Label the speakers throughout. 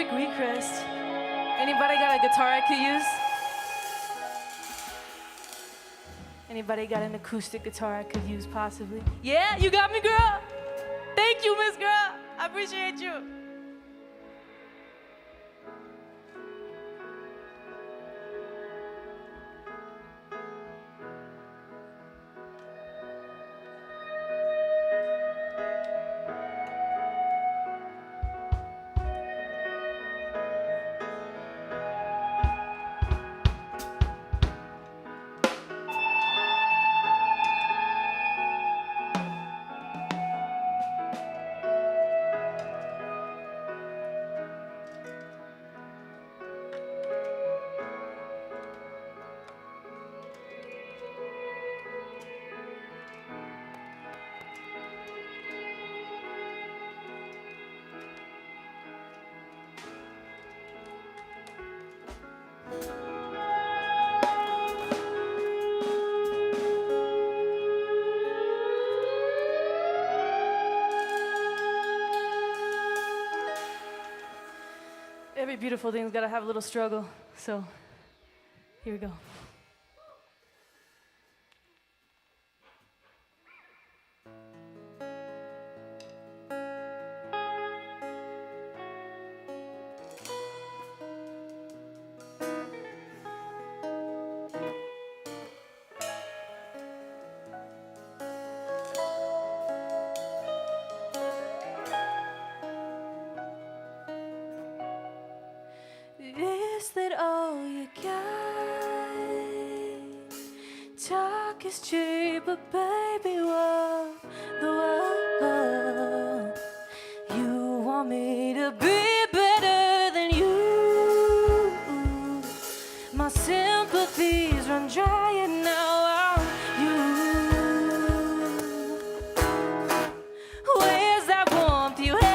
Speaker 1: quick request. Anybody got a guitar I could use? Anybody got an acoustic guitar I could use possibly? Yeah, you got me, girl. Thank you, Miss Girl. I appreciate you. Every beautiful thing's gotta have a little struggle, so here we go. Is that all you got? Talk is cheap, but baby, what the world? You want me to be better than you? My sympathies run dry and now I'm you. Where's that warmth you had?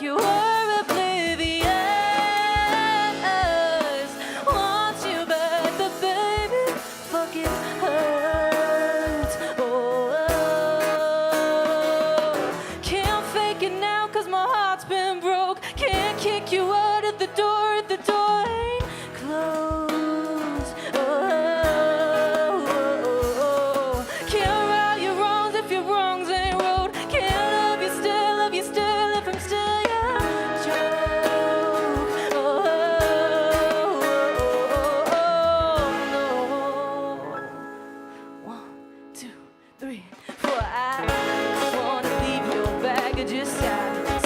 Speaker 1: You were oblivious. Want you back, but baby, fuck it hurts. Oh, can't fake it now 'cause my heart's been broke. Can't kick you out of the door if the door ain't closed. Oh, can't right your wrongs if your wrongs ain't road. Can't love you still if I'm still. Just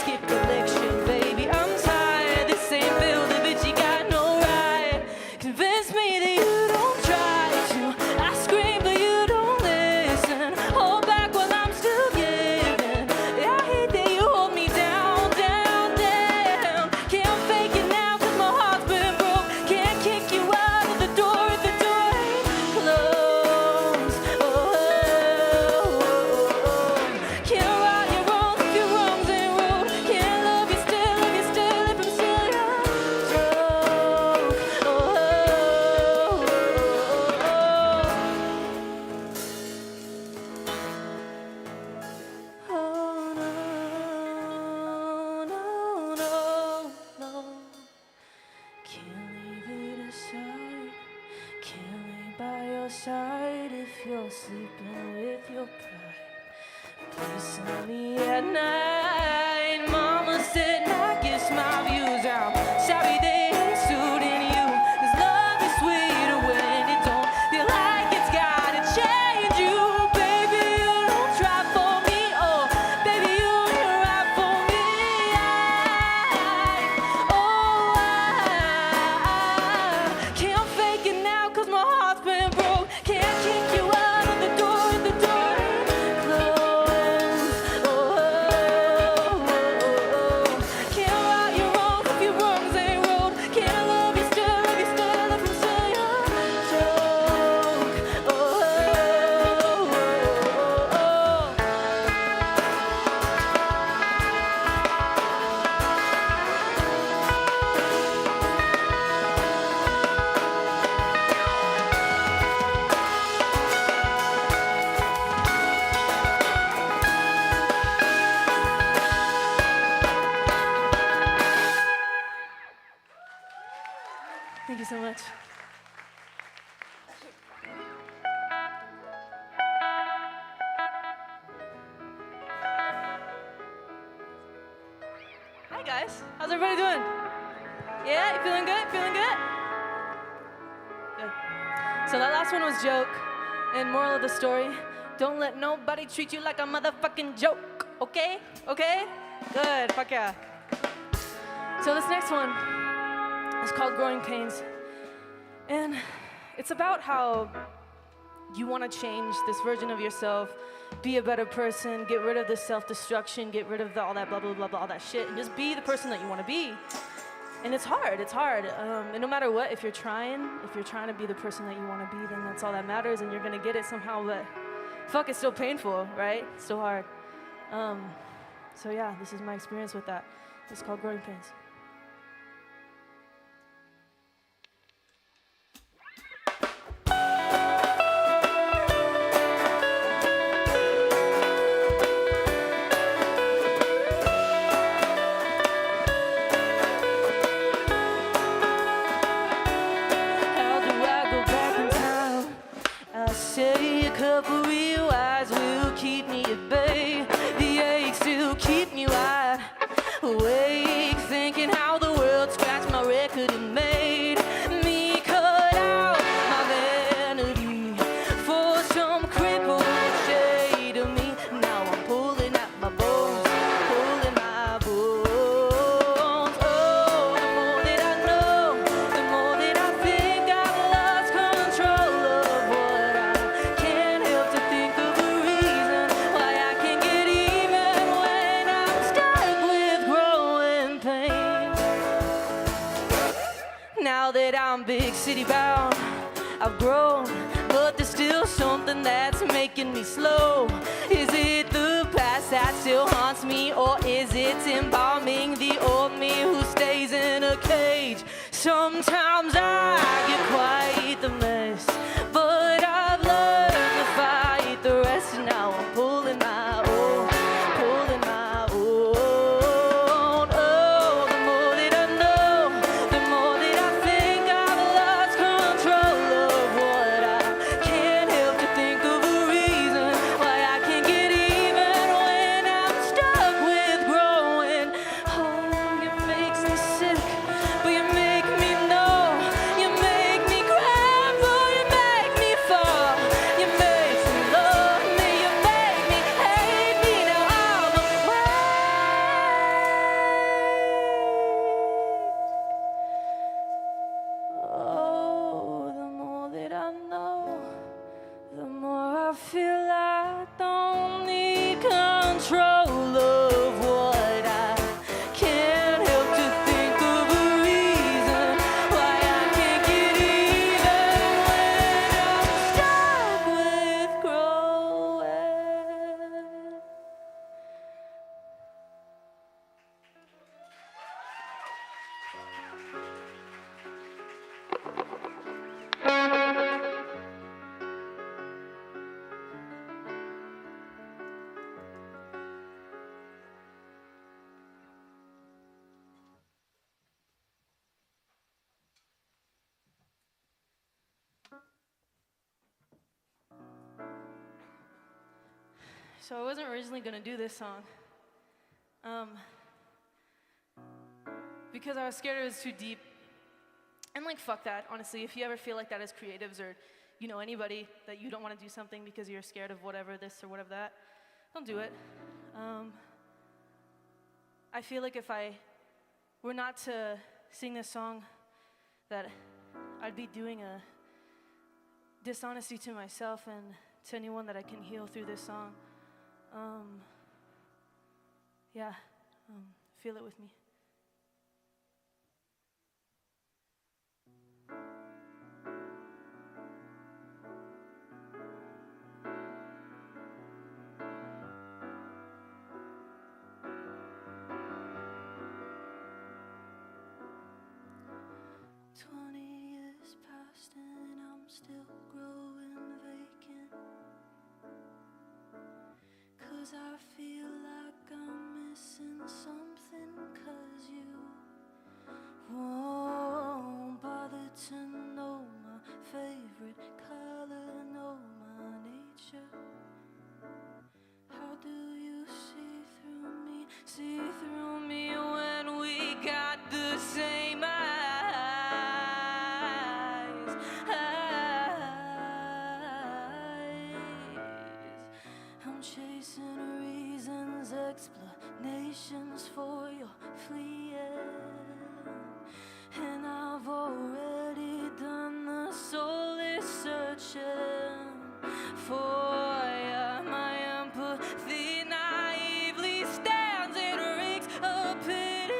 Speaker 1: skip the lecture, baby. I'm tired. This ain't building, bitch. You got no right. Convince me that you don't try to. I scream, but you don't listen. Hold back while I'm still giving. I hate that you hold me down, down, down. Can't fake it now 'cause my heart's been broke. Can't kick you out of the door if the door ain't closed. Can't right your wrongs if your wrongs ain't road. Can't love you still if I'm still your stroke. Oh no, no, no, no. Can't leave it aside. Can't lay by your side if you're sleeping with your pride. Please tell me at night. Mama said not kiss my views. I'm sorry they ain't suiting you. 'Cause love is sweeter when it don't feel like it's gotta change you. Baby, you don't try for me. Oh, baby, you ain't right for me. I can't fake it now 'cause my heart's been broke. Can't kick you out of the door if the door ain't closed. Oh, you so much. Hi guys, how's everybody doing? Yeah, you feeling good? Feeling good? Good. So that last one was joke, and moral of the story, don't let nobody treat you like a motherfucking joke, okay? Okay? Good, fuck yeah. So this next one is called Growing Pains, and it's about how you want to change this version of yourself, be a better person, get rid of the self-destruction, get rid of all that blah, blah, blah, blah, all that shit, and just be the person that you want to be. And it's hard. And no matter what, if you're trying to be the person that you want to be, then that's all that matters, and you're going to get it somehow, but fuck, it's still painful, right? It's still hard. So yeah, this is my experience with that. It's called Growing Pains. Say a couple real eyes will keep me at bay. The aches still keep me wide awake, thinking how the world scratched my record and made me cut out my vanity for some crippled shade of me. Now I'm pulling at my bones, pulling my bones. Oh, the more that I know, the more that I think I've lost control of what I can't help to think of a reason why I can't get even when I'm stuck with growing pains. Now that I'm big city bound, I've grown, but there's still something that's making me slow. Is it the past that still haunts me, or is it embalming the old me who stays in a cage? Sometimes I get quite the mess, but I've learned to fight the rest. Now I'm pulling my own, pulling my own. Oh, the more that I know, the more that I think I've lost control of what I can't help to think of a reason why I can't get even when I'm stuck with growing. Oh, it makes me sick, but you make me know. You make me crumble, you make me fall. You make me love me, you make me hate me. Now all the way. Oh, the more that I know, the more I feel I don't need control of what I can't help to think of a reason why I can't get even when I'm stuck with growing. So I wasn't originally gonna do this song, because I was scared it was too deep. And like, fuck that, honestly. If you ever feel like that as creatives, or anybody, that you don't want to do something because you're scared of whatever this or whatever that, don't do it. I feel like if I were not to sing this song, that I'd be doing a dishonesty to myself and to anyone that I can heal through this song. Yeah, feel it with me. And I'm still growing vacant, 'cause I feel like I'm missing something, 'cause you won't bother to and reasons, explanations for your fleeing. And I've already done the soulless searching for ya. My empathy naively stands and reeks of pity.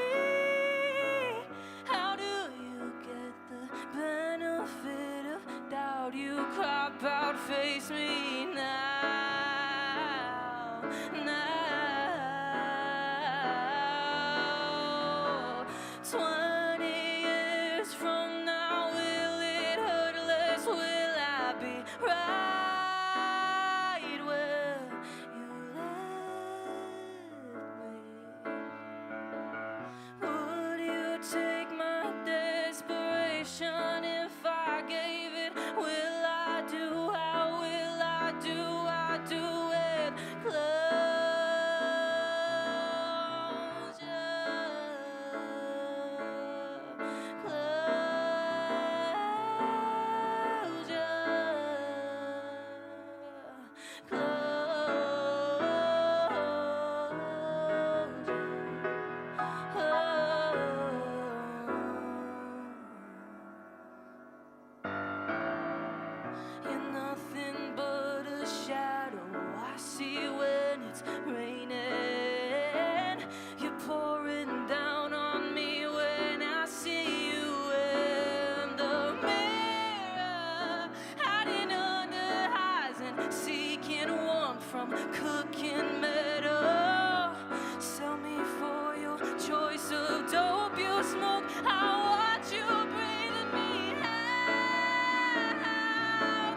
Speaker 1: How do you get the benefit of doubt? You cop out, face me now, now. 20 years from now, will it hurt less? Will I be right where you left me? Would you take my desperation if I gave it? Will I do? How will I do? I do it. Close You're nothing but a shadow I see when it's raining. You're pouring down on me when I see you in the mirror, hiding under highs and seeking warmth from cooking metal. Sell me for your choice of dope you smoke. I watch you breathing me out now.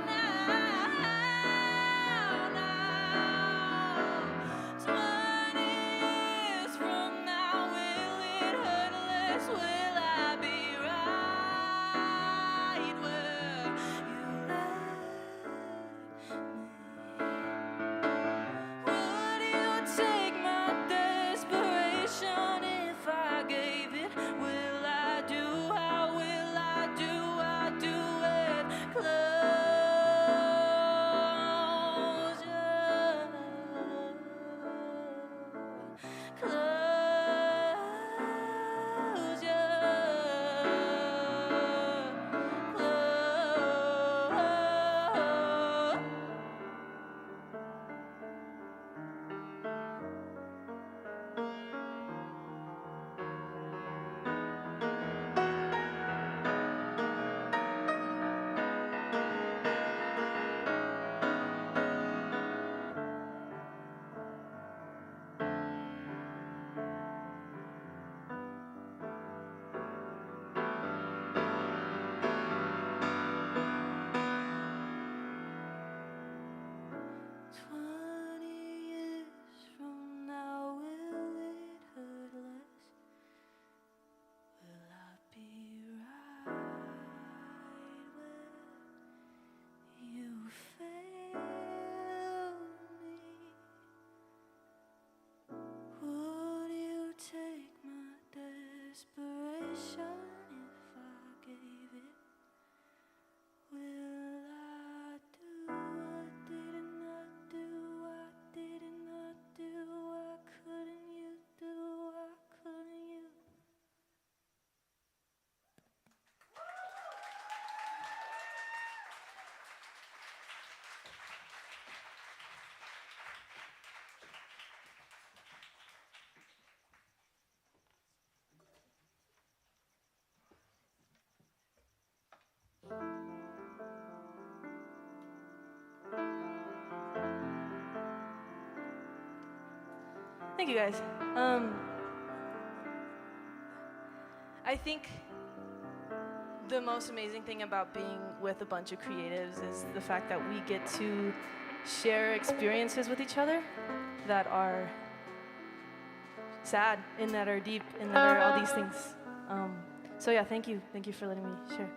Speaker 1: 20 years from now, will it hurt less? Will I be right where you left me? Would you take my desperation if I gave it? Will I do? How will I do? I do it. Thank you guys. I think the most amazing thing about being with a bunch of creatives is the fact that we get to share experiences with each other that are sad and that are deep and that are all these things. So yeah, thank you. Thank you for letting me share.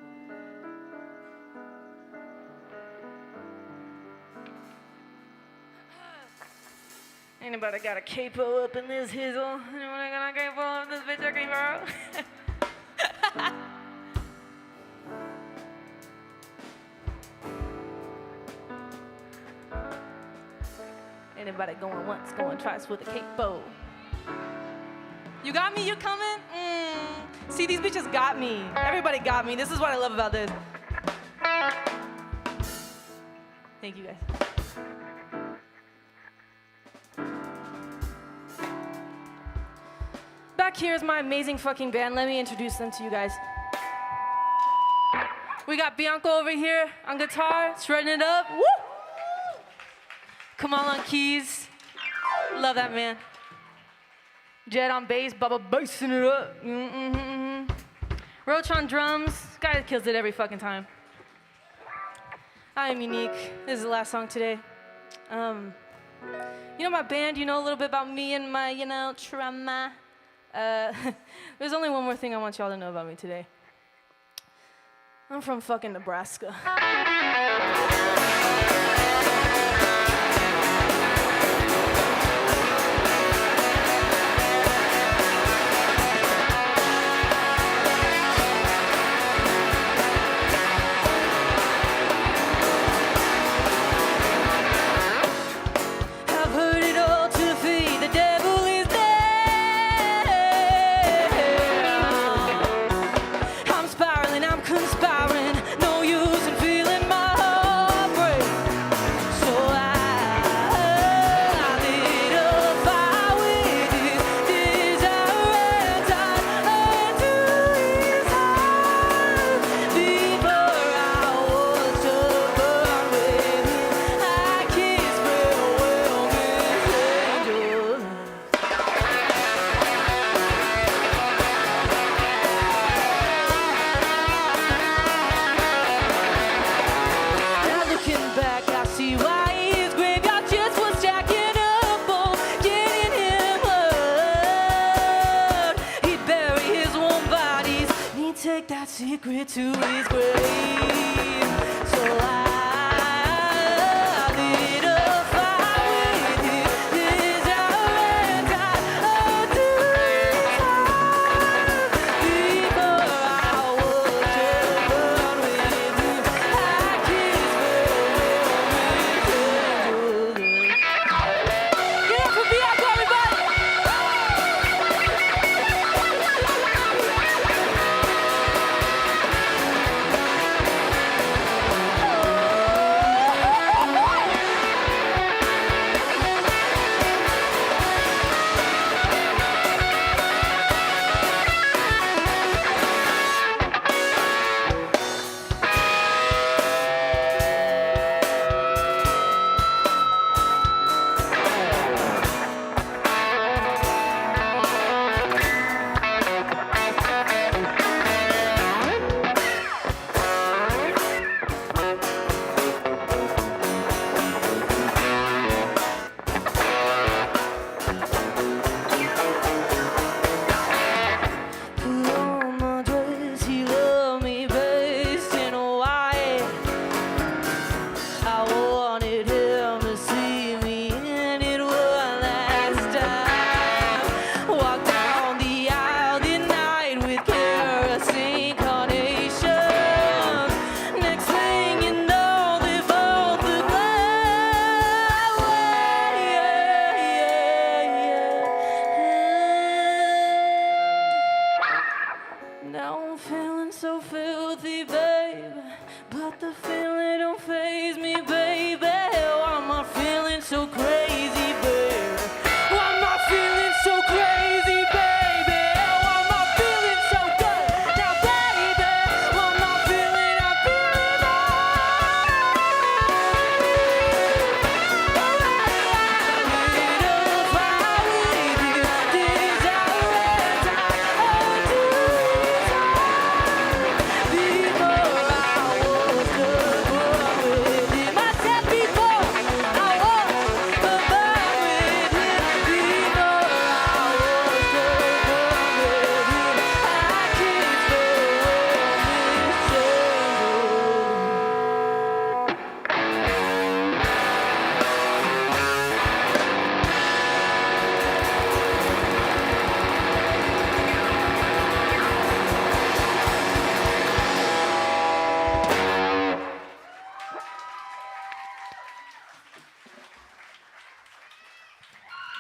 Speaker 1: Anybody got a capo up in this hizzle? Anybody got a capo up this bitch I can borrow? Anybody going once, going twice with a capo. You got me? You coming? See, these bitches got me. Everybody got me. This is what I love about this. Thank you, guys. Back here is my amazing fucking band. Let me introduce them to you guys. We got Bianco over here on guitar, shredding it up. Woo! Kamal on keys. Love that man. Jed on bass, Bubba bassing it up. Roach on drums. Guy that kills it every fucking time. I am Unique. This is the last song today. You know my band, you know a little bit about me and my, trauma. There's only one more thing I want y'all to know about me today. I'm from fucking Nebraska. Secret to his grave. So I lit a fire with his desire and died unto his heart. Before I was to burn with him, I kissed farewell with angels. Get up for Bianco, everybody! Oh,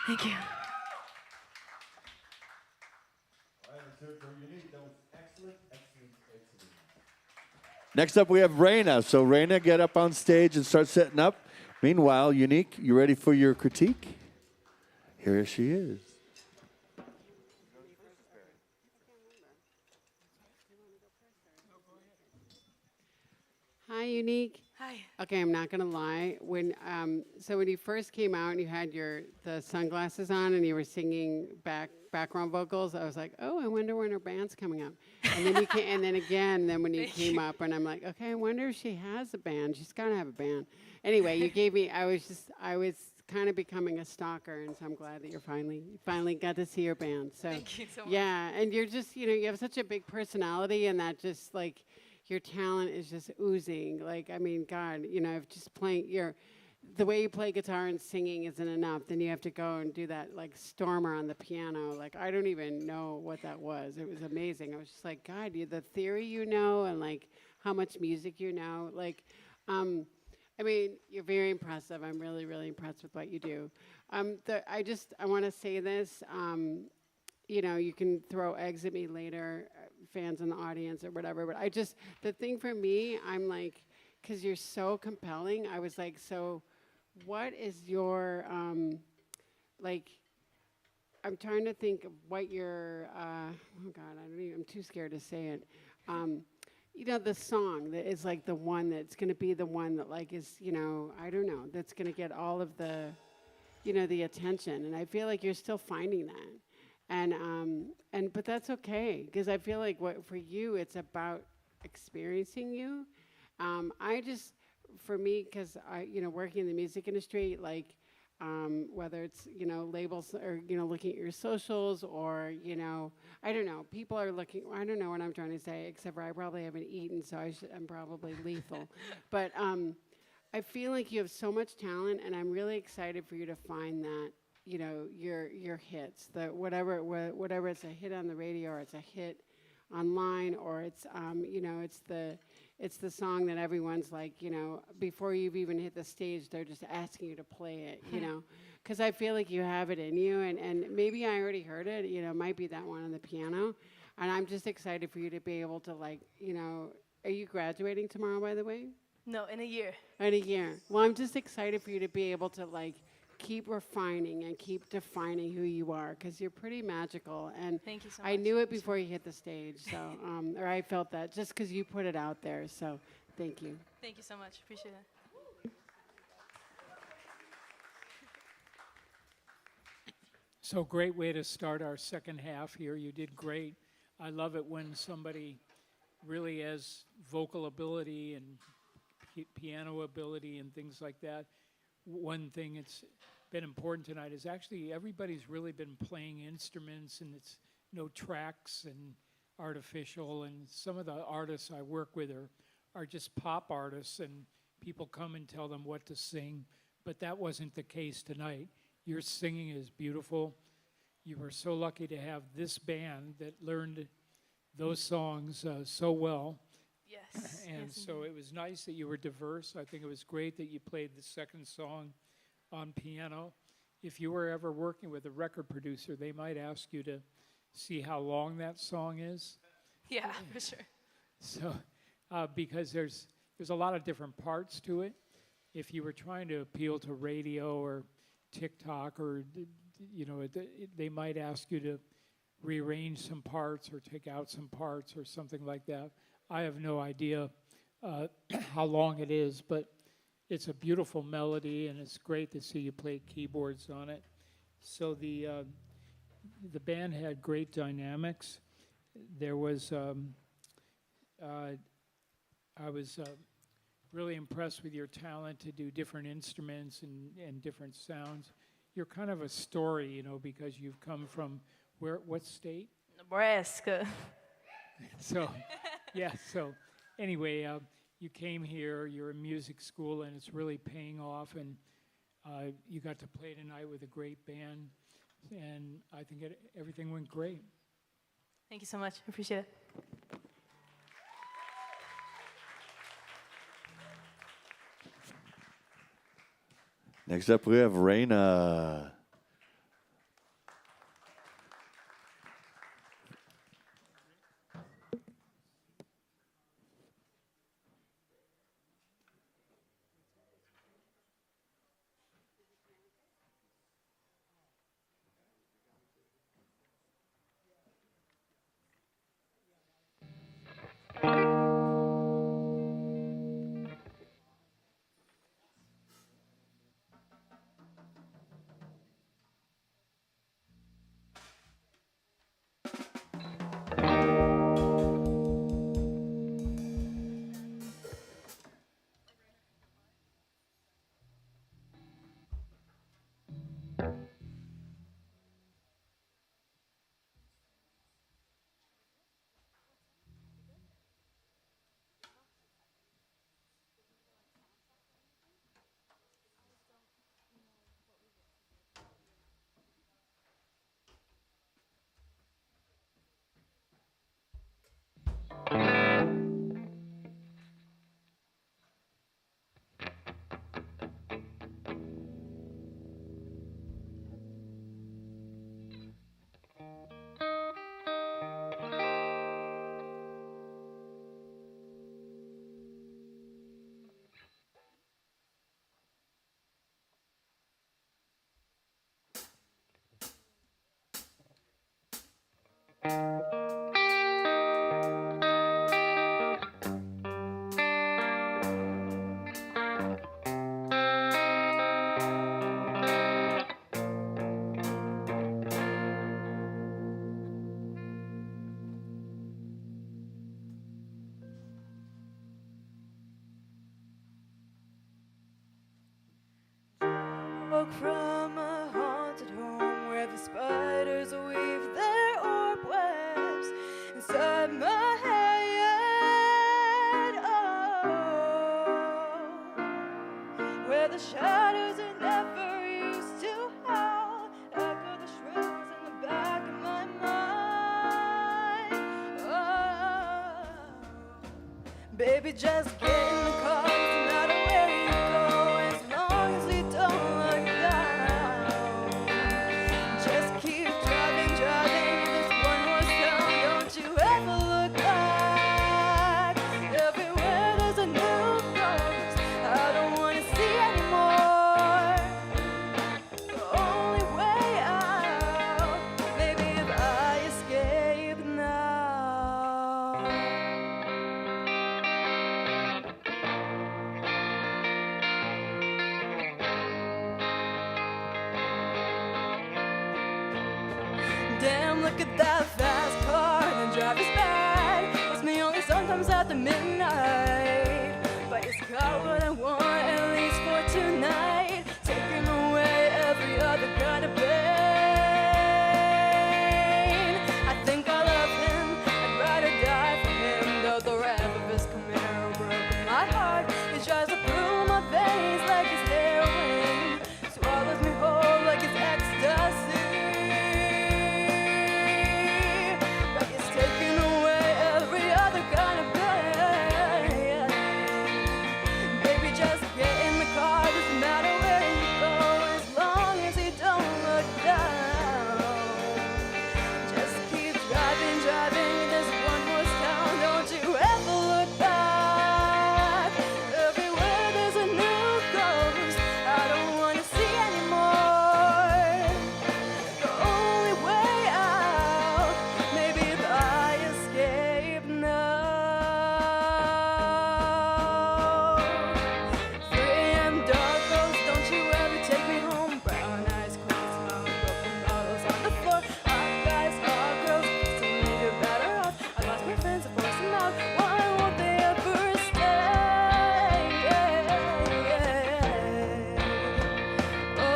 Speaker 1: Thank you.
Speaker 2: All right, let's hear it for Unique. That was excellent. Next up, we have Raina. So, Raina, get up on stage and start setting up. Meanwhile, Unique, you ready for your critique? Here she is.
Speaker 3: Hi, Unique.
Speaker 1: Hi.
Speaker 3: Okay, I'm not gonna lie. When you first came out and you had the sunglasses on and you were singing background vocals, I was like, oh, I wonder when her band's coming up. And then when you came up, and I'm like, okay, I wonder if she has a band. She's gotta have a band. Anyway, you gave me. I was kind of becoming a stalker, and so I'm glad that you finally got to see your band. So
Speaker 1: Thank you so much.
Speaker 3: yeah, and you're just you have such a big personality, and that just like. Your talent is just oozing. Like, I mean, God, if just the way you play guitar and singing isn't enough, then you have to go and do that, like, Stormer on the piano. Like, I don't even know what that was. It was amazing. I was just like, God, the theory and, like, how much music you know. Like, I mean, you're very impressive. I'm really, really impressed with what you do. I want to say this. You can throw eggs at me later, fans in the audience or whatever, but the thing for me, I'm like, because you're so compelling, I was like, so what is your, like, I'm trying to think of what your, oh God, I'm too scared to say it. The song that is like the one that's going to be the one that like is, I don't know, that's going to get all of the, the attention. And I feel like you're still finding that. But that's okay, because I feel like for you, it's about experiencing you. For me, because working in the music industry, like, whether it's, labels or, looking at your socials or, I don't know, people are looking, I don't know what I'm trying to say, except for I probably haven't eaten, so I'm probably lethal. But I feel like you have so much talent, and I'm really excited for you to find that. Your hits, whatever it's a hit on the radio or it's a hit online or it's it's the song that everyone's like, before you've even hit the stage, they're just asking you to play it, because I feel like you have it in you, and maybe I already heard it, it might be that one on the piano, and I'm just excited for you to be able to, like, are you graduating tomorrow, by the way?
Speaker 1: No, in a year.
Speaker 3: In a year. Well, I'm just excited for you to be able to, like, keep refining and keep defining who you are, because you're pretty magical. And
Speaker 1: thank you so much.
Speaker 3: I knew it before you hit the stage, so or I felt that just because you put it out there. So thank you.
Speaker 1: Thank you so much. Appreciate it.
Speaker 4: So great way to start our second half here. You did great. I love it when somebody really has vocal ability and piano ability and things like that. One thing that's been important tonight is actually everybody's really been playing instruments, and it's no tracks and artificial, and some of the artists I work with are just pop artists, and people come and tell them what to sing, but that wasn't the case tonight. Your singing is beautiful. You were so lucky to have this band that learned those songs so well.
Speaker 1: Yes.
Speaker 4: And
Speaker 1: yes,
Speaker 4: so it was nice that you were diverse. I think it was great that you played the second song on piano. If you were ever working with a record producer, they might ask you to see how long that song is.
Speaker 1: Yeah, for sure.
Speaker 4: So, because there's a lot of different parts to it. If you were trying to appeal to radio or TikTok, or they might ask you to rearrange some parts or take out some parts or something like that. I have no idea how long it is, but it's a beautiful melody, and it's great to see you play keyboards on it. So the band had great dynamics. There was I was really impressed with your talent to do different instruments and different sounds. You're kind of a story, because you've come from what state?
Speaker 1: Nebraska.
Speaker 4: So, yeah, so anyway, you came here, you're in music school, and it's really paying off, and you got to play tonight with a great band, and I think everything went great.
Speaker 1: Thank you so much. Appreciate it.
Speaker 2: Next up, we have Raina.
Speaker 1: from a haunted home where the spiders weave their orb webs inside my head. Oh, where the shadows are never used to howl, echo the shrills in the back of my mind. Oh, baby, just get in the car, no matter where you go, as long as we don't look down. Just keep driving, driving this one more town. Don't you ever look back. Everywhere there's a new ghost I don't want to see anymore. The only way out, maybe if I escape now. Damn, look at that fast car, the driver's bad. It's me only sometimes after midnight, but it's got what I want, at least for tonight. Taking away every other kind of pain. I think I love him, I'd rather die for him, though the wrath of his Camaro broke my heart. It drives through my veins like it's heroin, swallows me whole like it's ecstasy. Like it's taking away every other kind of pain. Baby, just get in the car, doesn't matter where you go, as long as you don't look down. Just keep driving, driving this one more town. Don't you ever look back. Everywhere there's a new ghost I don't want to see anymore. The only way out, maybe if I escape now. 3 a.m. dark ghost, don't you ever take me home. Brown eyes, quick smile, broken bottles on the floor. Hot guys, hot girls, to make it better off. I lost my friends, I forced them out. Why won't they ever stay? Oh,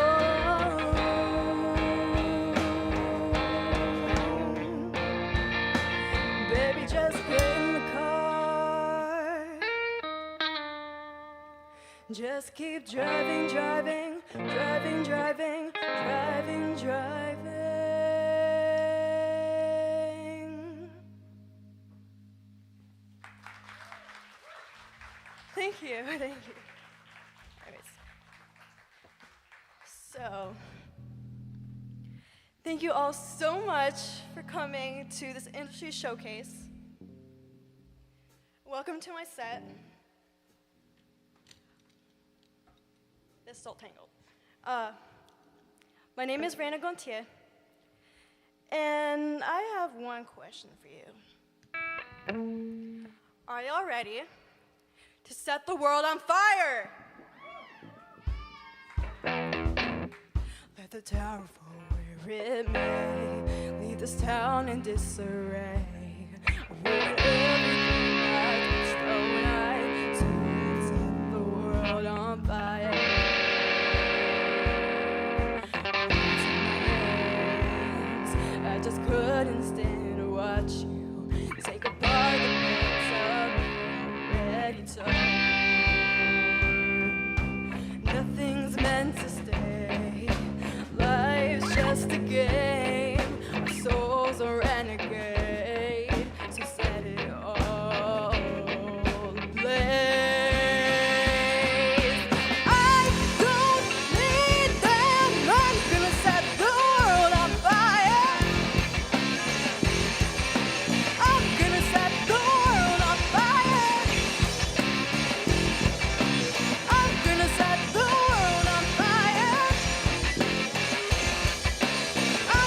Speaker 1: baby, just get in the car. Just keep driving, driving, driving, driving, driving, driving. Thank you, thank you. Anyways. So, thank you all so much for coming to this industry showcase. Welcome to my set. It's still tangled. My name is Raina Gontier, and I have one question for you. Are y'all ready to set the world on fire? Let the tower fall where it may, leave this town in disarray. With everything I touch, though I soon set the world on fire. I just couldn't stand to watch you take apart the parts of me already torn. Nothing's meant to stay. Life's just a game. Our souls are renegade. So set it all ablaze. I don't need them. I'm gonna set the world on fire. I'm gonna set the world on fire. I'm gonna set the world on fire. I'm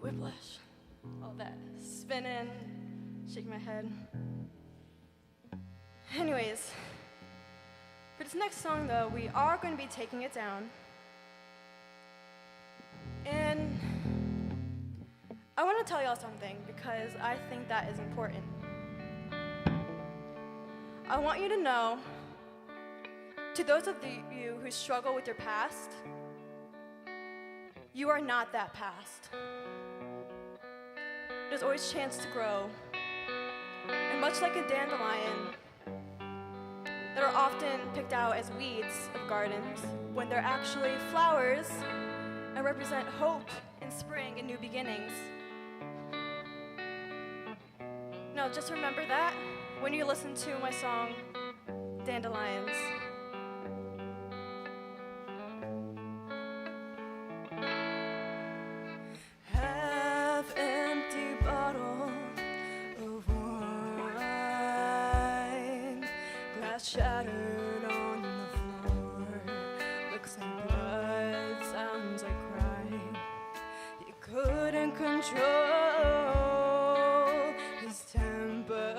Speaker 5: whiplash. All that spinning, shaking my head. Anyways, for this next song though, we are going to be taking it down. And I want to tell y'all something because I think that is important. I want you to know, to those of you who struggle with your past, you are not that past. There's always a chance to grow. And much like a dandelion, that are often picked out as weeds of gardens, when they're actually flowers and represent hope and spring and new beginnings. Now, just remember that when you listen to my song, Dandelions.
Speaker 6: Half-empty bottle of wine, glass shattered on the floor, looks like blood, sounds like crying. He couldn't control his temper.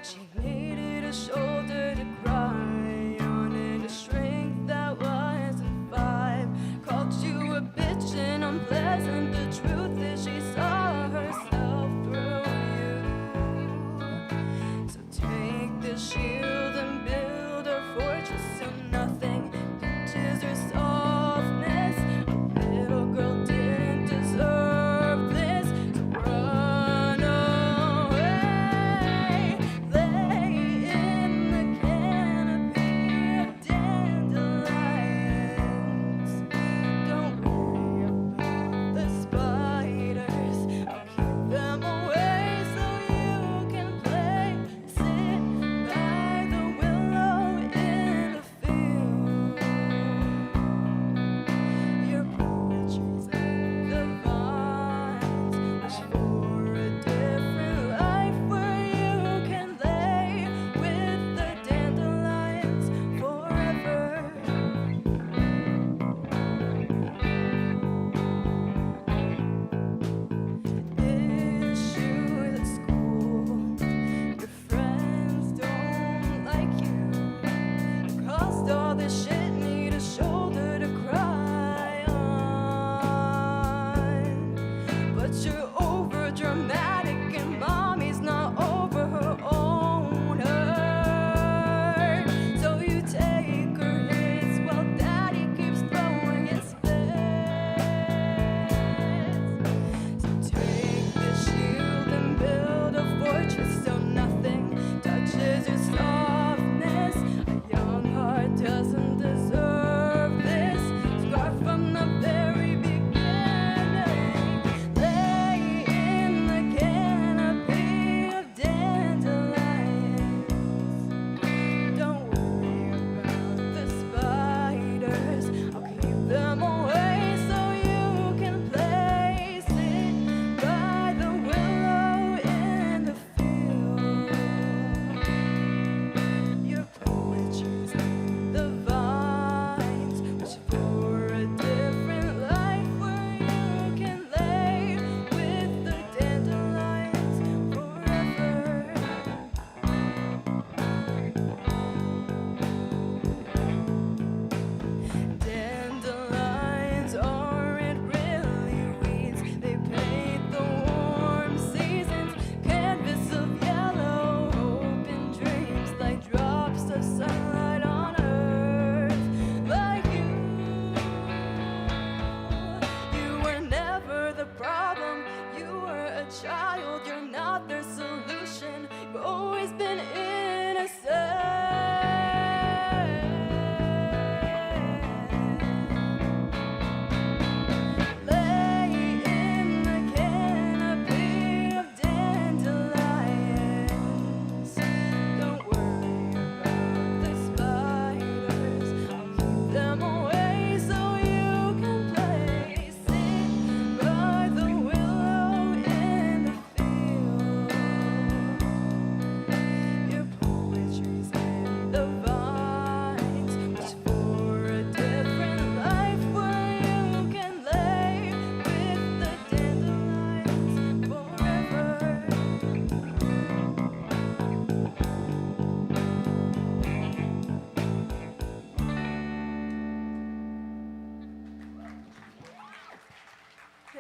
Speaker 6: She needed a shoulder to cry on and a strength that wasn't 5. Called you a bitch and unpleasant. The truth is she saw herself through you. So take this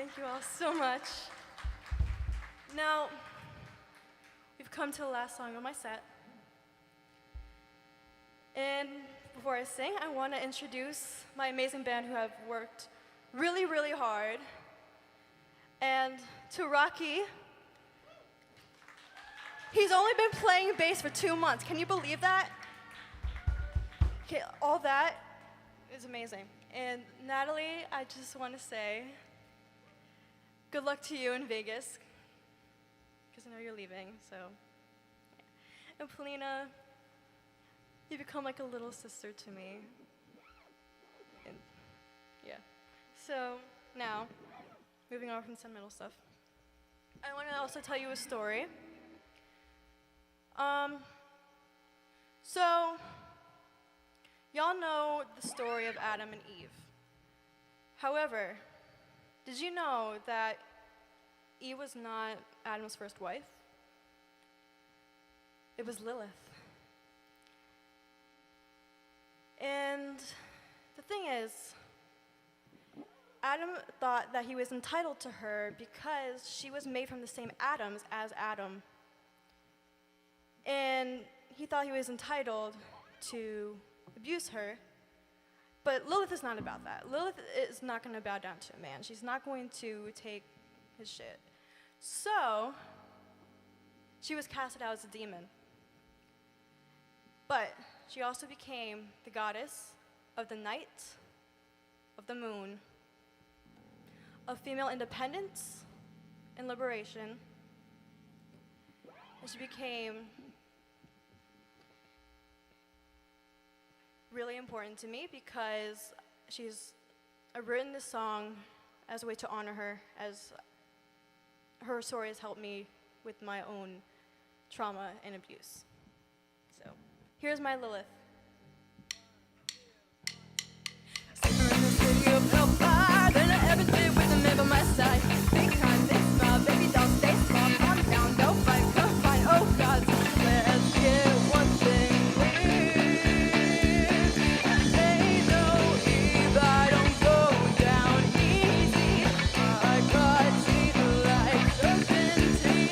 Speaker 5: Thank you all so much. Now, we've come to the last song of my set. And before I sing, I want to introduce my amazing band who have worked really, really hard. And to Rocky, he's only been playing bass for 2 months. Can you believe that? Okay, all that is amazing. And Natalie, I just want to say, good luck to you in Vegas, because I know you're leaving, so. Yeah. And Polina, you become like a little sister to me. And yeah. So now, moving on from sentimental stuff, I want to also tell you a story. So, y'all know the story of Adam and Eve. However, did you know that Eve was not Adam's first wife? It was Lilith. And the thing is, Adam thought that he was entitled to her because she was made from the same atoms as Adam. And he thought he was entitled to abuse her. But Lilith is not about that. Lilith is not going to bow down to a man. She's not going to take his shit. So, she was casted out as a demon. But she also became the goddess of the night, of the moon, of female independence and liberation. And she became really important to me because I've written this song as a way to honor her, as her story has helped me with my own trauma and abuse. So, here's my Lilith. Somewhere in the city of hellfire, then I ever did with a man by my side. Big time, big smile, baby, don't stay small. Calm down, don't fight, come fine. Oh God, let's get one thing clear. Ain't no Eve, I don't go down easy. I got teeth like serpentine.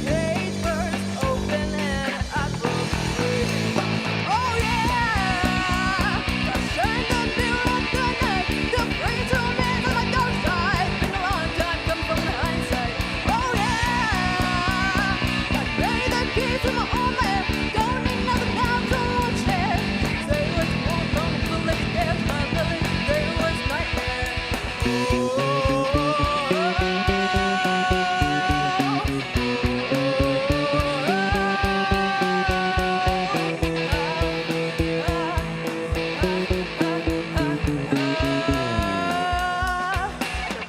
Speaker 5: Cage burst open and I broke free. Oh yeah, I turned the mirror of the night. The free to man on my dark side. Been a long time coming from the hindsight. Oh yeah, I made the keys to my own land. Don't need nothing now to launch there. Say what you want, don't believe there's my village. There was nightmare.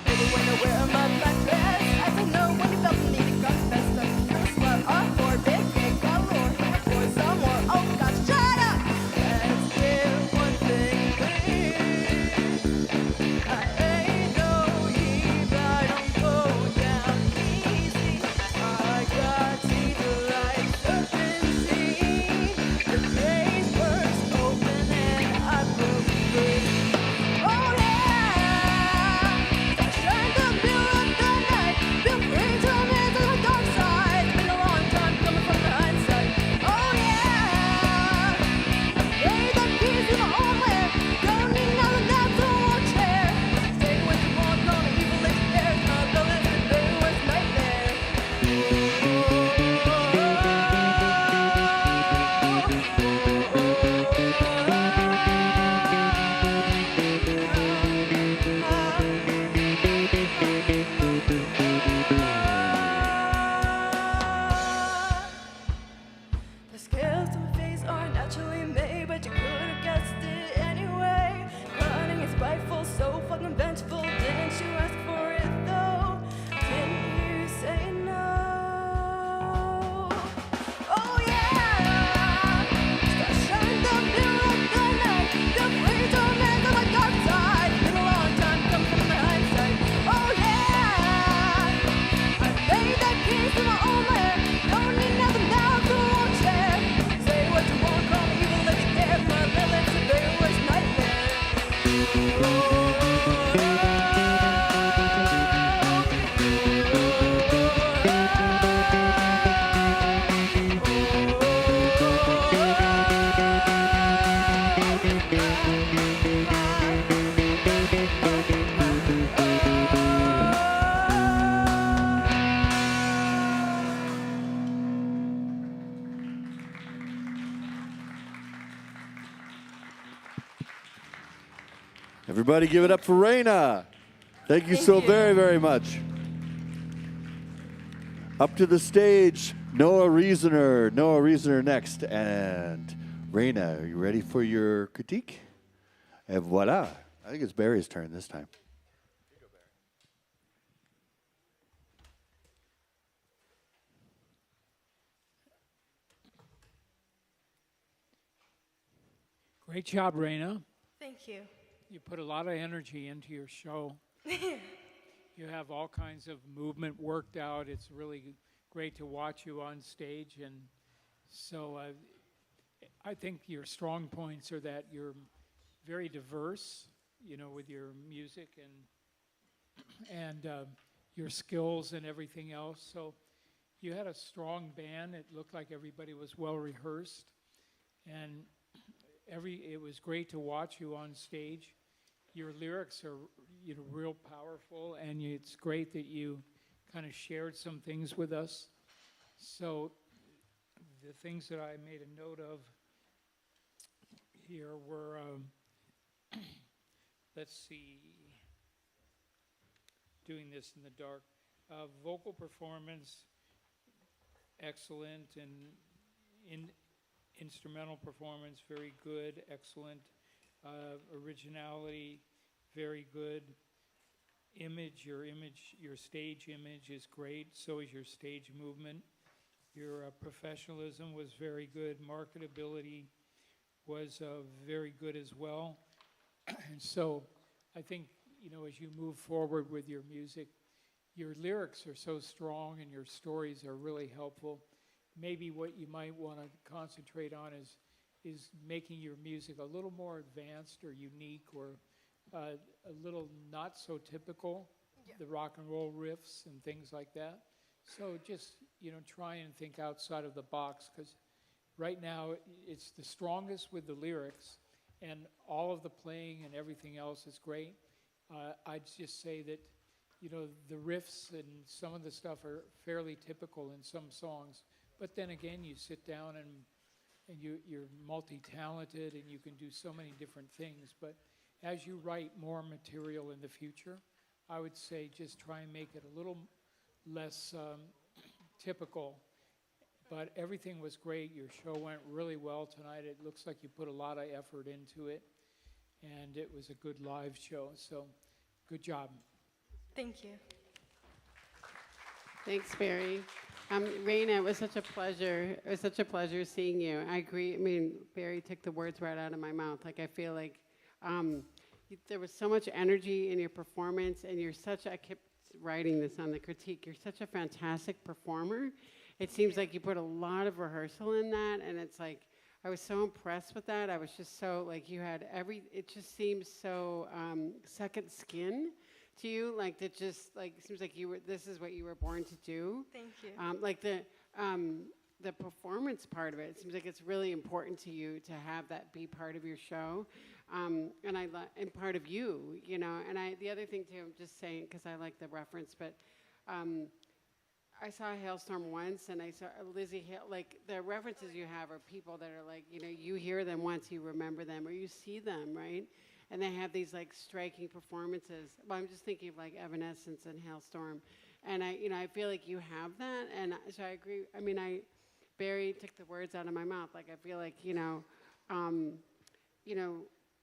Speaker 5: Baby, when I wear my black dress, I don't know when you felt the need to confess. That's what I'm for. Big cake, galore, here for some more. Oh God, shut up! Let's get one thing clear. I ain't no Eve, I don't go down easy. I got teeth like serpentine. The cage burst open and I broke free. Oh yeah, I shined the mirror of the night. Feel free to admit to the dark side. Been a long time coming from the hindsight. Oh yeah, I made the keys to my own land. Don't need nothing now to watch there. Say what you want, call me evil legendary. My Lilith, the day was nightmare. The scales to my face are naturally made, but you could have guessed it anyway. Cunning and spiteful, so fucking vengeful. Didn't you ask for it though? Didn't you say no? Oh yeah, start shining the mirror of the night. The free to man on my dark side. Been a long time coming from the hindsight. Oh yeah, I made the keys to my own land. Don't need nothing now to watch there. Say what you want, call me evil legendary. My Lilith, today was nightmare.
Speaker 2: Everybody give it up for Raina. Thank you
Speaker 5: Thank
Speaker 2: so
Speaker 5: you.
Speaker 2: very, very much. Up to the stage, Noah Reasoner. Noah Reasoner next. And Raina, are you ready for your critique? And voila. I think it's Barry's turn this time.
Speaker 4: Great job, Raina.
Speaker 5: Thank you.
Speaker 4: You put a lot of energy into your show. You have all kinds of movement worked out. It's really great to watch you on stage. And so I think your strong points are that you're very diverse, you know, with your music and your skills and everything else. So you had a strong band. It looked like everybody was well rehearsed. And it was great to watch you on stage. Your lyrics are, you know, real powerful, and it's great that you kind of shared some things with us. So the things that I made a note of here were, let's see, doing this in the dark. Vocal performance, excellent, and instrumental performance, very good, excellent. Originality, very good. Your stage image is great. So is your stage movement. Your professionalism was very good. Marketability was very good as well. And so I think, you know, as you move forward with your music, your lyrics are so strong and your stories are really helpful. Maybe what you might want to concentrate on is making your music a little more advanced or unique or a little not so typical, the rock and roll riffs and things like that. So just, you know, try and think outside of the box, because right now it's the strongest with the lyrics and all of the playing and everything else is great. I'd just say that, you know, the riffs and some of the stuff are fairly typical in some songs, but then again, you sit down and you're multi-talented and you can do so many different things. But as you write more material in the future, I would say just try and make it a little less typical. But everything was great. Your show went really well tonight. It looks like you put a lot of effort into it, and it was a good live show. So good job.
Speaker 5: Thank you.
Speaker 3: Thanks, Barry. Raina, it was such a pleasure. It was such a pleasure seeing you. I agree. I mean, Barry took the words right out of my mouth. Like, I feel like there was so much energy in your performance, and I kept writing this on the critique, you're such a fantastic performer. It seems like you put a lot of rehearsal in that, and it's like, I was so impressed with that. I was just so, like, you had it just seems so second skin to you, like, that just, like, it seems like this is what you were born to do.
Speaker 5: Thank you.
Speaker 3: Like the performance part of it seems like it's really important to you to have that be part of your show, and part of you, you know. And the other thing too, I'm just saying because I like the reference, but I saw a Hailstorm once, and I saw Lizzie Hale. Like, the references you have are people that are like, you know, you hear them once, you remember them, or you see them, right? And they have these like striking performances. Well, I'm just thinking of like Evanescence and Hailstorm, and I feel like you have that, and so I agree. I mean, Barry took the words out of my mouth. Like, I feel like,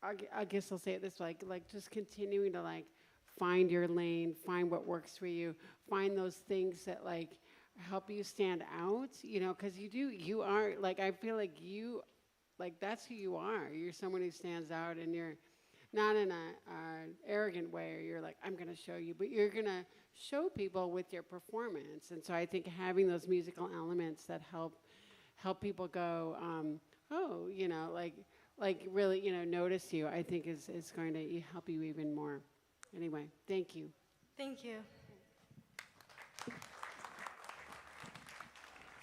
Speaker 3: I guess I'll say it this way, like just continuing to like find your lane, find what works for you, find those things that like help you stand out, you know, because you are, like, I feel like that's who you are. You're someone who stands out, and you're not in a arrogant way, or you're like, I'm going to show you, but you're going to show people with your performance. And so I think having those musical elements that help people go, oh, you know, like really, you know, notice you, I think is going to help you even more. Anyway, thank you.
Speaker 5: Thank you.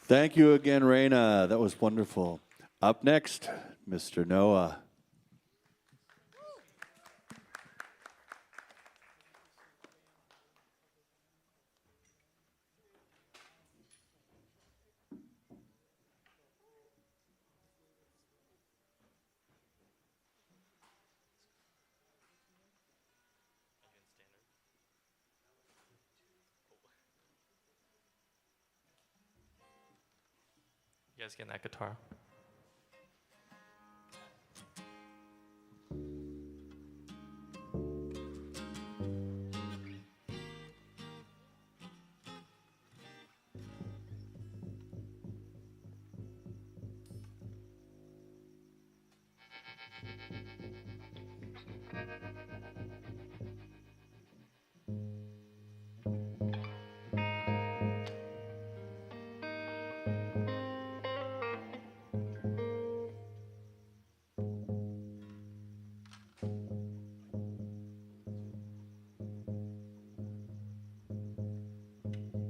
Speaker 2: Thank you again, Raina. That was wonderful. Up next, Mr. Noah.
Speaker 7: You guys getting that guitar?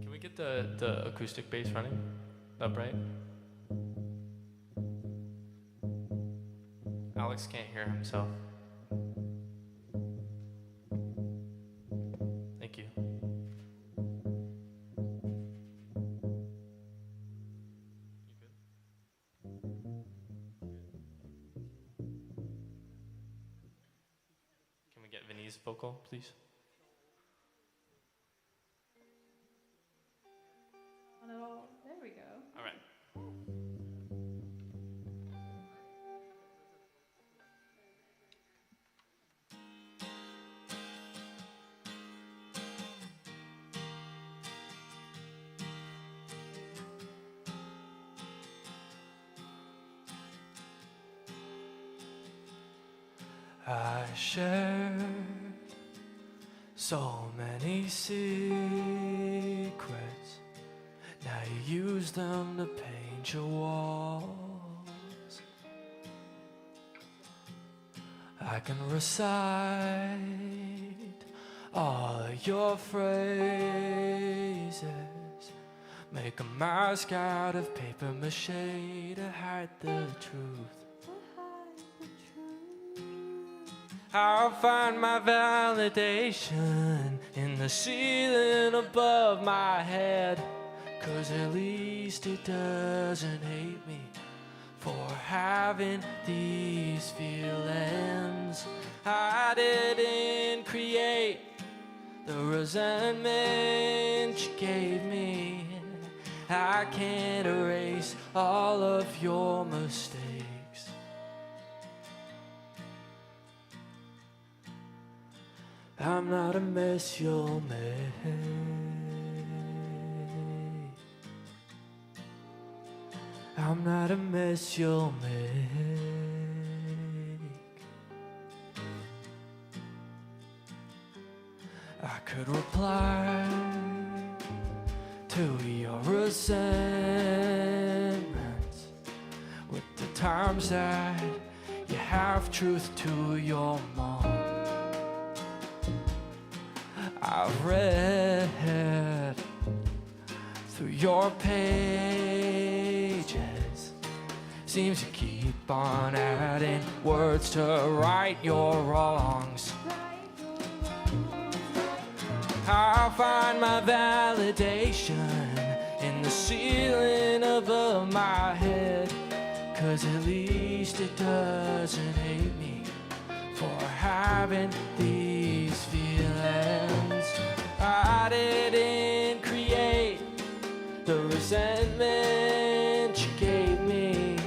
Speaker 7: Can we get the acoustic bass running? Upright? Alex can't hear himself. Thank you. Can we get Vinny's vocal, please?
Speaker 6: There we go.
Speaker 7: All right. I shared so many secrets. Now you use them to paint your walls. I can recite all of your phrases, make a mask out of paper mache to hide the truth. I'll find my validation in the ceiling above my head, 'cause at least it doesn't hate me for having these feelings. I didn't create the resentment you gave me. I can't erase all of your mistakes. I'm not a mess you'll make. I'm not a mess you'll make. I could reply to your resentments with the times that you have truth to your mom. I've read through your pages. Seems you keep on adding words to right your wrongs. I'll find my validation in the ceiling above my head, 'cause at least it doesn't hate me for having these feelings. I didn't create the resentment you gave me.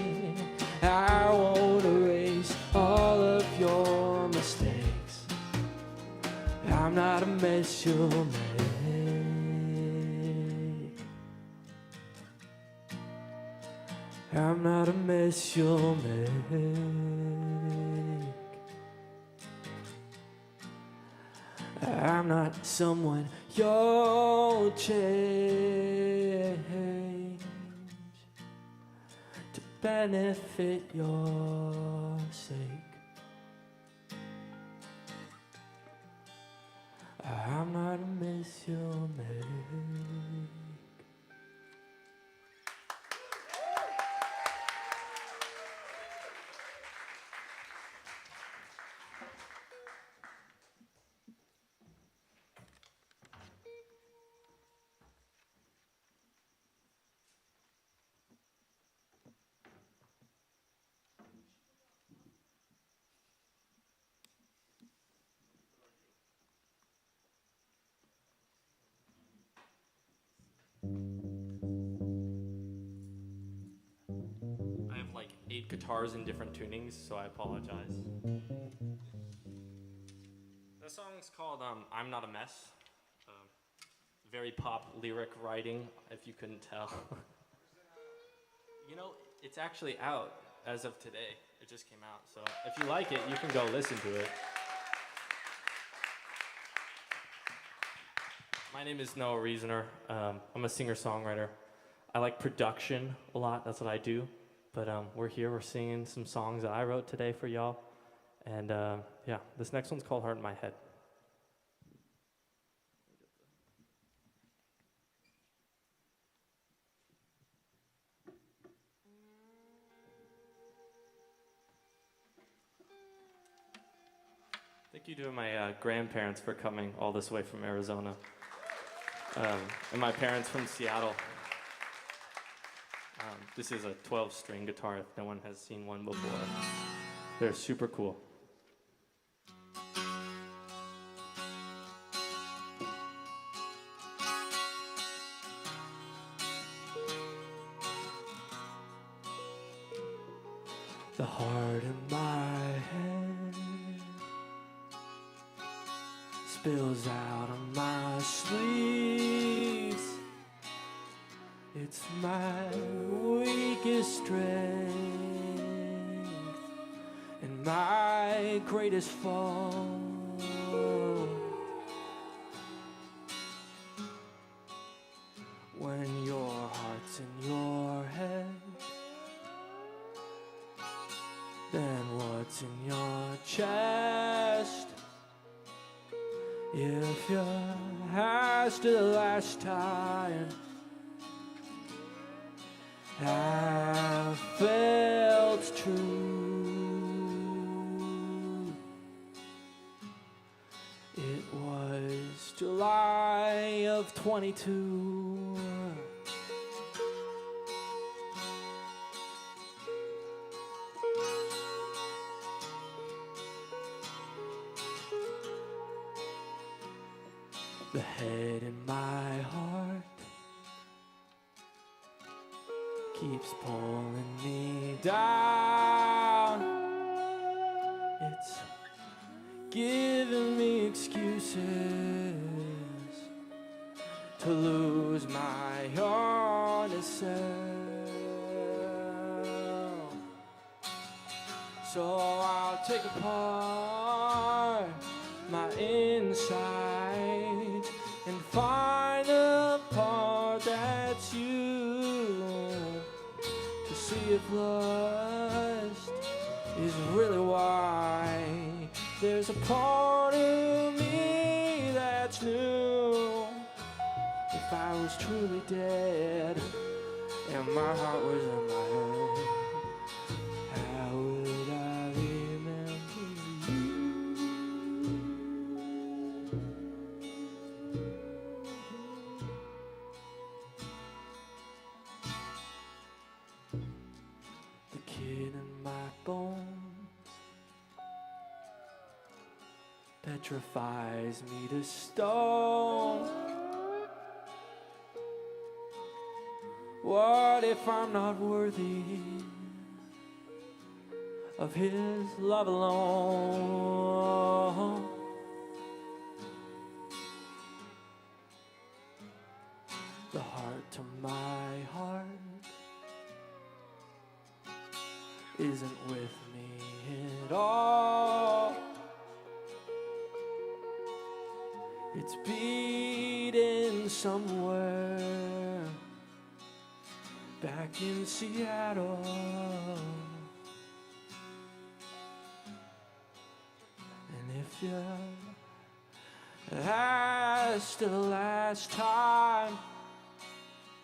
Speaker 7: I won't erase all of your mistakes. I'm not a mess you'll make. I'm not a mess you'll make. I'm not someone you'll change to benefit your sake. I'm not a mess you'll make.
Speaker 8: guitars in different tunings, so I apologize. The song's called I'm Not a Mess. Very pop lyric writing, if you couldn't tell. You know, it's actually out as of today. It just came out, so if you like it, you can go listen to it. My name is Noah Reasoner. I'm a singer-songwriter. I like production a lot, that's what I do. But we're here, we're singing some songs that I wrote today for y'all. And yeah, this next one's called Heart in My Head. Thank you to my grandparents for coming all this way from Arizona. And my parents from Seattle. This is a 12-string guitar if no one has seen one before. They're super cool. The heart in my head spills out on my sleeves. It's my weakest strength and my greatest fall. When your heart's in your head, then what's in your chest? If you asked the last time I felt true, it was July of 22. The head in my heart keeps pulling me down. It's giving me excuses to lose my honest self. So I'll take apart my insides and find the part that's you, to see if lust is really why there's a part of me that's new. If I was truly dead and my heart was in my head, how would I remember you? The kid in my bones petrifies me to stone. What if I'm not worthy of his love alone? The heart to my heart isn't with me at all. It's beating somewhere back in Seattle. And if you asked the last time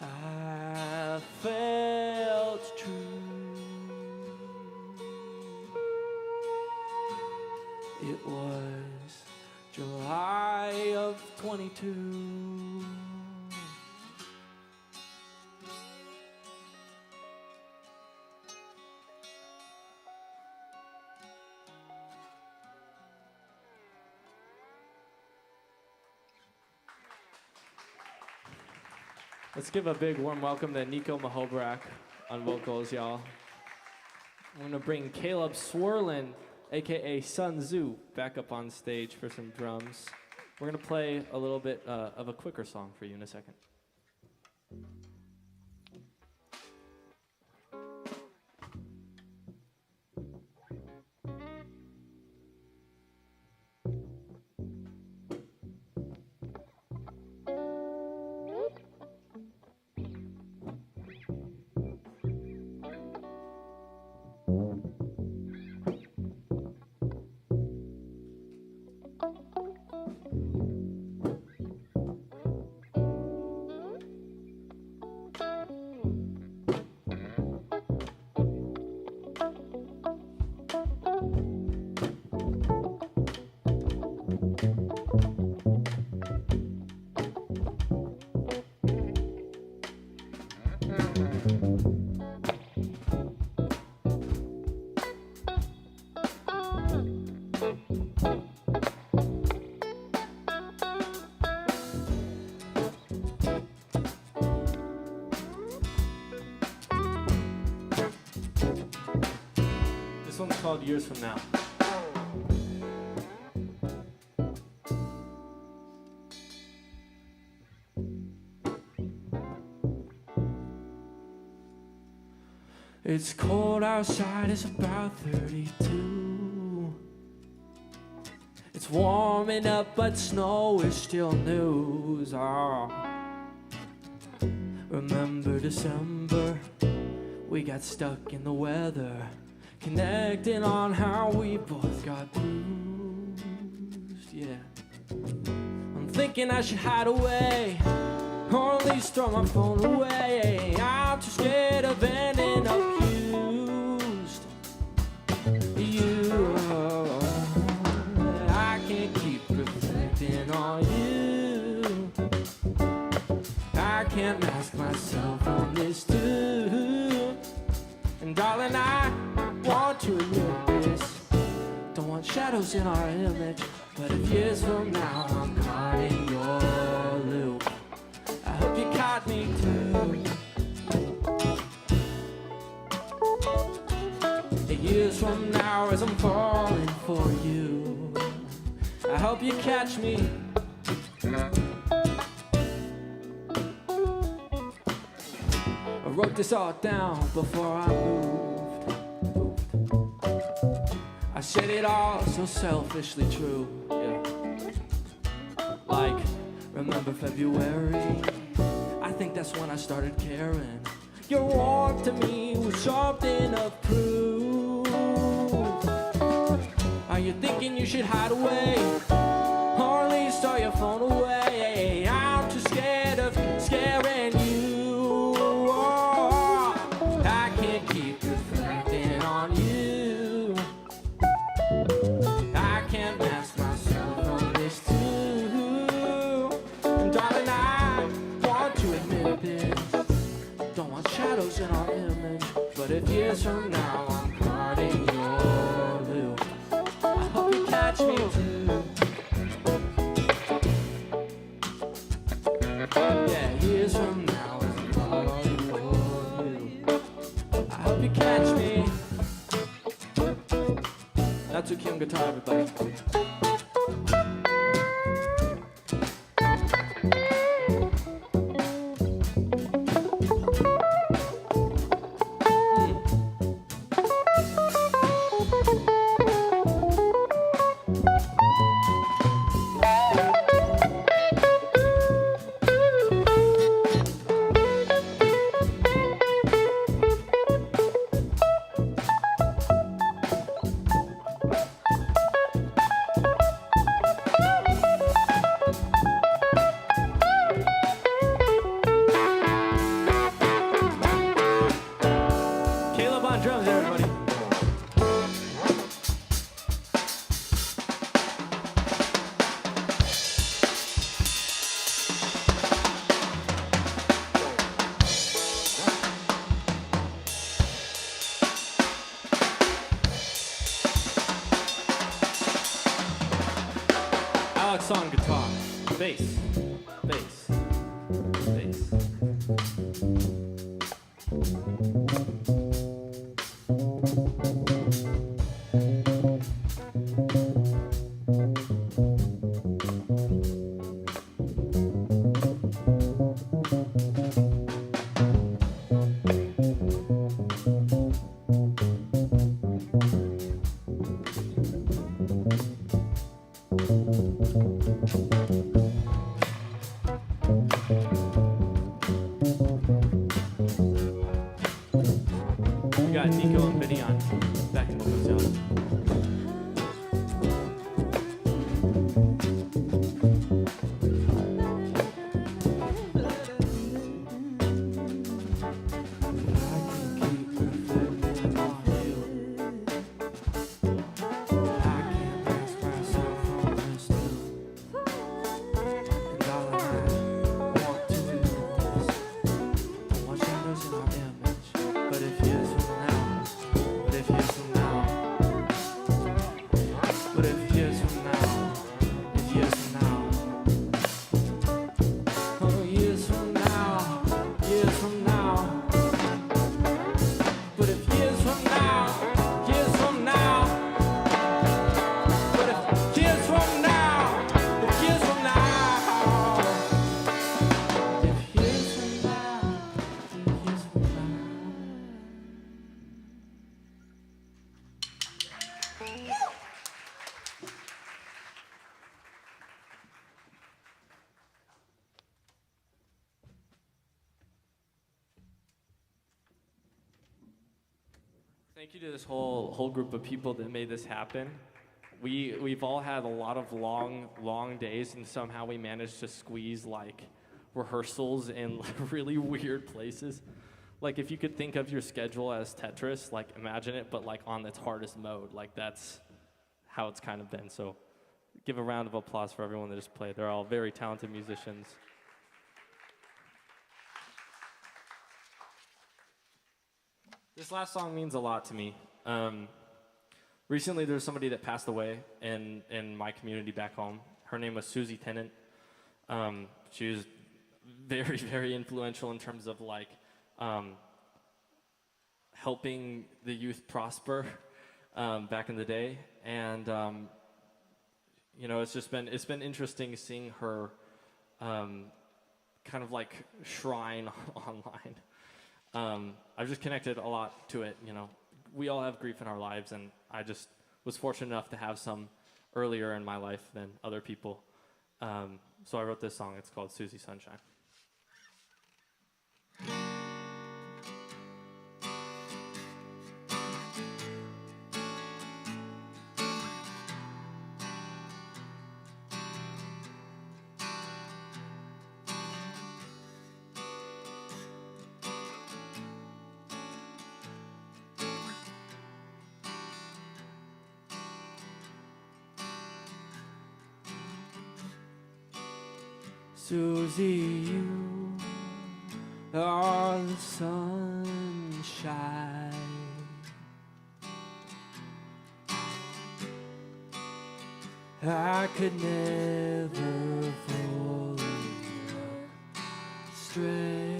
Speaker 8: I felt true, it was July of 22. Let's give a big warm welcome to Nico Mahobrak on vocals, y'all. I'm gonna bring Caleb Swirlin, aka SunZoo, back up on stage for some drums. We're gonna play a little bit of a quicker song for you in a second. This one's called Years From Now. It's cold outside, it's about 32. It's warming up, but snow is still news. Oh. Remember December, we got stuck in the weather, connecting on how we both got bruised. Yeah, I'm thinking I should hide away, or at least throw my phone away. I'm too scared of ending up used. You, I can't keep reflecting on you. I can't mask myself on this too. And darling, I want to admit this. Don't want shadows in our image, but if years from now I'm caught in your loop, I hope you caught me too. Years from now as I'm falling for you, I hope you catch me. I wrote this all down before I moved. I said it all so selfishly true, yeah. Like, remember February? I think that's when I started caring. Your warmth to me was something of proof. Are you thinking you should hide away, or at least throw your phone away? I'm too scared of scaring you. Oh, I can't keep reflecting on you. I can't mask myself on this too. And darling, I want to admit this. Don't want shadows in our image, but if years from now I'm caught in your loop, I hope you catch me too. Yeah, years from now I'm caught in your loop, I hope you catch me. That's Uki on guitar, everybody. Caleb on drums, everybody. Alex on guitar, bass, bass, bass. We got Nico and Vinny on back in vocals, y'all. Thank you to this whole group of people that made this happen. We've all had a lot of long days, and somehow we managed to squeeze like rehearsals in really weird places. Like if you could think of your schedule as Tetris, like imagine it, but like on its hardest mode. Like that's how it's kind of been. So give a round of applause for everyone that just played. They're all very talented musicians. This last song means a lot to me. Recently, there was somebody that passed away in my community back home. Her name was Susie Tennant. She was very, very influential in terms of like helping the youth prosper back in the day, and you know, it's been interesting seeing her kind of like shrine online. I've just connected a lot to it. You know, we all have grief in our lives, and I just was fortunate enough to have some earlier in my life than other people. So I wrote this song. It's called Susie Sunshine.
Speaker 7: Susie, you are the sunshine. I could never fall astray.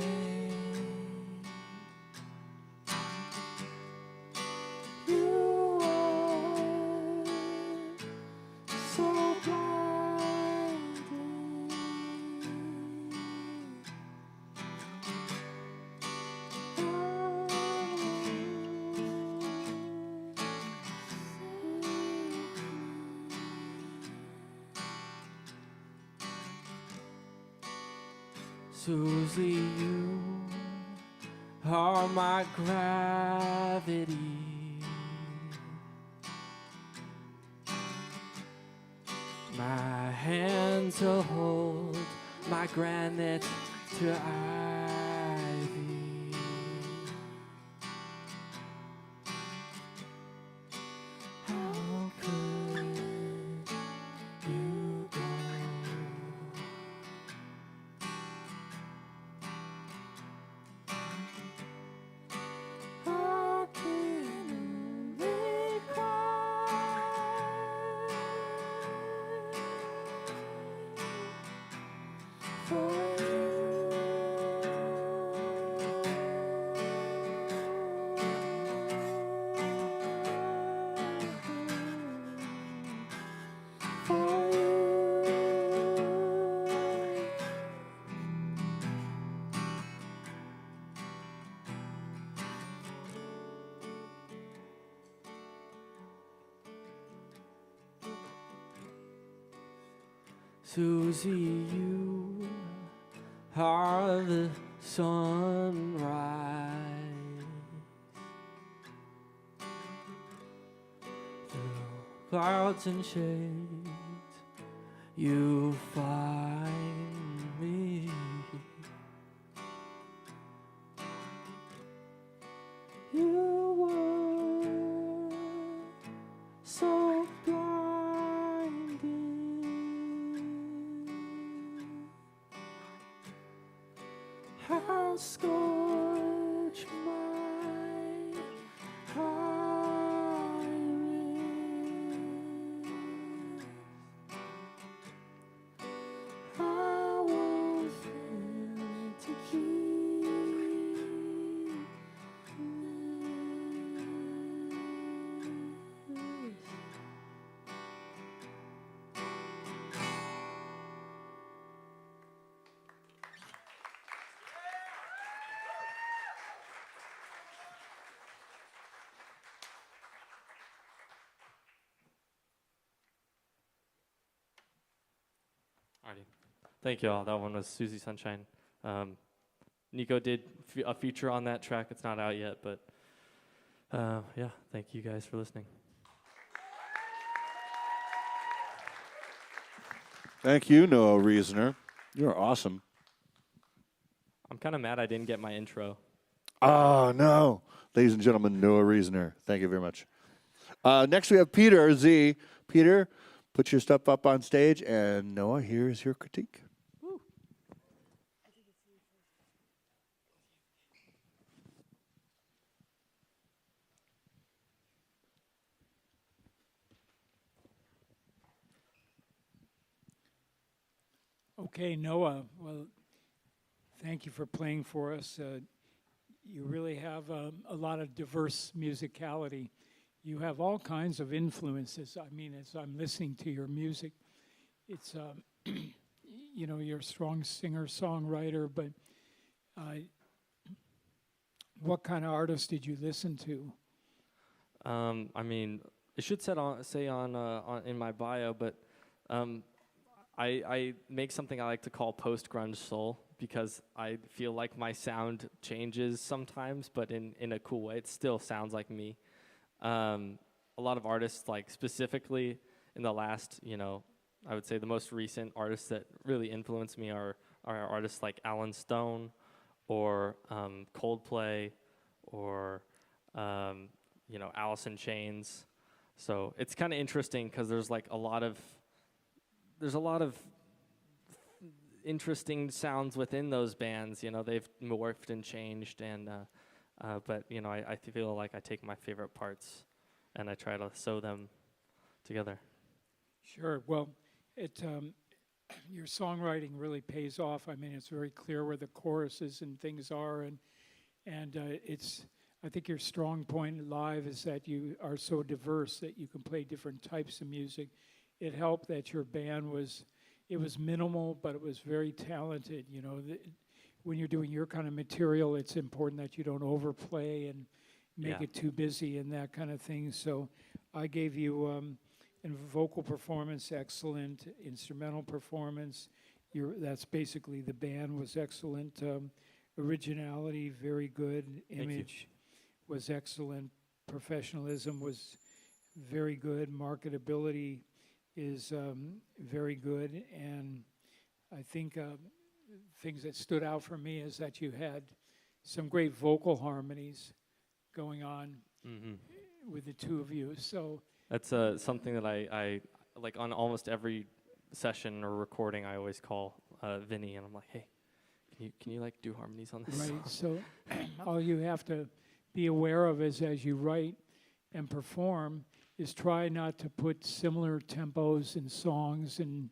Speaker 7: You are so blinding. Susie, you are my gravity. My hand to hold, my granite to ivy. How could you go? I can only cry for Susie, you are the sunrise. Through clouds and shades, you find me. You were so blinding. How scorched my iris. I won't fail to keep this.
Speaker 8: Alrighty. Thank you all. That one was Susie Sunshine. Nico did a feature on that track. It's not out yet, but yeah, thank you guys for listening.
Speaker 2: Thank you, Noah Reasoner. You're awesome.
Speaker 8: I'm kind of mad I didn't get my intro.
Speaker 2: Oh, no. Ladies and gentlemen, Noah Reasoner. Thank you very much. Next, we have Peter Z. Peter, put your stuff up on stage, and Noah, here's your critique.
Speaker 4: Okay, Noah. Well, thank you for playing for us. You really have a lot of diverse musicality. You have all kinds of influences. I mean, as I'm listening to your music, it's you know, you're a strong singer-songwriter, but what kind of artists did you listen to?
Speaker 8: I mean, it should say on in my bio, but I make something I like to call post-grunge soul because I feel like my sound changes sometimes, but in a cool way. It still sounds like me. A lot of artists, like specifically in the last, you know, I would say the most recent artists that really influenced me are artists like Alan Stone or Coldplay or you know, Alice in Chains. So it's kind of interesting because there's a lot of interesting sounds within those bands. You know, they've morphed and changed, and but you know, I feel like I take my favorite parts and I try to sew them together.
Speaker 4: Sure. Well, your songwriting really pays off. I mean, it's very clear where the choruses and things are, and it's. I think your strong point live is that you are so diverse that you can play different types of music. It helped that your band was minimal, but it was very talented. You know, when you're doing your kind of material, it's important that you don't overplay and make it too busy and that kind of thing. So I gave you in vocal performance, excellent. Instrumental performance, that's basically the band was excellent. Originality, very good. Image was excellent. Professionalism was very good. Marketability is very good. And I think things that stood out for me is that you had some great vocal harmonies going on with the two of you. So
Speaker 8: that's something that I like on almost every session or recording. I always call Vinny, and I'm like, hey, can you like do harmonies on this?
Speaker 4: Right. So all you have to be aware of is as you write and perform is try not to put similar tempos in songs and,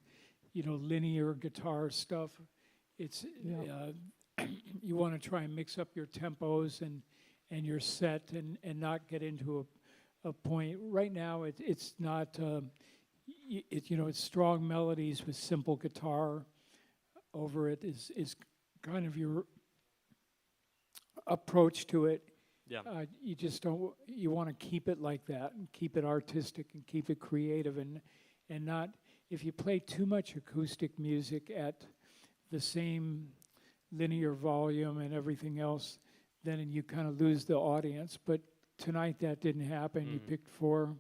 Speaker 4: you know, linear guitar stuff. It's you want to try and mix up your tempos and your set and not get into a point. Right now, it's not. You know, it's strong melodies with simple guitar over it is kind of your approach to it.
Speaker 8: Yeah.
Speaker 4: You just don't. You want to keep it like that and keep it artistic and keep it creative and not if you play too much acoustic music at the same linear volume and everything else, then you kind of lose the audience. But tonight that didn't happen. You picked 4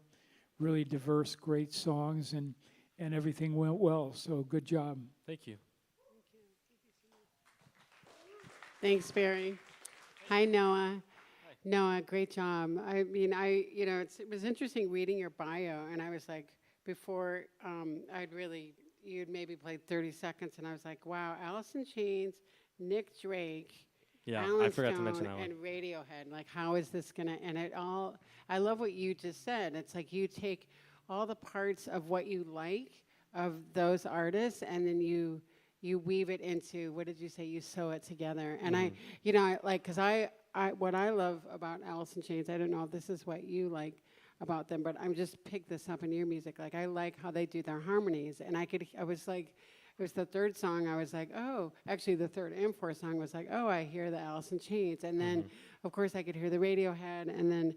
Speaker 4: really diverse, great songs, and everything went well. So good job.
Speaker 8: Thank you.
Speaker 3: Thanks, Barry. Hi, Noah. Noah, great job. I mean, it was interesting reading your bio, and I was like, before you'd maybe played 30 seconds, and I was like, wow, Alice in Chains, Nick Drake,
Speaker 8: Yeah,
Speaker 3: Alan
Speaker 8: I forgot to mention
Speaker 3: Stone,
Speaker 8: that one.
Speaker 3: and Radiohead. Like, how is this gonna? And I love what you just said. It's like you take all the parts of what you like of those artists, and then you weave it into, what did you say? You sew it together. And what I love about Alice in Chains, I don't know if this is what you like about them, but I'm just picked this up in your music. Like, I like how they do their harmonies, and I was like, it was the third song, I was like, oh, actually the third and fourth song was like, oh, I hear the Alice in Chains. And then, of course, I could hear the Radiohead, and then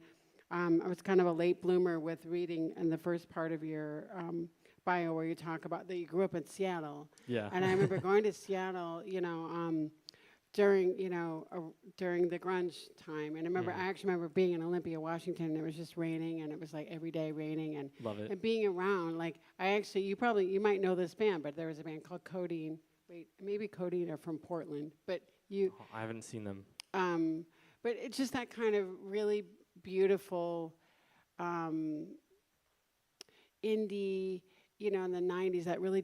Speaker 3: I was kind of a late bloomer with reading in the first part of your bio where you talk about that you grew up in Seattle.
Speaker 8: Yeah.
Speaker 3: And I remember going to Seattle, during the grunge time. And I actually remember being in Olympia, Washington, and it was just raining, and it was like every day raining, and
Speaker 8: Love it.
Speaker 3: and being around, like, you might know this band, but there was a band called Codeine. Wait, maybe Codeine are from Portland, but
Speaker 8: I haven't seen them.
Speaker 3: but it's just that kind of really beautiful indie, in the 90s, that really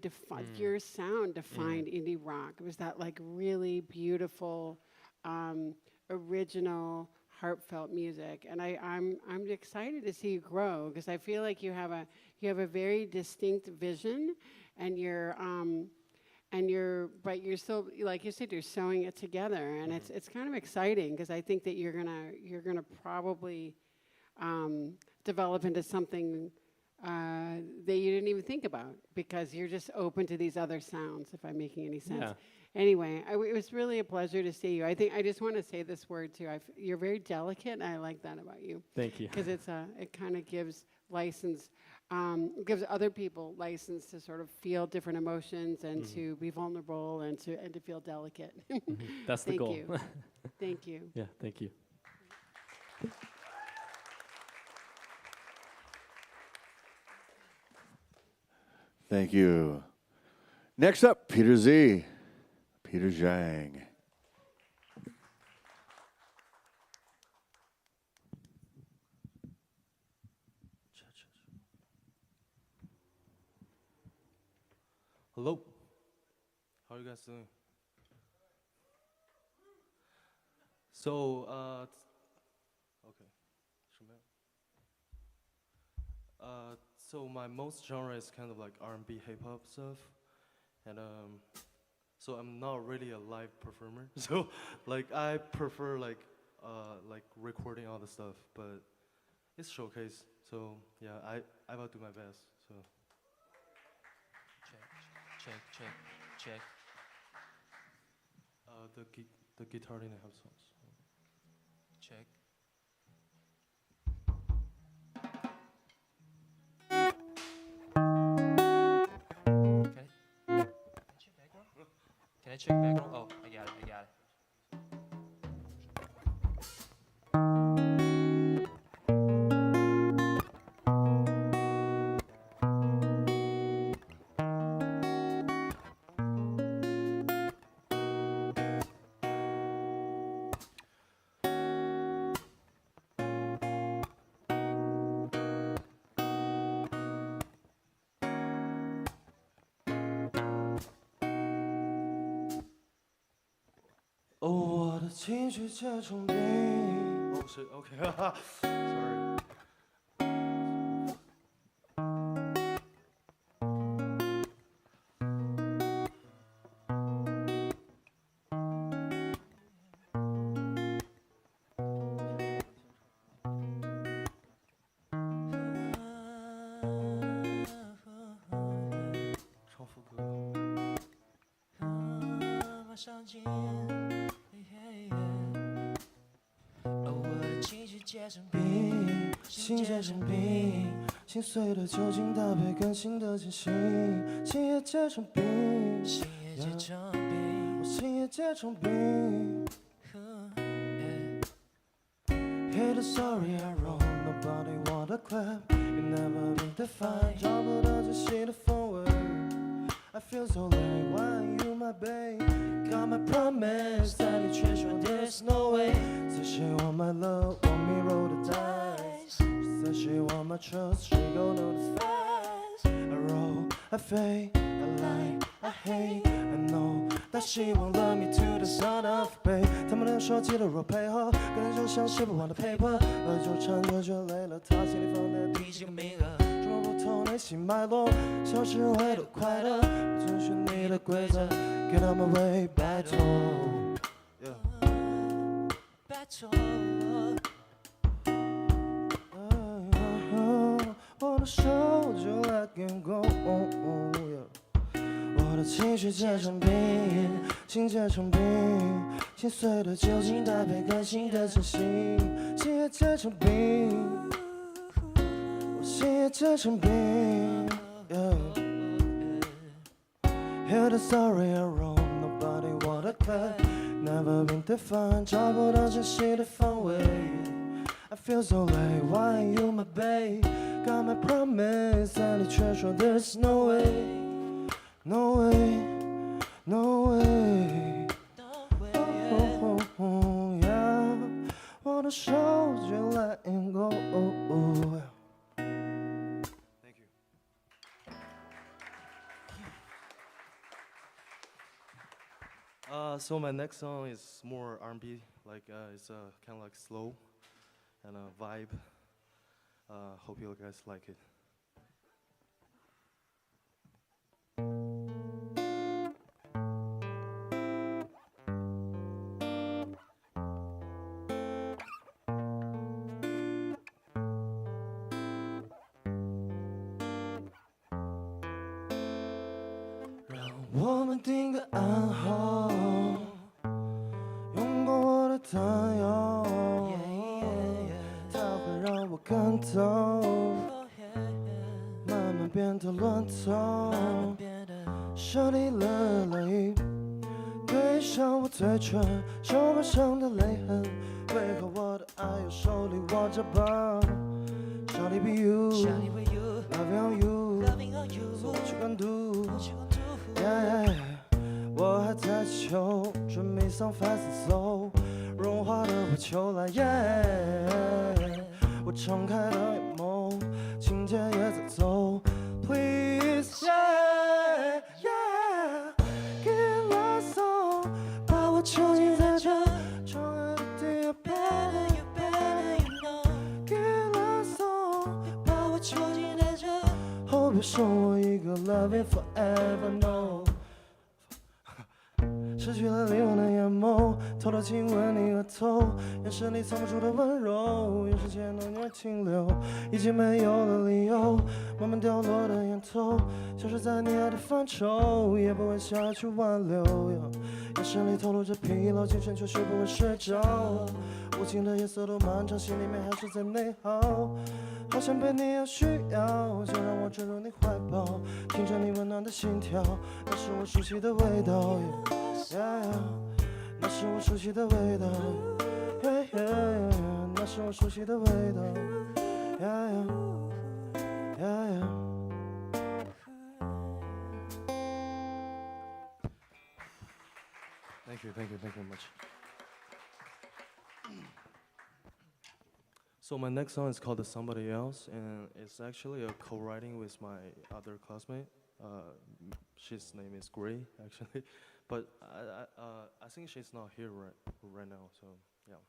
Speaker 3: your sound defined indie rock. It was that like really beautiful, original, heartfelt music. And I'm excited to see you grow, because I feel like you have a very distinct vision, and you're still, like you said, you're sewing it together, and it's kind of exciting, because I think that you're gonna probably develop into something that you didn't even think about, because you're just open to these other sounds, if I'm making any sense.
Speaker 8: Yeah.
Speaker 3: Anyway, it was really a pleasure to see you. I think I just want to say this word too. You're very delicate, and I like that about you.
Speaker 8: Thank you.
Speaker 3: Because it kind of gives license, gives other people license to sort of feel different emotions, and to be vulnerable, and to feel delicate.
Speaker 8: That's the goal.
Speaker 3: Thank you. Thank you.
Speaker 8: Yeah, thank you.
Speaker 2: Thank you. Next up, Peter Z. Peter Jang.
Speaker 9: Hello. How are you guys doing? So, okay. So my most genre is kind of like R&B, hip hop stuff, and so I'm not really a live performer. So, like, I prefer like recording all the stuff, but it's showcase. So yeah, I will do my best. So. Check. The guitar didn't have songs. Check.
Speaker 7: Can I check background? Oh, I got it.
Speaker 9: Oh, 我的情绪结成冰。Oh shit, okay. Sorry. 心碎的酒精搭配更新的惊喜，心也结成冰，
Speaker 7: 心也结成冰。
Speaker 9: 我心也结成冰。Hear the story I wrote, nobody wanna clap. You never been defined， 找不到真心的风味。I feel so late, why are you my babe? Got my promise， 但你却说 there's no way。Say she want my love, want me roll the dice. She said she want my trust, she gon' know the facts. I roll, I fade, I lie, I hate, I know。但希望 love me to the sound of bass。他们俩说记得若配合，可能就像写不完的 paper。喝酒唱歌就累了，他心里放的第几个名额？捉不透内心脉络，消失会多快乐。不遵循你的规则 ，Get on my way， 拜托。
Speaker 7: 拜托。
Speaker 9: 我的手就 let it go。我的情绪结成冰，心结成冰，心碎的酒精搭配更新的真心，心也结成冰，我心也结成冰。Hear the story I wrote, nobody wanna clap. Never been defined， 找不到真心的方位。I feel so late, why are you my babe? Got my promise， 但你却说 there's no way。No way, no way. Yeah， 我的手就 let it go。Thank you. So my next song is more R&B, like it's kind of like slow and a vibe. Hope you guys like it.我们定个暗号，用过我的担忧，它会让我感动，慢慢变得乱透，手里了泪，对上我嘴唇，手腕上的泪痕，为何我的爱由手里握着吧？手里 be you，loving on you，so what you gonna do？Yeah, 我还在求 Dream me some fast and slow， 融化的火球来 Yeah， 我敞开了眼眸，情节也在走 Please yeah, yeah， Get lost on， 把我囚禁在这窗外的地 You better, you better, you know， Get lost on， 把我囚禁在这后别送我一个 Love it forever no。失去了灵魂的眼眸，偷偷亲吻你额头，眼神里藏不住的温柔，用时间浓烈停留，已经没有了理由，慢慢掉落的烟头，消失在你爱的范畴，也不会想要去挽留，眼神里透露着疲劳，精神却是不会睡着，无情的夜色都漫长，心里面还是在内耗，好像被你有需要，就让我坠入你怀抱，听着你温暖的心跳，那是我熟悉的味道。Yeah, 那是我熟悉的味道 Yeah, yeah, 那是我熟悉的味道 Yeah, yeah, yeah, yeah. Thank you very much. So my next song is called Somebody Else, and it's actually a co-writing with my other classmate. His name is Gray, actually. But I think she's not here right now, so yeah.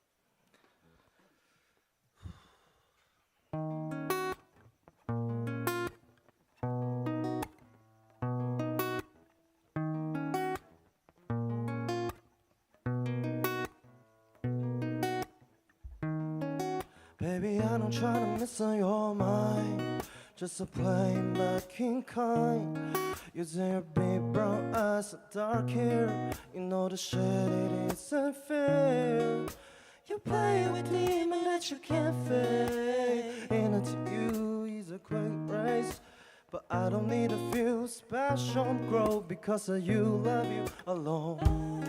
Speaker 9: Baby, I don't try to miss on your mind, just a plain looking kind. Using your big brown eyes and dark hair, you know the shit it isn't fair. You play with demons that you can't fake, and until you is a quick race. But I don't need to feel special, grow because of you, love you alone.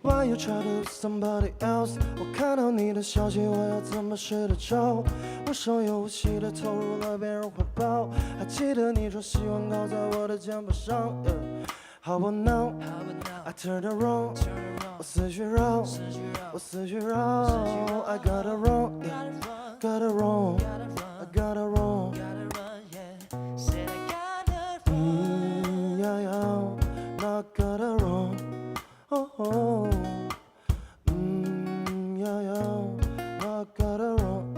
Speaker 9: Why you try to somebody else？ 我看到你的消息，我要怎么睡得着？我手有无息的投入了别人怀抱，还记得你说希望靠在我的肩膀上。How about now? I turn around， 我思绪绕，我思绪绕。I got it wrong， got it wrong，I got it wrong。I got it wrong。Oh, I got it wrong.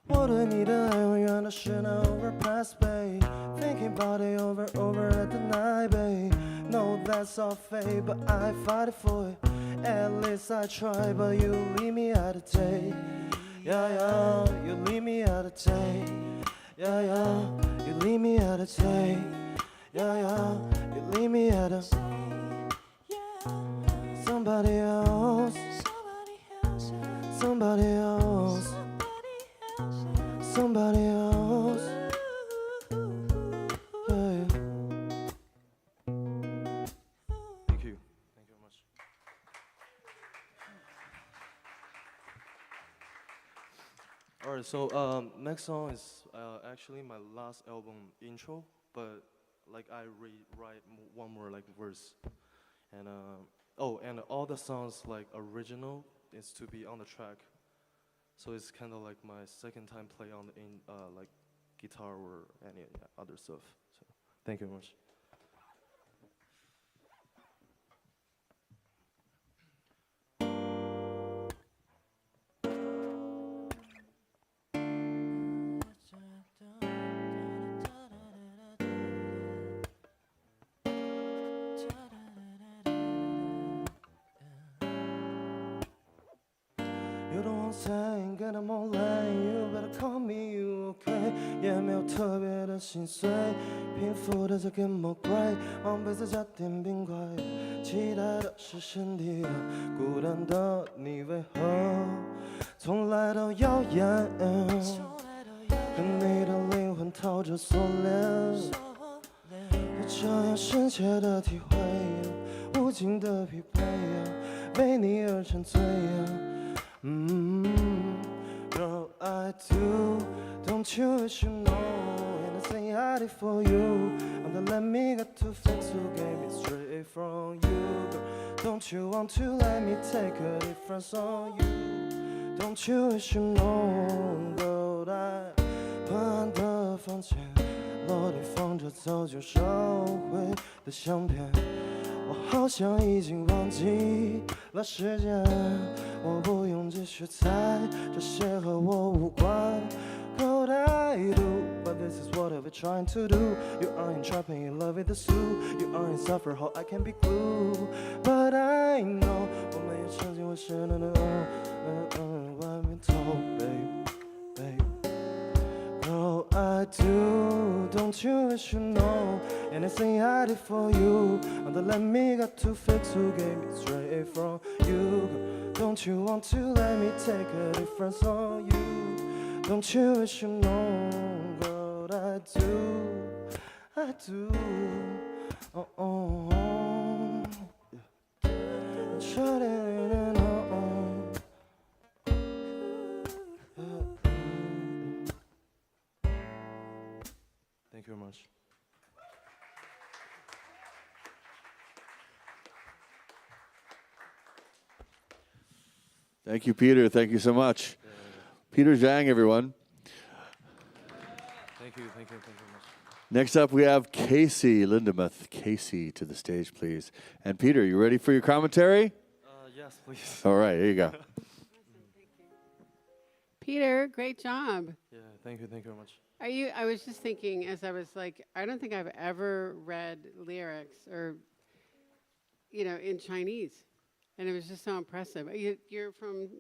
Speaker 9: 我对你的爱永远都是那 overpass, babe. Thinking about it over at the night, babe. No, that's all fake, but I fight it for it. At least I try, but you leave me out of day. Yeah, you leave me out of day. Yeah, you leave me out of day. Yeah, you leave me at a somebody else, somebody else, somebody else. Yeah. Thank you very much. Alright, so next song is actually my last album intro, but like I rewrite one more like verse, and and all the songs like original is to be on the track, so it's kind of like my second time play on like guitar or any other stuff. So thank you very much. You don't want sign, get them online. You better call me, you okay? 也没有特别的心碎，平复的再给魔鬼，往杯子加点冰块，期待的是身体，孤单的你为何从来都耀眼？和你的灵魂套着锁链，这样深切的体会，无尽的疲惫，为你而沉醉。Girl, I do. Don't you wish you know? Anything I did for you. I'm the let me get to fix who gave me straight from you. Girl, don't you want to let me take a difference on you? Don't you wish you know? Girl, I 昏暗的房间，落地放着早就烧毁的相片。我好像已经忘记了时间，我不用继续猜，这些和我无关。Could I do? But this is what I've been trying to do. You aren't trapping in love with the zoo. You aren't suffer how I can be glue. But I know 我没有曾经会是那外面头 babe. Girl, I do. Don't you wish you know? Anything I did for you, and the let me got to fix who gave me straight from you. Girl, don't you want to let me take a difference on you? Don't you wish you know? Girl, I do. Oh. Shut it on. Thank you very much.
Speaker 2: Thank you, Peter. Thank you so much. Peter Jang, everyone.
Speaker 9: Thank you very much.
Speaker 2: Next up, we have Casey Linderoth. Casey, to the stage, please. And Peter, you ready for your commentary?
Speaker 9: Yes, please.
Speaker 2: All right, here you go.
Speaker 3: Peter, great job.
Speaker 9: Yeah, thank you very much.
Speaker 3: I was just thinking as I was like, I don't think I've ever read lyrics or, in Chinese. And it was just so impressive. You're from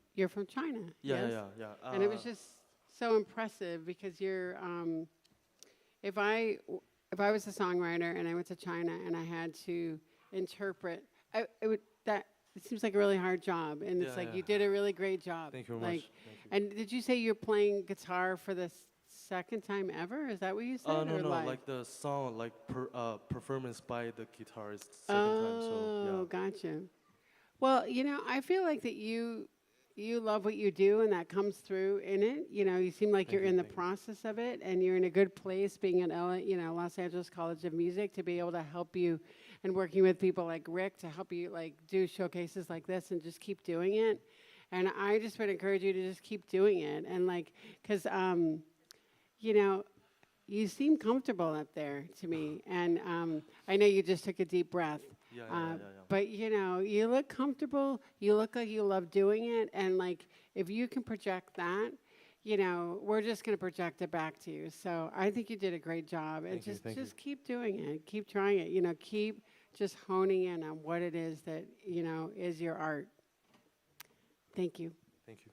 Speaker 3: China.
Speaker 9: Yeah,
Speaker 3: yes?
Speaker 9: yeah.
Speaker 3: And it was just so impressive because you're, if I if I was a songwriter and I went to China and I had to interpret, it seems like a really hard job, and it's
Speaker 9: Yeah,
Speaker 3: like
Speaker 9: yeah.
Speaker 3: you did a really great job.
Speaker 9: Thank you very
Speaker 3: Like,
Speaker 9: much. Thank you.
Speaker 3: and did you say you're playing guitar for the second time ever? Is that what you said?
Speaker 9: No,
Speaker 3: or
Speaker 9: no,
Speaker 3: live?
Speaker 9: like the song, like performance by the guitarist second time. So
Speaker 3: Oh,
Speaker 9: yeah.
Speaker 3: gotcha. Well, I feel like that you love what you do, and that comes through in it. You seem like
Speaker 9: Thank
Speaker 3: you're
Speaker 9: you,
Speaker 3: in the
Speaker 9: thank you.
Speaker 3: process of it, and you're in a good place being at Los Angeles College of Music to be able to help you, and working with people like Rick to help you like do showcases like this and just keep doing it. And I just would encourage you to just keep doing it, and like, because you know, you seem comfortable up there to me, and I know you just took a deep breath.
Speaker 9: Yeah, yeah, yeah, yeah.
Speaker 3: But you look comfortable. You look like you love doing it, and like if you can project that, we're just going to project it back to you. So I think you did a great job, and
Speaker 9: Thank you, thank you.
Speaker 3: just keep doing it. Keep trying it. Keep just honing in on what it is that is your art. Thank you.
Speaker 9: Thank you.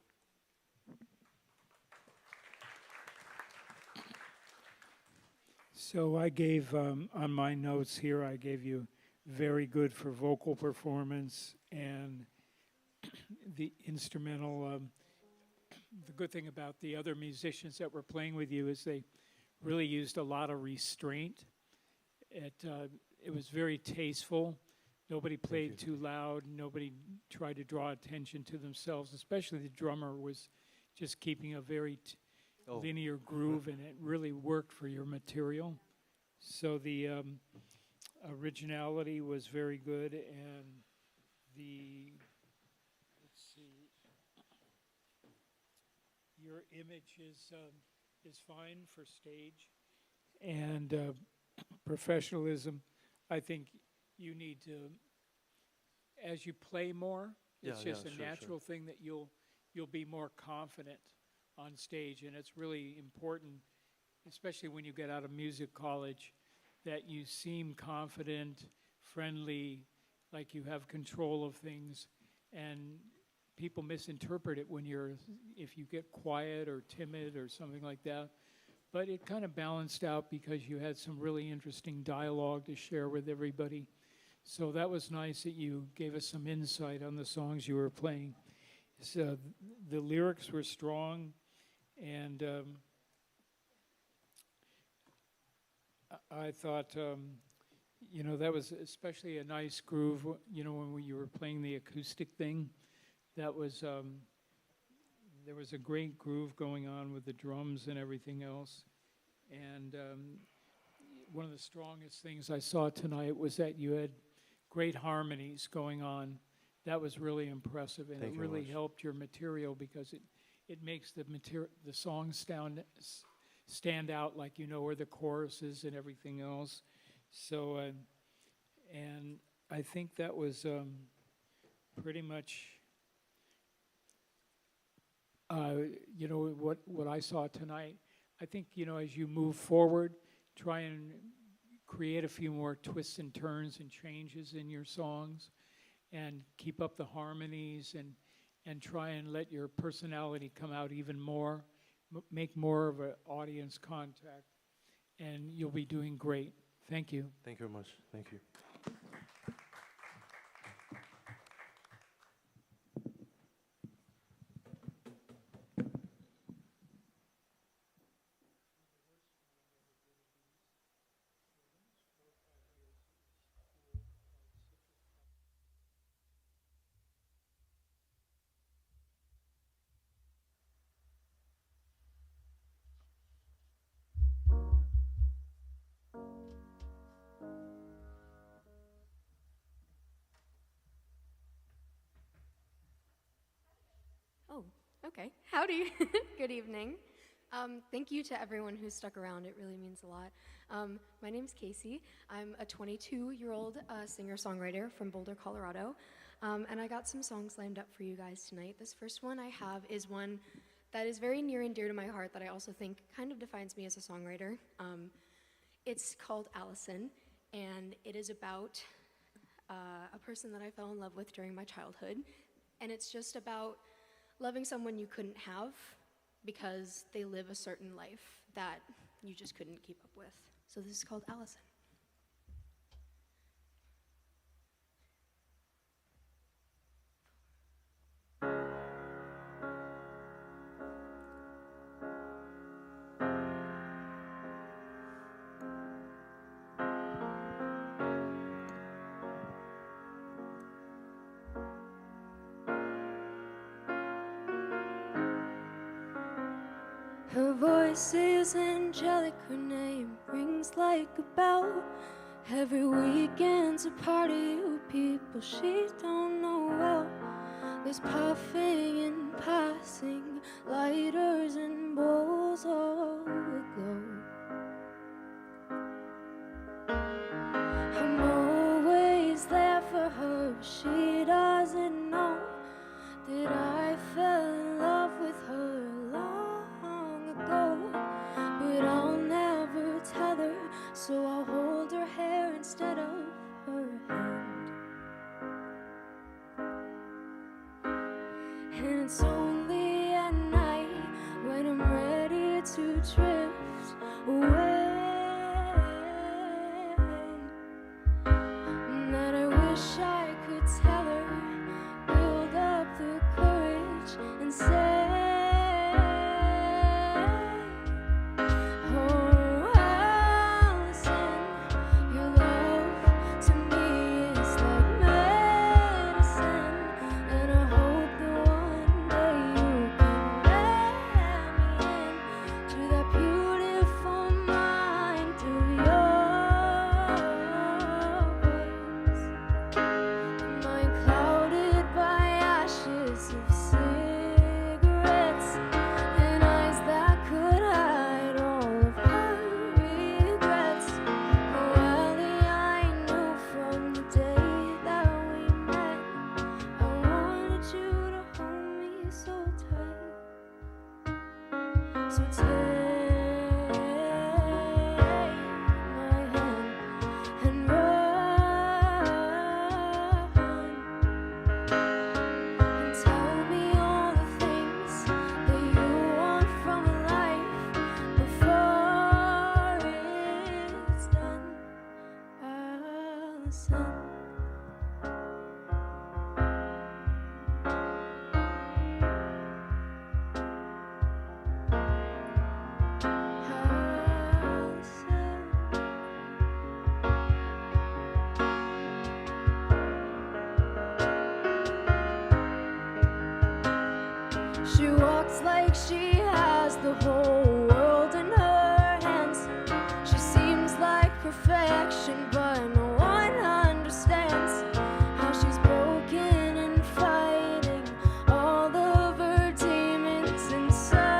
Speaker 4: So I gave, on my notes here, I gave you very good for vocal performance and the instrumental. The good thing about the other musicians that were playing with you is they really used a lot of restraint. It was very tasteful. Nobody played too loud. Nobody tried to draw attention to themselves, especially the drummer was just keeping a very linear groove, and it really worked for your material. So the originality was very good, and let's see, your image is fine for stage, and professionalism. I think you need to, as you play more, it's
Speaker 9: Yeah,
Speaker 4: just
Speaker 9: yeah,
Speaker 4: a
Speaker 9: sure,
Speaker 4: natural thing that you'll be more confident on stage, and it's really important, especially when you get out of music college, that you seem confident, friendly, like you have control of things, and people misinterpret it if you get quiet or timid or something like that. But it kind of balanced out because you had some really interesting dialogue to share with everybody. So that was nice that you gave us some insight on the songs you were playing. So the lyrics were strong, and I thought, that was especially a nice groove, when you were playing the acoustic thing. That was, there was a great groove going on with the drums and everything else. And one of the strongest things I saw tonight was that you had great harmonies going on. That was really impressive, and
Speaker 9: Thank
Speaker 4: it
Speaker 9: you very
Speaker 4: really
Speaker 9: much.
Speaker 4: helped your material because it makes the song stand out, like where the chorus is and everything else. So, and I think that was pretty much, what I saw tonight. I think, as you move forward, try and create a few more twists and turns and changes in your songs, and keep up the harmonies, and try and let your personality come out even more, make more of an audience contact, and you'll be doing great. Thank you.
Speaker 9: Thank you very much. Thank you.
Speaker 10: Oh, okay. Howdy. Good evening. Thank you to everyone who stuck around. It really means a lot. My name's Casey. I'm a 22-year-old singer-songwriter from Boulder, Colorado. And I got some songs lined up for you guys tonight. This first one I have is one that is very near and dear to my heart that I also think kind of defines me as a songwriter. It's called Allison, and it is about a person that I fell in love with during my childhood. And it's just about loving someone you couldn't have because they live a certain life that you just couldn't keep up with. So this is called Allison. Her voice is angelic, her name rings like a bell. Every weekend's a party with people she don't know well. There's puffing and passing, lighters and bowls of glow. I'm always there for her, but she doesn't know that I fell in love with her long ago. But I'll never tell her, so I'll hold her hair instead of her hand. And it's only at night when I'm ready to drift away that I wish I could tell her, build up the courage and say, oh, Allison, your love to me is like medicine, and I hope that one day you can let me in to that beautiful mind of yours. Mind clouded by ashes of cigarettes and eyes that could hide all of her regrets. Oh, Ellie, I knew from the day that we met, I wanted you to hold me so tight. So take my hand and run and tell me all the things that you want from life before it's done, Allison. She walks like she has the whole world in her hands. She seems like perfection, but no one understands how she's broken and fighting all of her demons inside.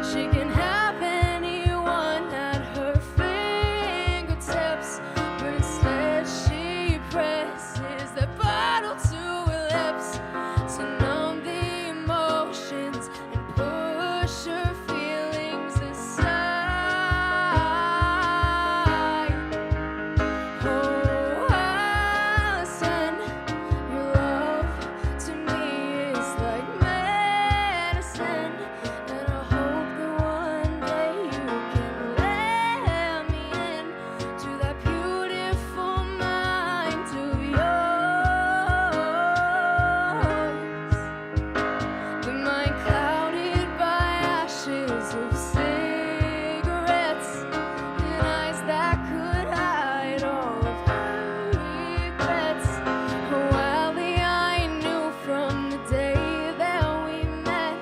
Speaker 10: She can have anyone at her fingertips, but instead she presses that bottle to her lips to numb the emotions and push her feelings aside. Oh, Allison, your love to me is like medicine, and I hope that one day you can let me in to that beautiful mind of yours. The mind clouded by ashes of cigarettes and eyes that could hide all of her regrets. Oh, Ellie, I knew from the day that we met,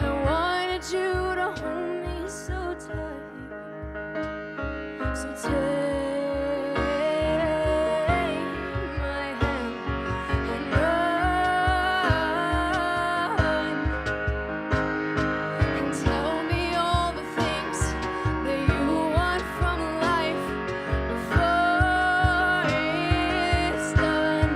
Speaker 10: I wanted you to hold me so tight. So take my hand and run and tell me all the things that you want from life before it's done.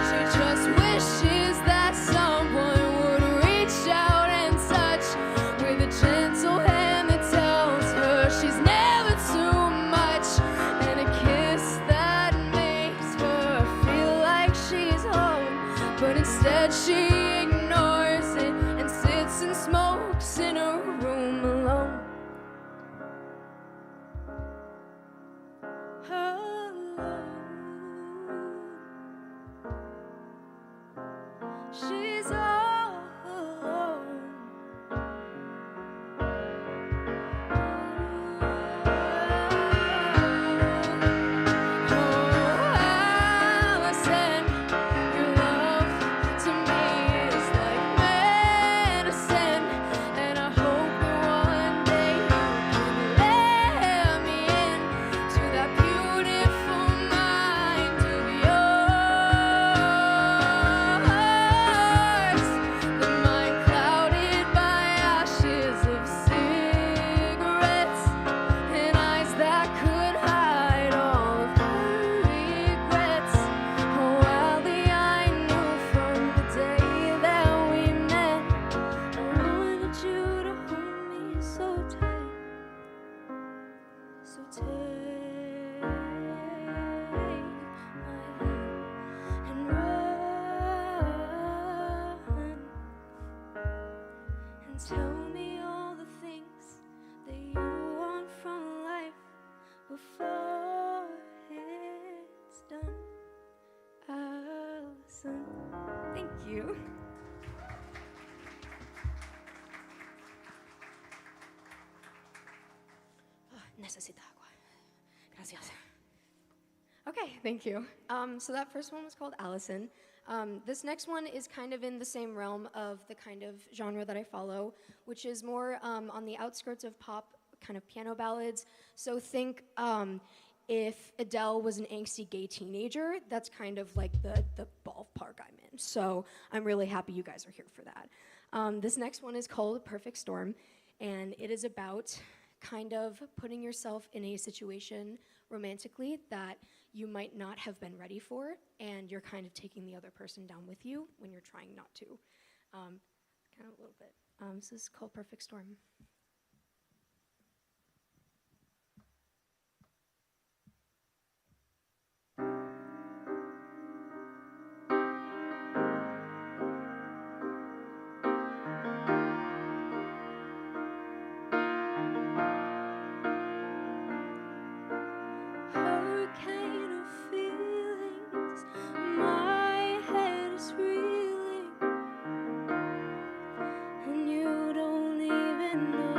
Speaker 10: She just wishes that someone would reach out and touch with a gentle hand that tells her she's never too much, and a kiss that makes her feel like she's home. But instead she ignores it and sits and smokes in her
Speaker 6: she's all alone. Allison, your love to me is like medicine, and I hope that one day you can let me in to that beautiful mind of yours. The mind clouded by ashes of cigarettes and eyes that could hide all of her regrets. Oh, Allie, I knew from the day that we met, I wanted you to hold me so tight, so take my hand and run and tell me all the things that you want from life before it's done. Allison, thank you. Necesito agua. Gracias. Okay, thank you. So that first one was called Allison. This next one is kind of in the same realm of the kind of genre that I follow, which is more on the outskirts of pop, kind of piano ballads. So think if Adele was an angsty gay teenager, that's kind of like the ballpark I'm in. So I'm really happy you guys are here for that. This next one is called Perfect Storm, and it is about kind of putting yourself in a situation romantically that you might not have been ready for, and you're kind of taking the other person down with you when you're trying not to. Kind of a little bit. So this is called Perfect Storm. Hurricane of feelings, my head is reeling, and you don't even know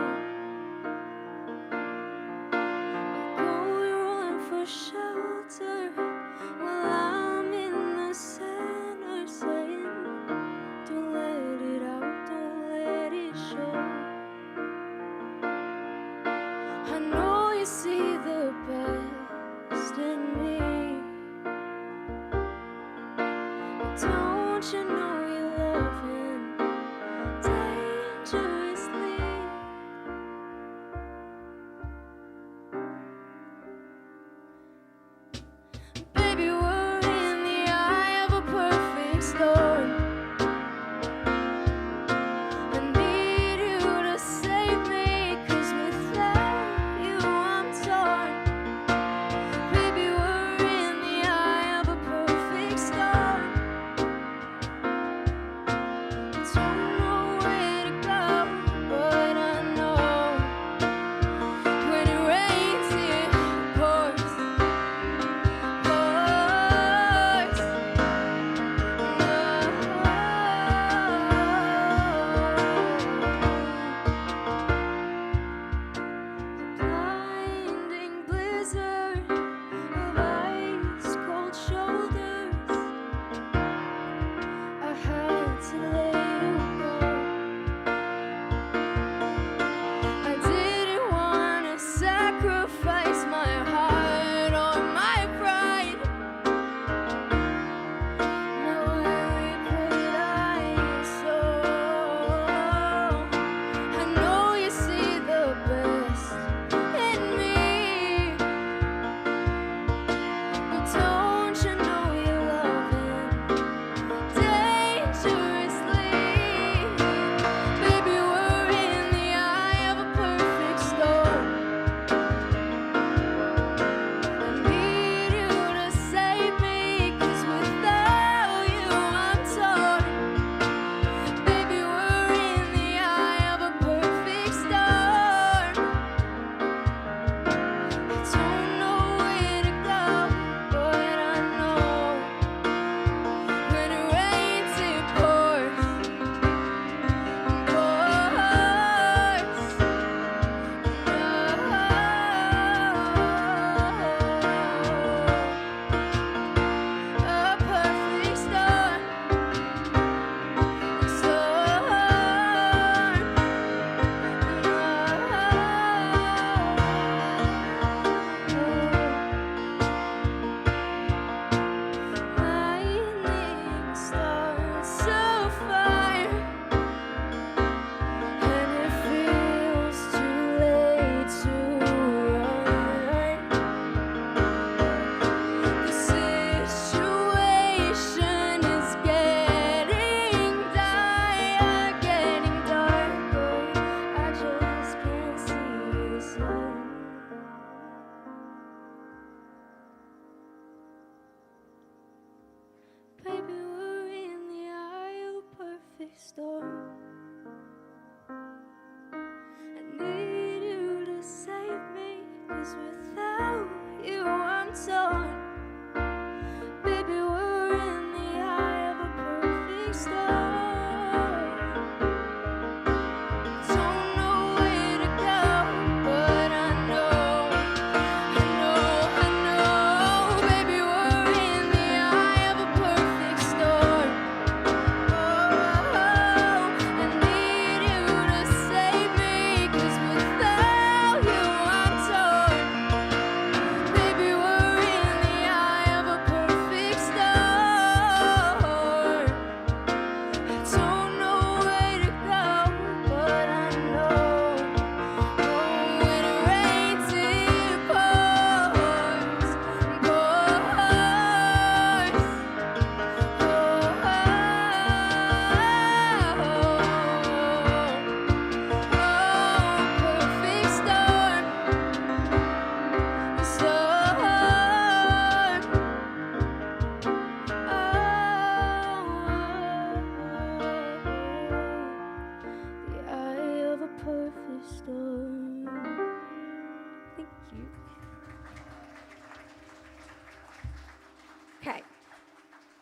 Speaker 6: Okay.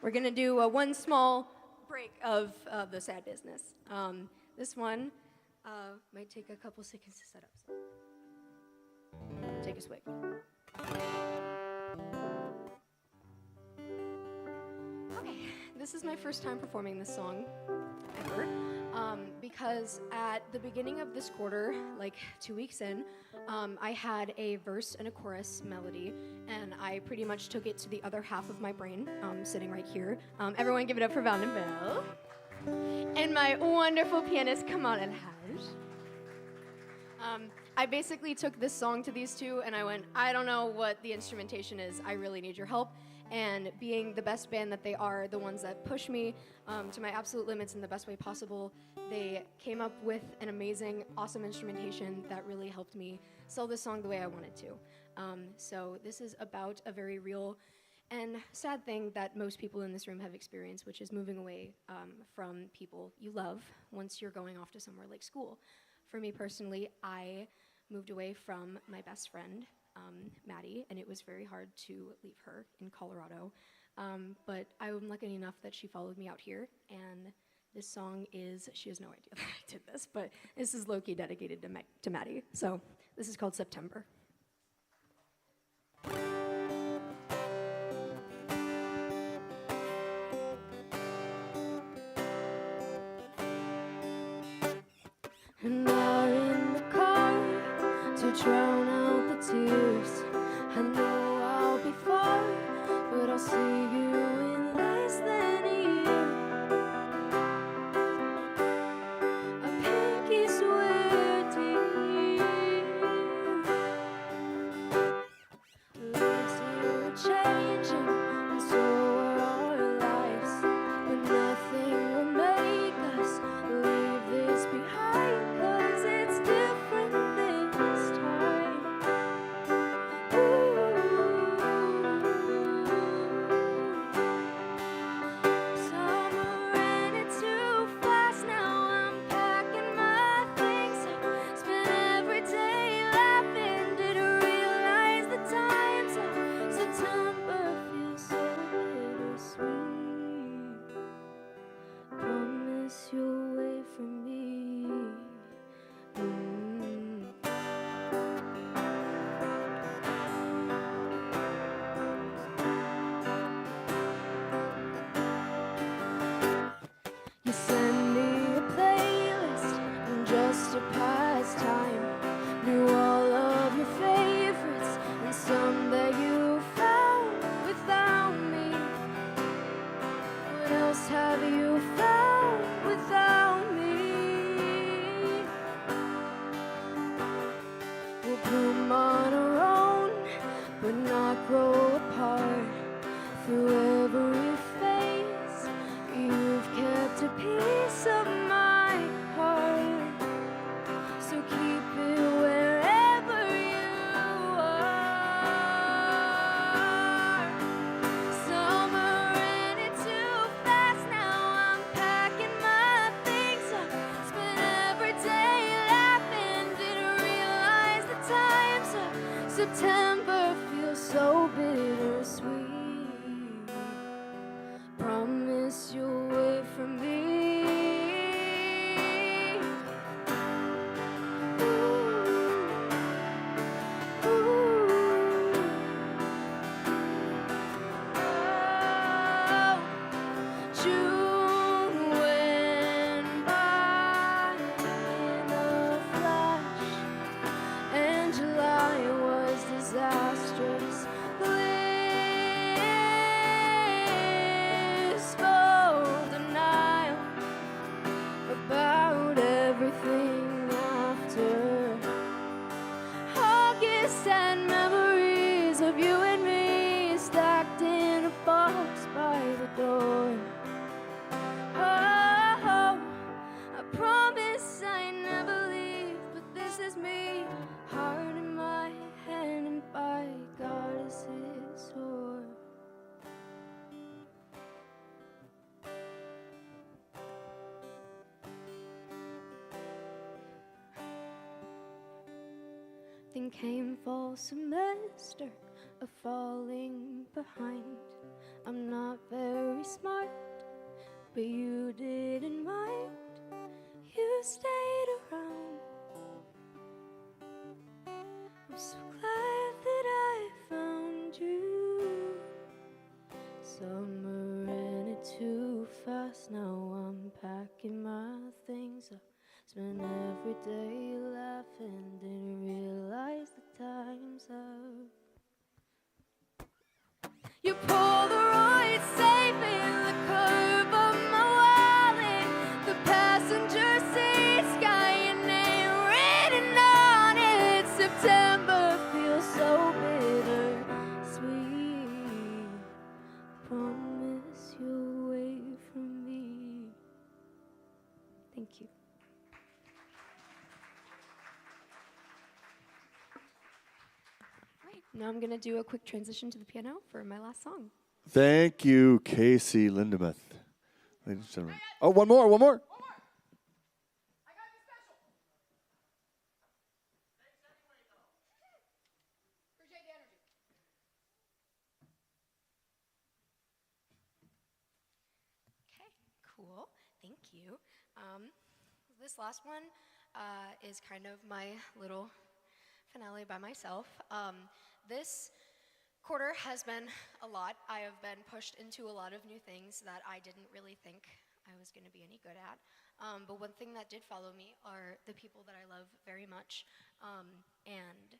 Speaker 6: We're going to do one small break of the sad business. This one might take a couple seconds to set up. So. Take a swig. Okay, this is my first time performing this song ever. Because at the beginning of this quarter, like 2 weeks in, I had a verse and a chorus melody, and I pretty much took it to the other half of my brain, sitting right here. Everyone give it up for Vanden Bell. And my wonderful pianist, Kamal El Haj. I basically took this song to these two, and I went, I don't know what the instrumentation is, I really need your help. And being the best band that they are, the ones that push me to my absolute limits in the best way possible, they came up with an amazing, awesome instrumentation that really helped me sell this song the way I wanted to. So this is about a very real and sad thing that most people in this room have experienced, which is moving away from people you love once you're going off to somewhere like school. For me personally, I moved away from my best friend, Maddie, and it was very hard to leave her in Colorado. But I'm lucky enough that she followed me out here, and this song is, she has no idea that I did this, but this is low-key dedicated to Maddie. So this is called September.
Speaker 1: And are in the car to drown out the tears. I know I'll be far, but I'll see you in less than a year. A pinky sweaty. Lives here are changing, and so are our lives. But nothing will make us leave this behind, 'cause it's different this time. Summer ran it too fast, now I'm packing my things. Spent every day laughing, didn't realize the times of September feels so bittersweet. Promise you'll wait for me. You send me a playlist and just to pass time. Knew all of your favorites and some that you found without me. What else have you found without me? We'll bloom on our own, but not grow apart. Through every phase, you've kept a piece of my heart. So keep it wherever you are. Summer ran it too fast, now I'm packing my things up. Spent every day laughing, didn't realize the times of September feels so bittersweet. Promise you'll wait for me. Ooh. Ooh. Oh, June went by in a flash, and July was disastrous. Blissful denial about everything after. August and memories of you and me stacked in a box by the door. Oh, I promise I never leave, but this is me, heart in my hand, and by God is it sore. Then came fall semester, a falling behind. I'm
Speaker 10: but you didn't mind. You stayed around. I'm so glad that I found you. Summer ran it too fast. Now I'm packing my things up. Spent every day laughing, didn't realize the time's up. You Polaroid saving the curve of my wallet, the passenger seat, sky, your name written on it. September feels so bitter sweet. Promise you'll wait for me. Thank you. Right, now I'm gonna do a quick transition to the piano for my last song.
Speaker 2: Thank you, Casey Linderoth. Ladies and gentlemen. Oh, one more.
Speaker 10: Okay, cool. Thank you. This last one is kind of my little finale by myself. This quarter has been a lot. I have been pushed into a lot of new things that I didn't really think I was going to be any good at. But one thing that did follow me are the people that I love very much. And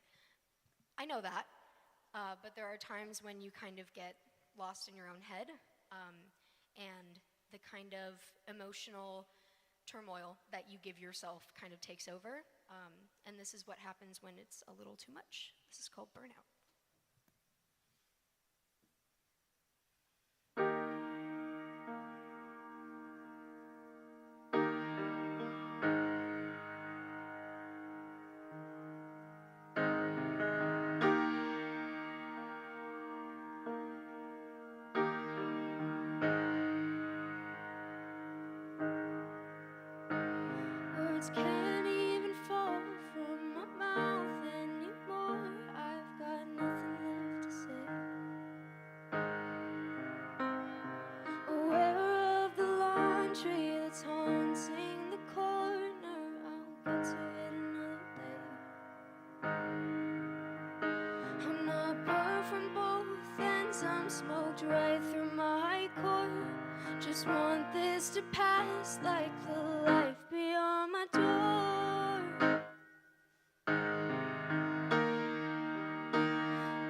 Speaker 10: I know that, but there are times when you kind of get lost in your own head, and the kind of emotional turmoil that you give yourself kind of takes over. And this is what happens when it's a little too much. This is called burnout. Words can't even fall from my mouth anymore. I've got nothing left to say. Aware of the laundry that's haunting the corner. I'll get to it another day. I'm not burned from both ends. I'm smoked right through my core. Just want this to pass like the life beyond my door.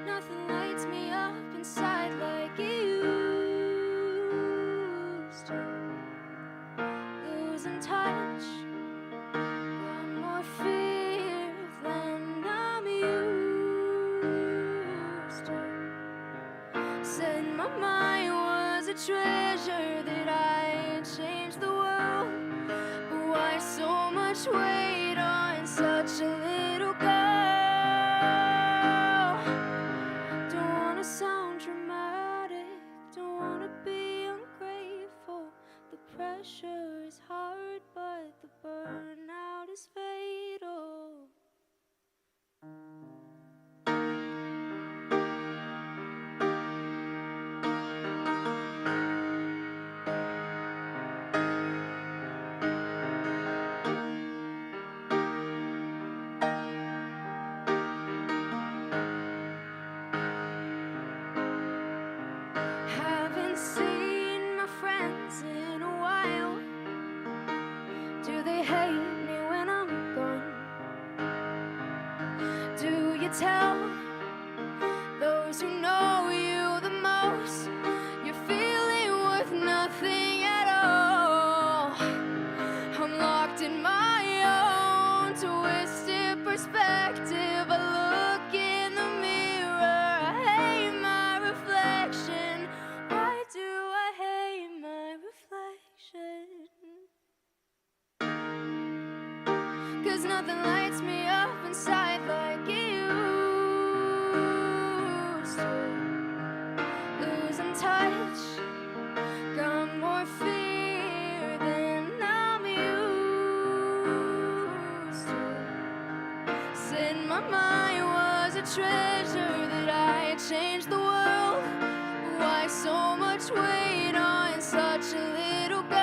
Speaker 10: Nothing lights me up inside like it used to. Losing touch, got more fear than I'm used to. Said my mind was a treasure, that I changed the world. But why so much weight on such a little girl? Don't wanna sound dramatic, don't wanna be ungrateful. The pressure is hard, but the burnout is fatal. Haven't seen my friends in a while. Do they hate me when I'm gone? Do you tell those who know you the most you're feeling worth nothing at all? I'm locked in my own twisted perspective. I look in the mirror, I hate my reflection. Why do I hate my reflection? 'Cause nothing lights me up inside like it used to. Losing touch, got more fear than I'm used to. Said my mind was a treasure, that I changed the world. Why so much weight on such a little girl?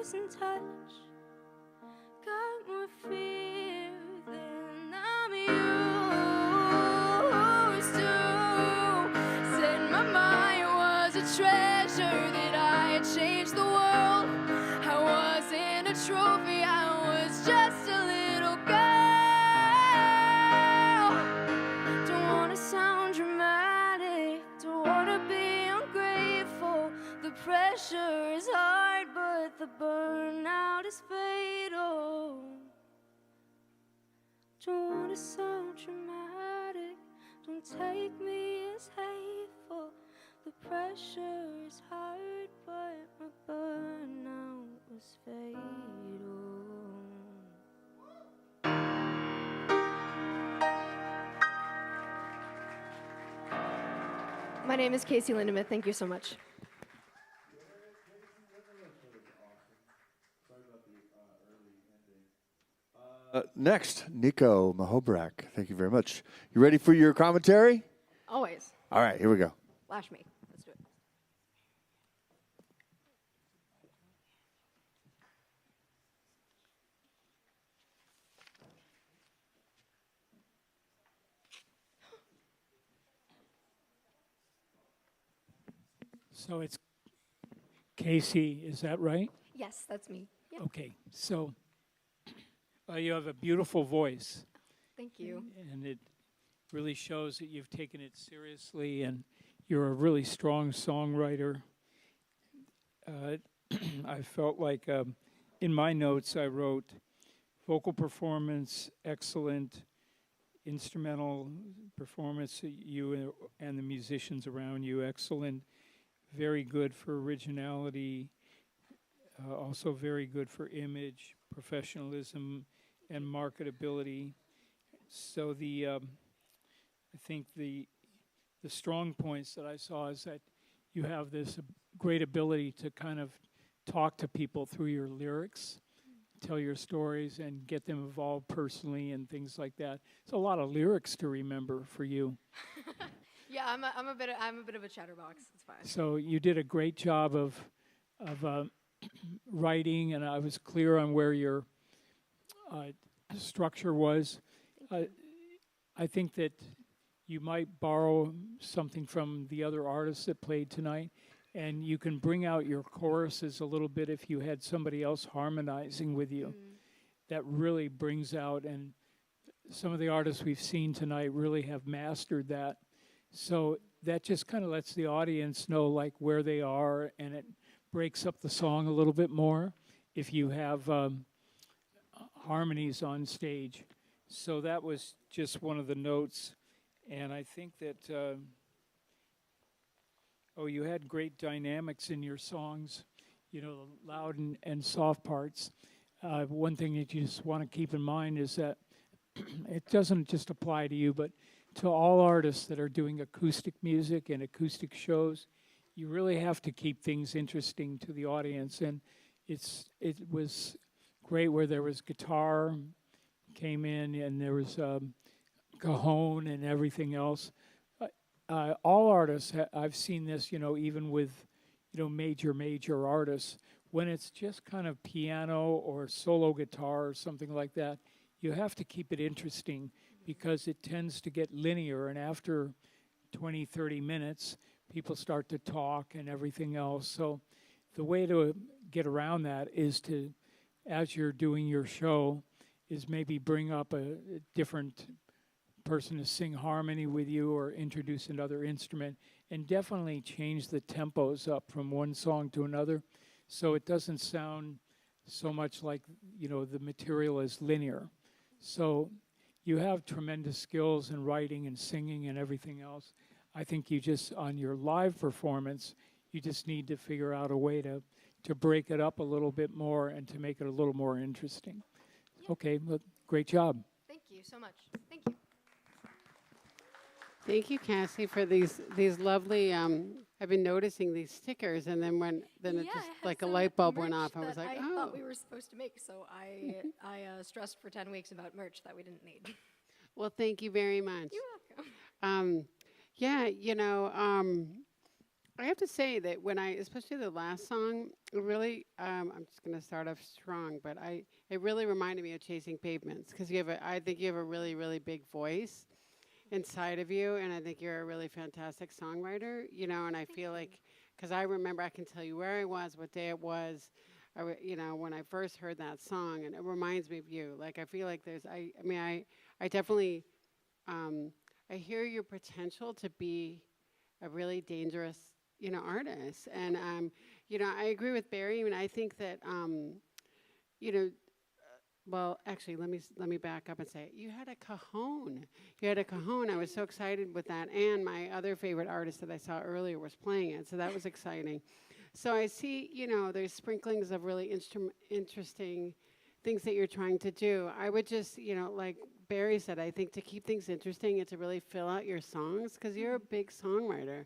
Speaker 1: losing touch. Got more fear than I'm used to. Said my mind was a treasure, that I had changed the world. I wasn't a trophy, I was just a little girl. Don't wanna sound dramatic, don't wanna be ungrateful. The pressure is hard, but the burnout is fatal. Don't wanna sound dramatic, don't take me as hateful. The pressure is hard, but my burnout was fatal.
Speaker 6: My name is Casey Linderoth. Thank you so much.
Speaker 2: Next, Nico Mahobrak. Thank you very much. You ready for your commentary?
Speaker 6: Always.
Speaker 2: All right, here we go.
Speaker 6: Flash me. Let's do it.
Speaker 4: So it's Casey, is that right?
Speaker 6: Yes, that's me. Yeah.
Speaker 4: Okay, so you have a beautiful voice,
Speaker 6: Thank you.
Speaker 4: and it really shows that you've taken it seriously, and you're a really strong songwriter. I felt like in my notes I wrote vocal performance, excellent, instrumental performance, you and the musicians around you, excellent, very good for originality, also very good for image, professionalism, and marketability. So I think the strong points that I saw is that you have this great ability to kind of talk to people through your lyrics, tell your stories, and get them involved personally and things like that. It's a lot of lyrics to remember for you.
Speaker 6: Yeah, I'm a bit of a chatterbox. It's fine.
Speaker 4: So you did a great job of writing, and I was clear on where your structure was. I think that you might borrow something from the other artists that played tonight, and you can bring out your choruses a little bit if you had somebody else harmonizing with you. That really brings out, and some of the artists we've seen tonight really have mastered that. So that just kind of lets the audience know like where they are, and it breaks up the song a little bit more if you have harmonies on stage. So that was just one of the notes. And I think that, you had great dynamics in your songs, you know, the loud and soft parts. One thing that you just want to keep in mind is that it doesn't just apply to you, but to all artists that are doing acoustic music and acoustic shows, you really have to keep things interesting to the audience. And it was great where there was guitar came in, and there was cajon and everything else. All artists, I've seen this, you know, even with, you know, major artists, when it's just kind of piano or solo guitar or something like that, you have to keep it interesting because it tends to get linear, and after 20, 30 minutes, people start to talk and everything else. So the way to get around that is to, as you're doing your show, is maybe bring up a different person to sing harmony with you or introduce another instrument, and definitely change the tempos up from one song to another so it doesn't sound so much like, you know, the material is linear. So you have tremendous skills in writing and singing and everything else. I think you just, on your live performance, you just need to figure out a way to break it up a little bit more and to make it a little more interesting.
Speaker 6: Yeah.
Speaker 4: Okay, well, great job.
Speaker 6: Thank you so much. Thank you.
Speaker 3: Thank you, Cassie, for these lovely. I've been noticing these stickers, and then it
Speaker 6: I
Speaker 3: just
Speaker 6: had
Speaker 3: like a
Speaker 6: some
Speaker 3: light bulb went
Speaker 6: merch
Speaker 3: off. I was
Speaker 6: that
Speaker 3: like,
Speaker 6: I
Speaker 3: oh.
Speaker 6: thought we were supposed to make, so I stressed for 10 weeks about merch that we didn't need.
Speaker 3: Well, thank you very much.
Speaker 6: You're welcome.
Speaker 3: Yeah, you know, I have to say that when especially the last song, it really, I'm just going to start off strong, but it really reminded me of Chasing Pavements because I think you have a really, really big voice inside of you, and I think you're a really fantastic songwriter, and I feel like, because I remember, I can tell you where I was, what day it was, when I first heard that song, and it reminds me of you. Like, I feel like I definitely, I hear your potential to be a really dangerous, artist. And, I agree with Barry. I mean, I think that, you know, well, actually, let me back up and say you had a cajon. You had a cajon. I was so excited with that, and my other favorite artist that I saw earlier was playing it, so that was exciting. So I see, there's sprinklings of really interesting things that you're trying to do. I would just, like Barry said, I think to keep things interesting and to really fill out your songs, because you're a big songwriter,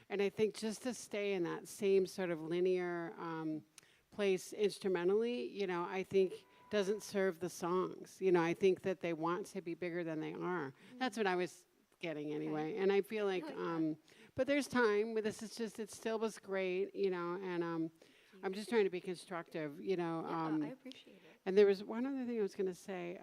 Speaker 3: and I think just to stay in that same sort of linear place instrumentally, I think doesn't serve the songs. I think that they want to be bigger than they are. That's what I was getting anyway. And I feel like, but there's time. This is just, it still was great, and I'm just trying to be constructive,
Speaker 6: I appreciate it.
Speaker 3: And there was one other thing I was going to say.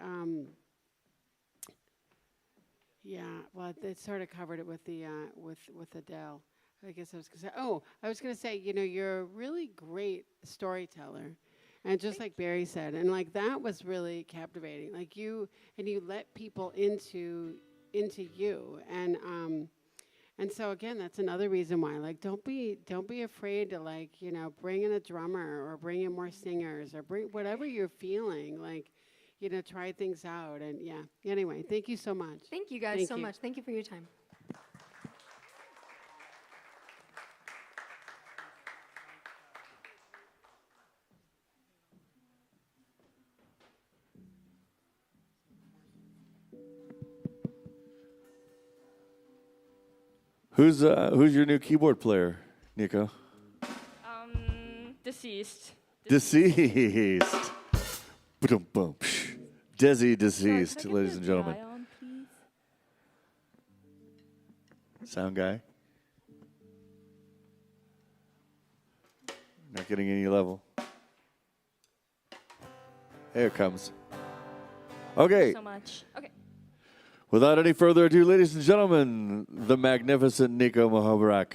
Speaker 3: Well, it sort of covered it with the with Adele. I guess I was going to say. Oh, I was going to say, you're a really great storyteller, and just like Barry said, and like that was really captivating. Like you let people into you, and so again, that's another reason why. Like, don't be afraid to bring in a drummer or bring in more singers or bring whatever you're feeling. Like, try things out. And yeah. Anyway, thank you so much.
Speaker 6: Thank you guys so much. Thank you for your time.
Speaker 2: Who's your new keyboard player, Nico?
Speaker 5: Deceased.
Speaker 2: Deceased. Boom. Desi deceased, ladies and gentlemen. Sound guy. Not getting any level. Here it comes. Okay.
Speaker 5: So much. Okay.
Speaker 2: Without any further ado, ladies and gentlemen, the magnificent Nico Mohabarak.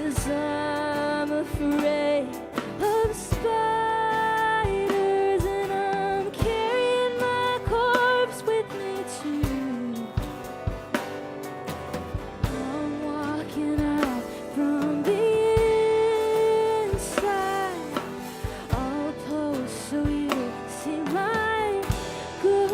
Speaker 1: 'cause I'm afraid of spiders, and I'm carrying my corpse with me too. I'm walking out from the inside. I'll pose so you see my good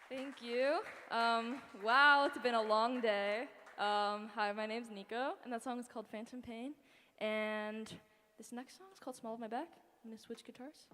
Speaker 5: Thank you. Wow, it's been a long day. Hi, my name's Nico, and that song is called Phantom Pain. And this next song is called Small of My Back. I'm gonna switch guitars.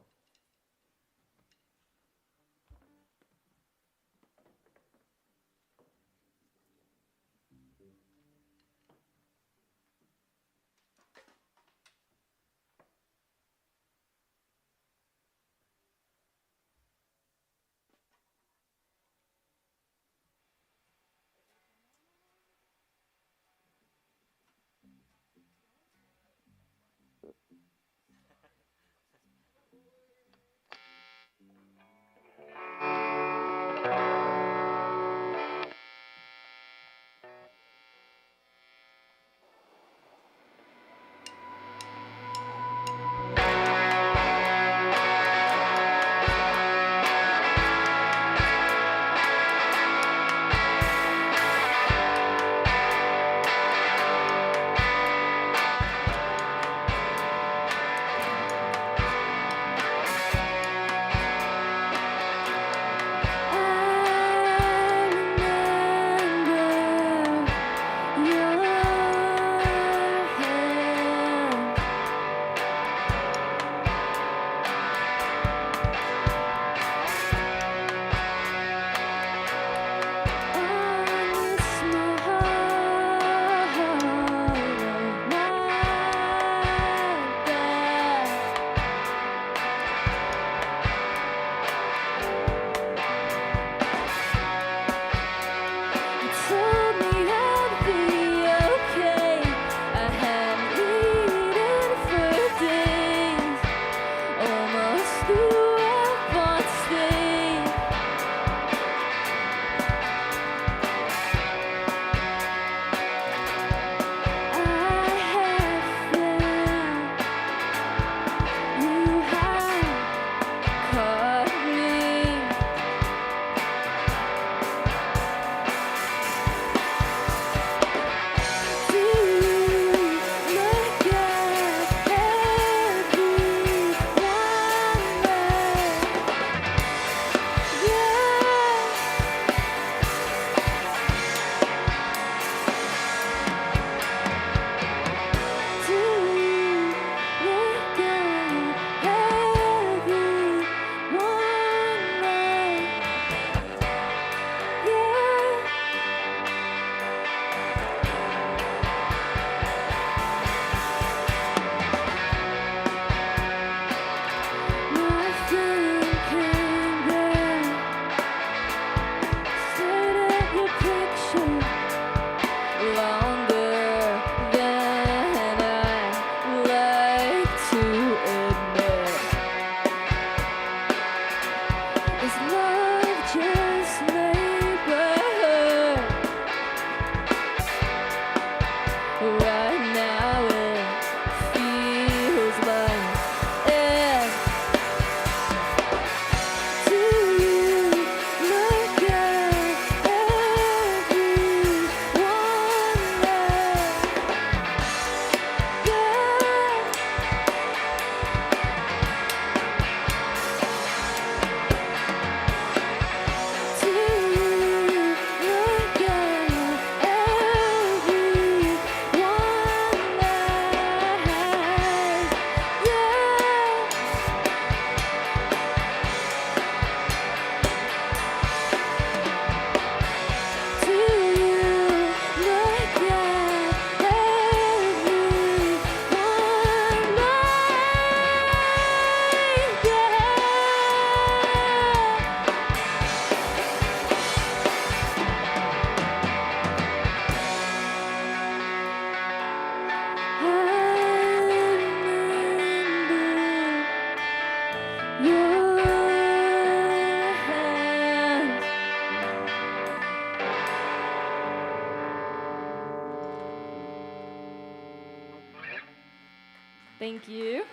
Speaker 11: Thank you.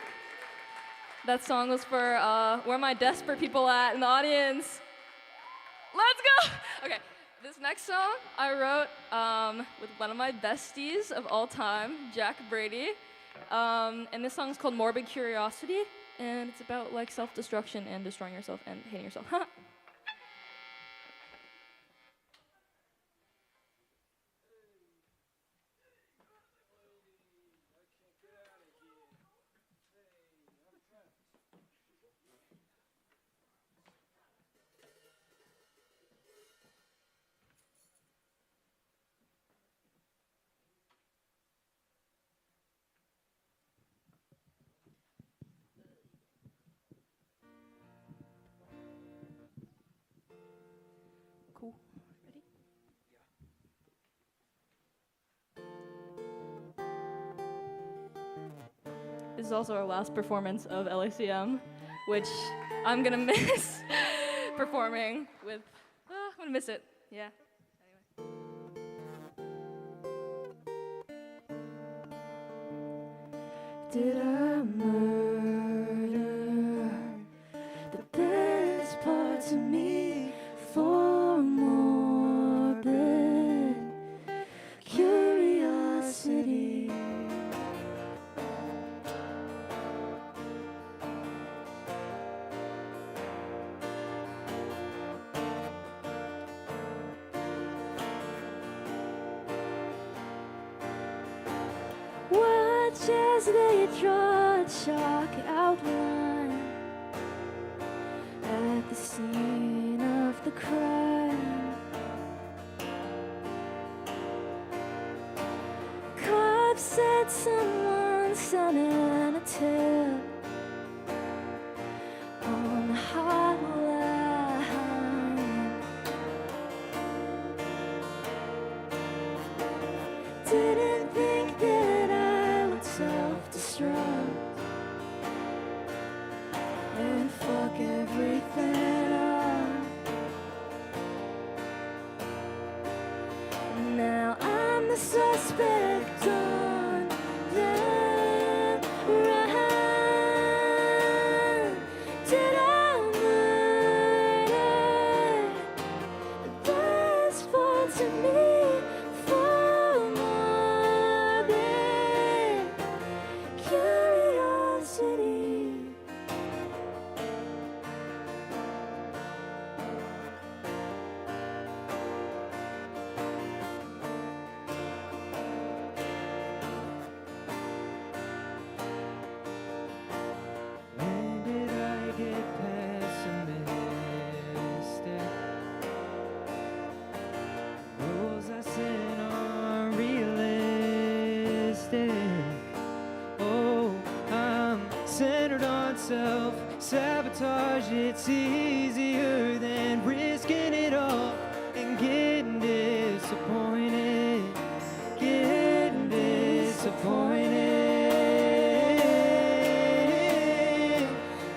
Speaker 11: That song was for where my desperate people at in the audience. Let's go! Okay, this next song I wrote with one of my besties of all time, Jack Brady. And this song's called Morbid Curiosity, and it's about like self-destruction and destroying yourself and hating yourself. Cool. Ready? This is also our last performance of LACM, which I'm gonna miss performing with. I'm gonna miss it. Yeah.
Speaker 1: Did I murder the best parts of me for morbid curiosity? Watch as they draw a chalk outline at the scene of the crime. Cops said someone sending a tip on the hotline. Didn't think that I would self-destruct and fuck everything up. Now I'm the suspect on the run. Did I murder the best parts of me for morbid curiosity?
Speaker 7: When did I get pessimistic? Rules I set are realistic. Oh, I'm centered on self-sabotage. It's easier than risking it all and getting disappointed. Getting disappointed.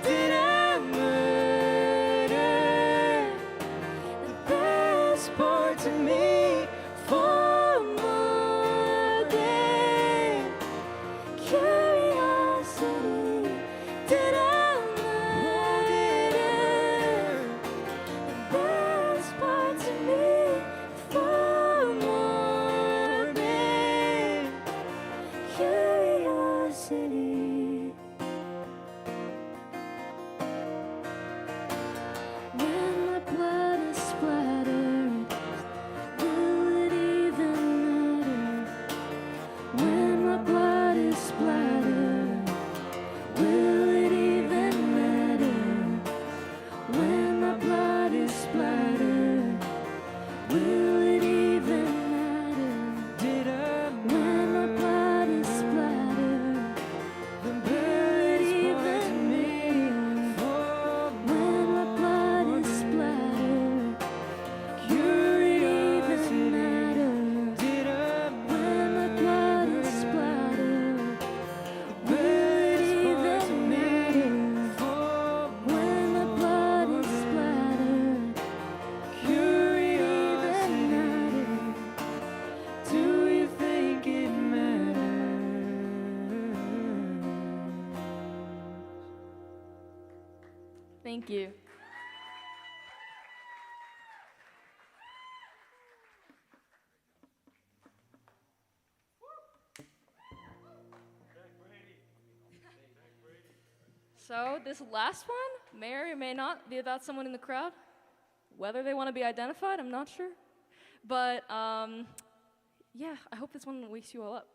Speaker 7: Did I murder the best parts of me for morbid curiosity? Did I murder the best parts of
Speaker 11: Thank you. So this last one may or may not be about someone in the crowd. Whether they want to be identified, I'm not sure. But yeah, I hope this one wakes you all up.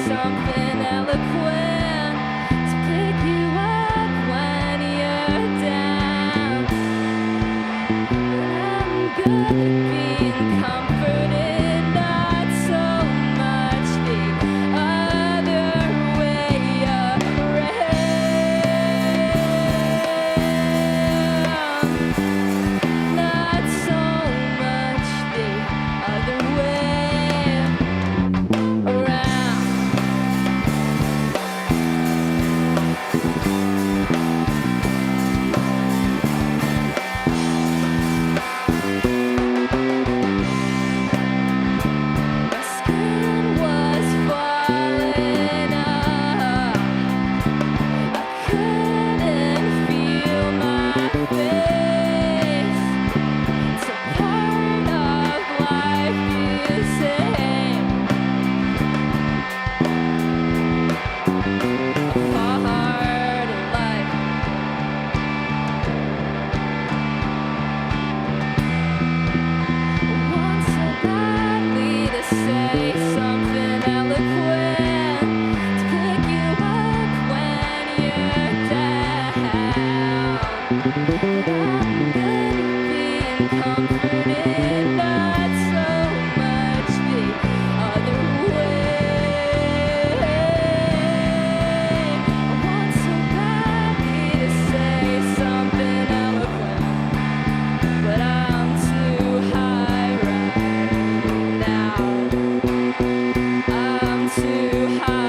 Speaker 11: Something eloquent to pick you up when you're down. I'm good at being comforted, not so much the other way around. Not so much the other way around. I'm too high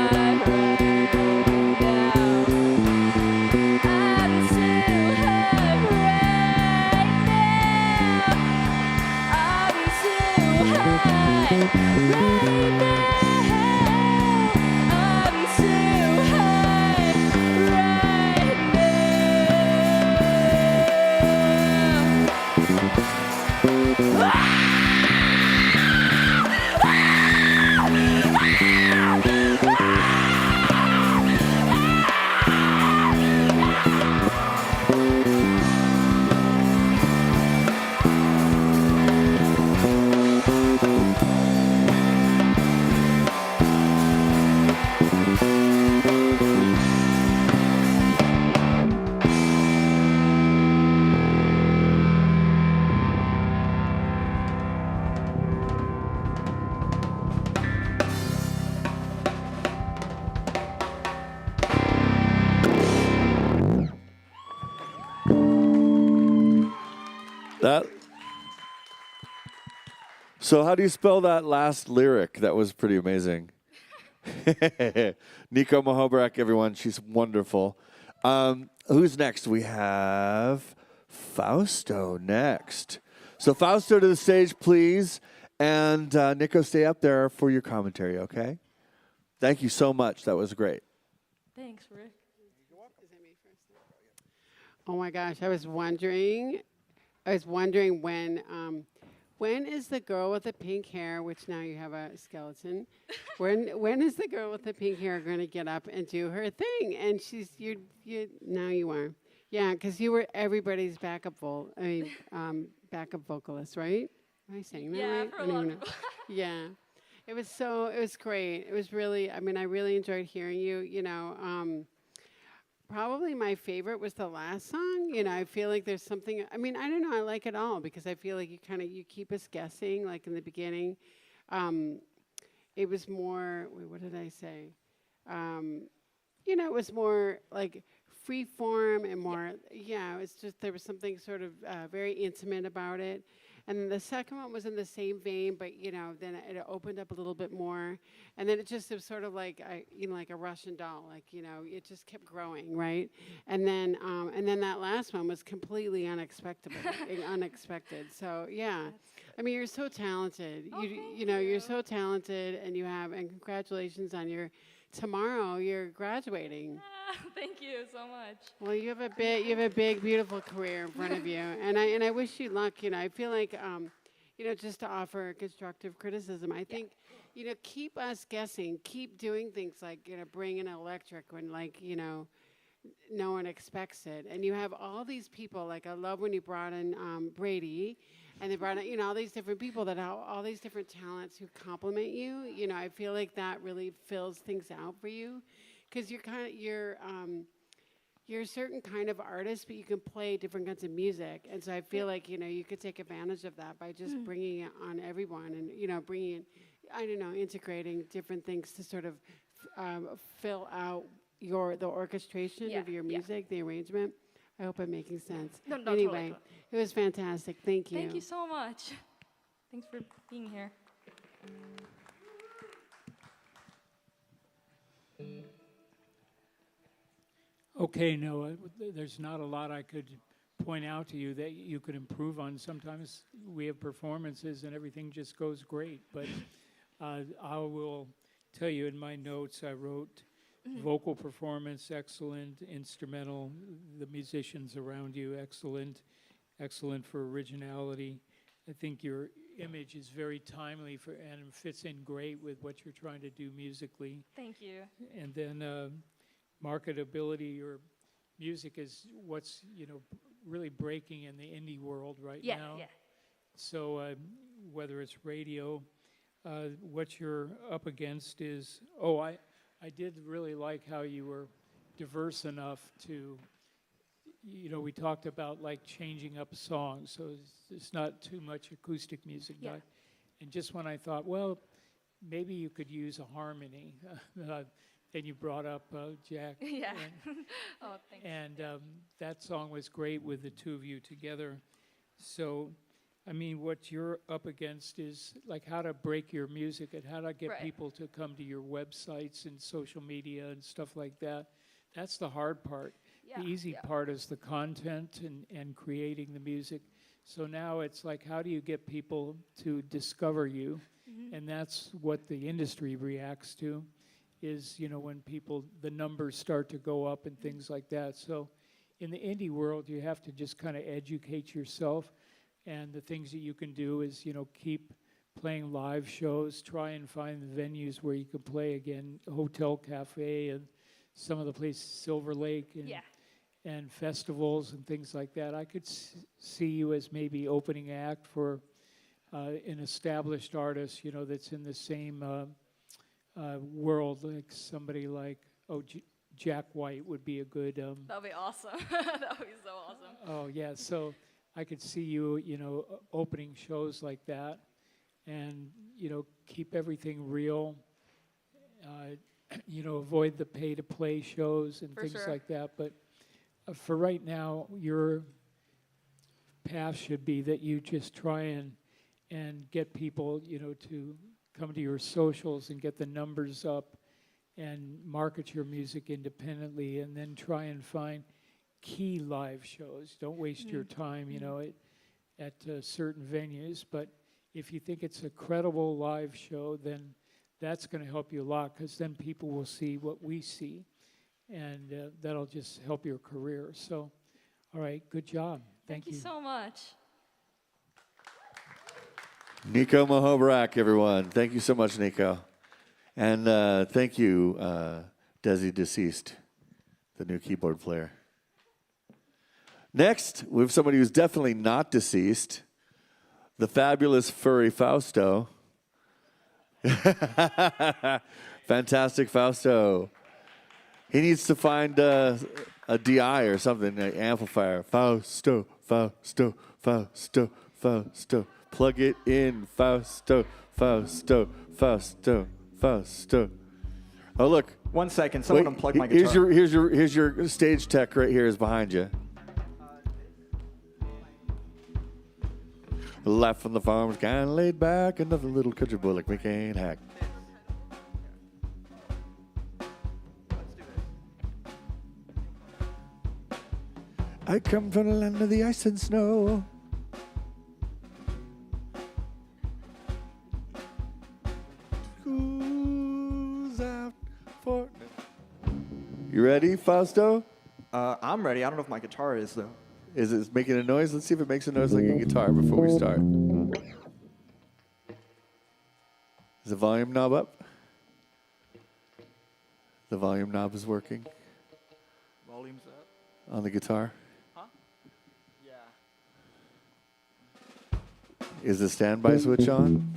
Speaker 2: That. So how do you spell that last lyric? That was pretty amazing. Nico Mahobrak, everyone. She's wonderful. Who's next? We have Fausto next. So Fausto to the stage, please. And Nico, stay up there for your commentary, okay? Thank you so much. That was great.
Speaker 11: Thanks, Rick.
Speaker 3: Oh my gosh, I was wondering when is the girl with the pink hair, which now you have a skeleton, when is the girl with the pink hair going to get up and do her thing? And now you are. Yeah, because you were everybody's backup vocalist, right? Am I saying that right?
Speaker 11: For a lot of people.
Speaker 3: Yeah. It was great. It was really, I really enjoyed hearing you, probably my favorite was the last song. I feel like there's something, I don't know, I like it all because I feel like you keep us guessing, like in the beginning. It was more, what did I say? It was more like free form and more, it was just, there was something sort of very intimate about it. And then the second one was in the same vein, but then it opened up a little bit more, and then it was sort of like like a Russian doll, it just kept growing, right? And then that last one was completely unexpected. So yeah, you're so talented. You're so talented, and congratulations on tomorrow. You're graduating.
Speaker 11: Thank you so much.
Speaker 3: Well, you have a big, beautiful career in front of you, and I wish you luck. I feel like, just to offer constructive criticism, I think, keep us guessing, keep doing things like, bring an electric when, no one expects it, and you have all these people. Like I love when you brought in Brady, and they brought in, all these different people that have all these different talents who complement you. I feel like that really fills things out for you. Because you're a certain kind of artist, but you can play different kinds of music, and so I feel like you could take advantage of that by just bringing it on everyone, and bringing in, integrating different things to sort of fill out the orchestration of your music, the arrangement. I hope I'm making sense.
Speaker 11: No,
Speaker 3: anyway,
Speaker 11: totally.
Speaker 3: It was fantastic. Thank you.
Speaker 11: Thank you so much. Thanks for being here.
Speaker 4: Okay, Noah, there's not a lot I could point out to you that you could improve on. Sometimes we have performances and everything just goes great, but I will tell you in my notes I wrote vocal performance, excellent, instrumental, the musicians around you, excellent for originality. I think your image is very timely and fits in great with what you're trying to do musically.
Speaker 11: Thank you.
Speaker 4: And then marketability, your music is what's really breaking in the indie world right now.
Speaker 11: Yeah.
Speaker 4: So whether it's radio, what you're up against is I did really like how you were diverse enough to, we talked about like changing up songs, so it's not too much acoustic music.
Speaker 11: Yeah.
Speaker 4: And just when I thought, well, maybe you could use a harmony. And you brought up Jack.
Speaker 11: Yeah. Oh, thanks.
Speaker 4: And that song was great with the two of you together. So, what you're up against is like how to break your music and how to get people to come to your websites and social media and stuff like that. That's the hard part.
Speaker 11: Yeah.
Speaker 4: The easy part is the content and creating the music. So now it's like, how do you get people to discover you? Mm-hmm. And that's what the industry reacts to. Is, when the numbers start to go up and things like that. So in the indie world, you have to just kind of educate yourself. And the things that you can do is, keep playing live shows, try and find the venues where you can play again, Hotel Cafe and some of the places, Silver Lake and festivals and things like that. I could see you as maybe opening act for an established artist, that's in the same world, like somebody like Jack White would be a good.
Speaker 11: That would be awesome. That would be so awesome.
Speaker 4: Oh yeah, so I could see you, opening shows like that, and keep everything real. Avoid the pay-to-play shows and things like that. But for right now, you're path should be that you just try and get people, to come to your socials and get the numbers up and market your music independently, and then try and find key live shows. Don't waste your time, at certain venues. But if you think it's a credible live show, then that's going to help you a lot, because then people will see what we see, and that'll just help your career. So, all right, good job.
Speaker 11: Thank you so much.
Speaker 2: Nico Mahobrak, everyone. Thank you so much, Nico. And thank you, Desi Deceased, the new keyboard player. Next, we have somebody who's definitely not deceased, the fabulous furry Fausto. Fantastic Fausto. He needs to find a DI or something, an amplifier. Fausto, Fausto, Fausto, Fausto. Plug it in, Fausto, Fausto, Fausto, Fausto. Oh, look.
Speaker 12: 1 second. Someone unplug my guitar.
Speaker 2: Here's your stage tech right here is behind you. Life on the farm is kind of laid back. Another little country boy like me can't hack. I come from the land of the ice and snow. Who's out for... You ready, Fausto?
Speaker 12: I'm ready. I don't know if my guitar is, though.
Speaker 2: Is it making a noise? Let's see if it makes a noise like a guitar before we start. Is the volume knob up? The volume knob is working.
Speaker 12: Volume's up.
Speaker 2: On the guitar?
Speaker 12: Huh? Yeah.
Speaker 2: Is the standby switch on?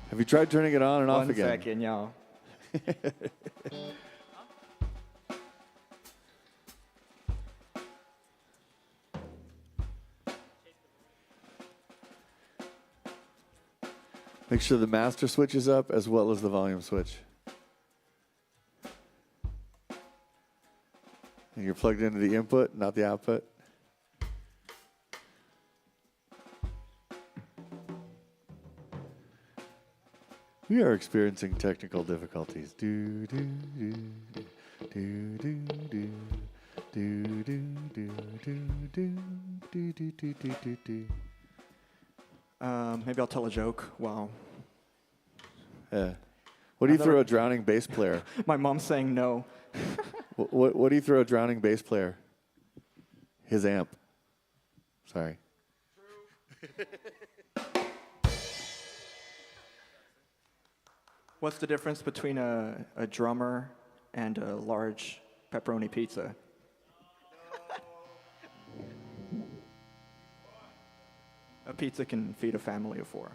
Speaker 2: Have you tried turning it on and off again?
Speaker 12: 1 second, y'all.
Speaker 2: Make sure the master switch is up as well as the volume switch. And you're plugged into the input, not the output. We are experiencing technical difficulties. Do do do do do do do do do do do do do do do do.
Speaker 12: Maybe I'll tell a joke. Wow.
Speaker 2: What do you throw a drowning bass player?
Speaker 12: My mom's saying no.
Speaker 2: What do you throw a drowning bass player? His amp. Sorry.
Speaker 12: What's the difference between a drummer and a large pepperoni pizza? A pizza can feed a family of 4.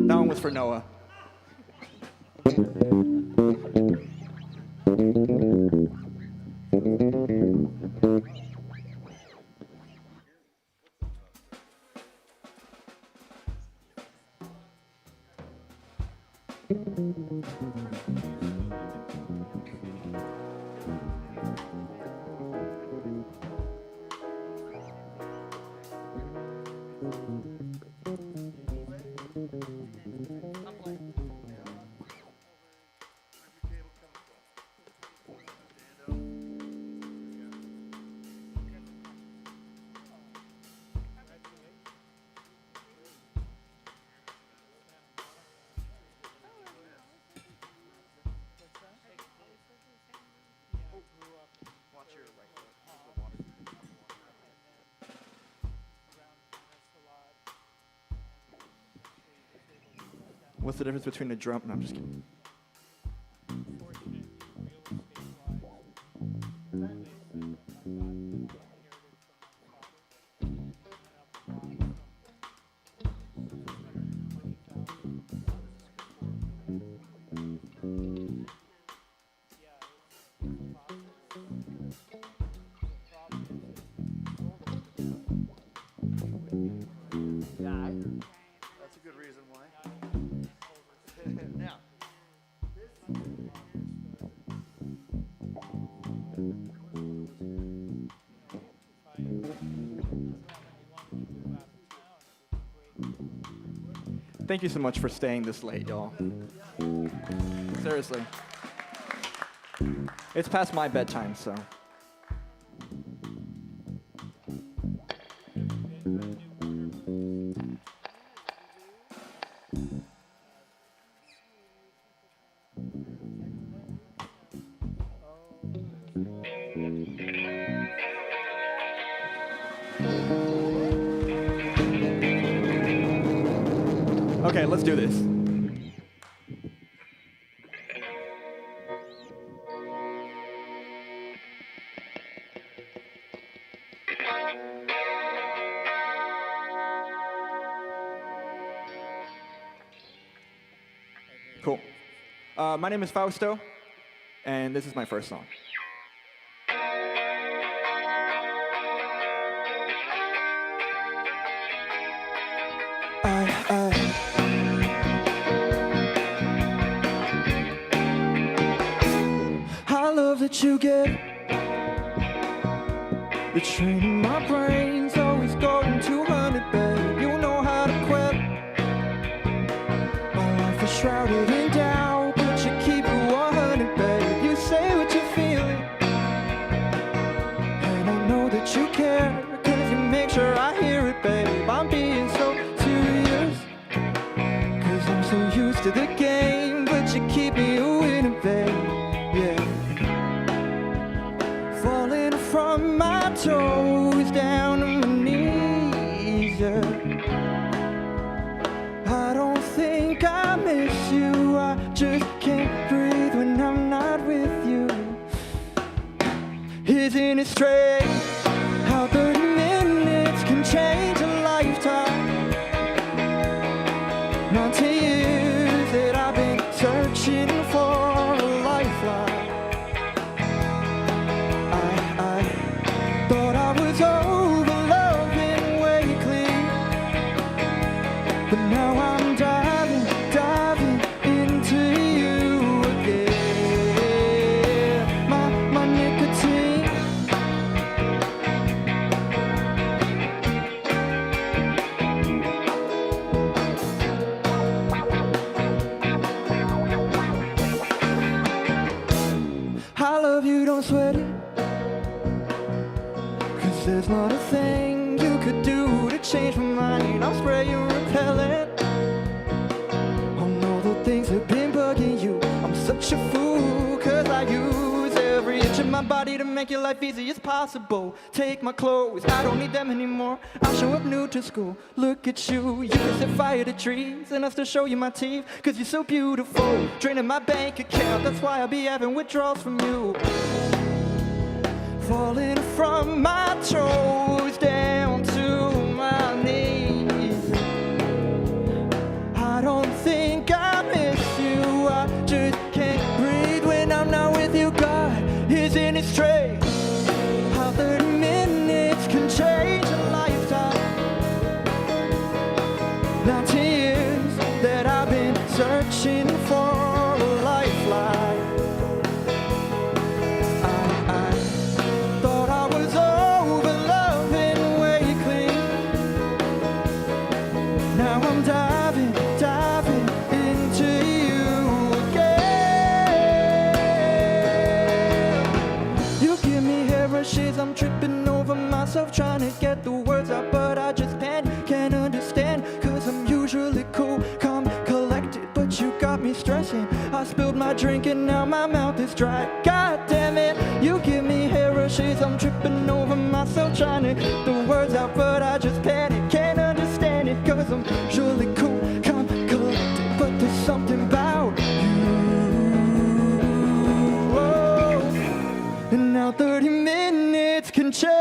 Speaker 12: That one was for Noah. What's the difference between a drum? No, I'm just kidding.
Speaker 2: That's a good reason why. Now.
Speaker 12: Thank you so much for staying this late, y'all. Seriously. It's past my bedtime, so. Okay, let's do this. Cool. My name is Fausto, and this is my first song. I love that you get the train in my brain's always going 200, babe. You know how to quit. My life is shrouded in doubt, but you keep it 100, babe. You say what you're feeling, and I know that you care, 'cause you make sure I hear it, babe. I'm being so serious, 'cause I'm so used to the game, but you keep me a winner, babe. Yeah. Falling from my toes down to my knees, yeah. I don't think I miss you, I just can't breathe when I'm not with you. Isn't it strange how 30 minutes can change a lifetime? 19 years that I've been searching for a lifeline. I thought I was over loving weekly, but now I'm diving into you again. My nicotine. I love you, don't sweat it, 'cause there's not a thing you could do to change my mind. I'll spray you repellent on all the things that have been bugging you. I'm such a fool, 'cause I use every inch of my body to make your life easy as possible. Take my clothes, I don't need them anymore. I'll show up new to school. Look at you, you can set fire to trees, and I'll still show you my teeth, 'cause you're so beautiful. Draining my bank account, that's why I'll be having withdrawals from you. Falling from my toes down to my knees. I don't think I miss you, I just can't breathe when I'm not with you. God, isn't it strange how 30 minutes can change a lifetime? 19 years that I've been searching for a lifeline. I thought I was over loving weekly. Now I'm diving into you again. You give me hair rushes, I'm tripping over myself trying to get the words out, but I just can't understand, 'cause I'm usually cool, calm, collected, but you got me stressing. I spilled my drink and now my mouth is dry. God damn it, you give me hair rushes, I'm tripping over myself trying to get the words out, but I just can't understand it, 'cause I'm usually cool, calm, collected, but there's something about you. Oh. And now 30 minutes can change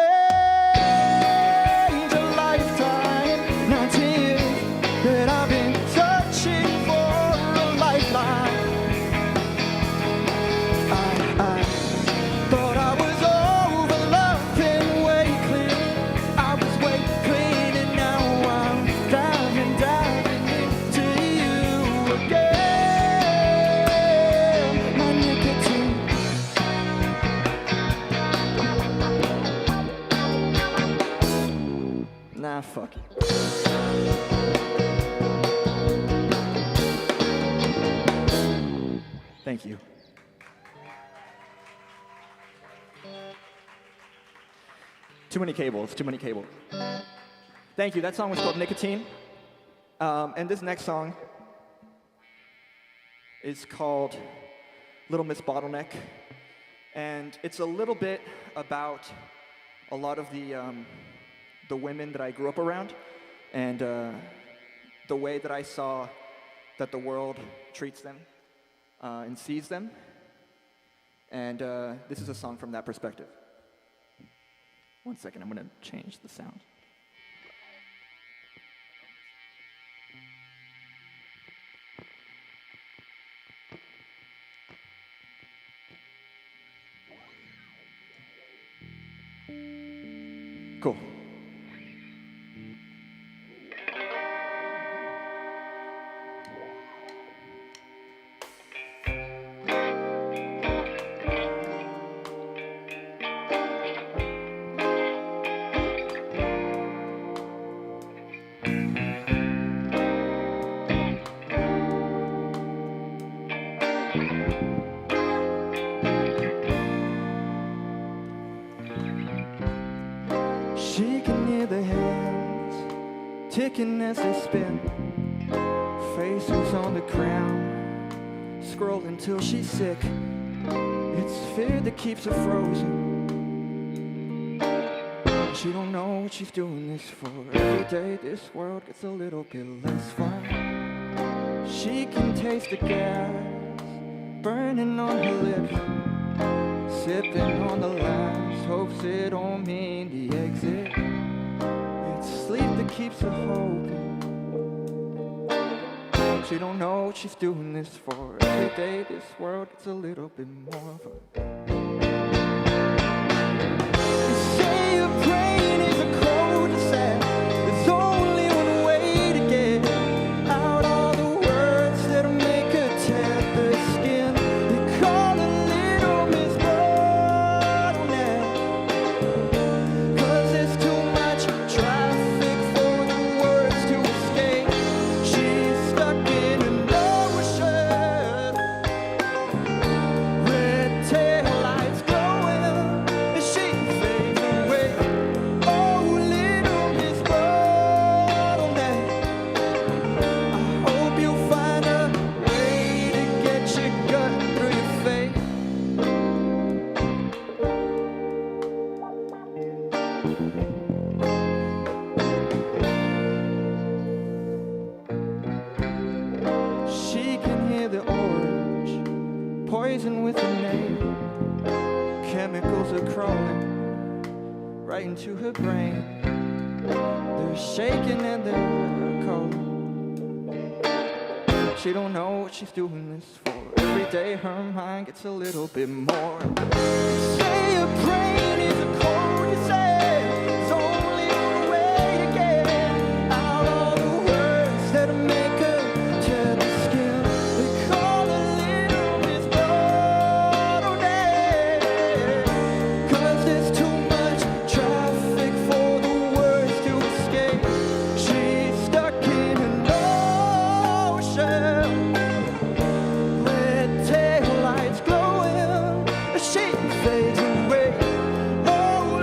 Speaker 12: a lifetime. 19 years that I've been searching for a lifeline. I thought I was over loving weekly. I was way clean, and now I'm diving into you again. My nicotine. Nah, fuck it. Thank you. Too many cables, too many cables. Thank you. That song was called Nicotine. And this next song is called Little Miss Bottleneck. And it's a little bit about a lot of the women that I grew up around and the way that I saw that the world treats them and sees them. And this is a song from that perspective. One second, I'm going to change the sound. Cool. She can hear the hands ticking as they spin, faces on the ground, scrolling till she's sick. It's fear that keeps her frozen. She don't know what she's doing this for. Every day this world gets a little bit less fun. She can taste the gas burning on her lips, sipping on the last, hopes it don't mean the exit. It's sleep that keeps her hoping. She don't know what she's doing this for. Every day this world gets a little bit more of a. You say your brain is a cul-de-sac. There's only one way to get out all the words that'll make her tear the skin. They call her Little Miss Bottleneck, 'cause there's too much traffic for the words to escape. She's stuck in an ocean, red tail lights glowing as she fades away. Oh, Little Miss Bottleneck, I hope you'll find a way to get your gut through your face. She can hear the orange, poison with a name. Chemicals are crawling right into her brain. They're shaking and they're cold. She don't know what she's doing this for. Every day her mind gets a little bit more. Say your brain is a cul-de-sac. There's only one way to get out all the words that'll make her tear the skin. They call her Little Miss Bottleneck, 'cause there's too much traffic for the words to escape. She's stuck in an ocean, red tail lights glowing as she fades away. Oh,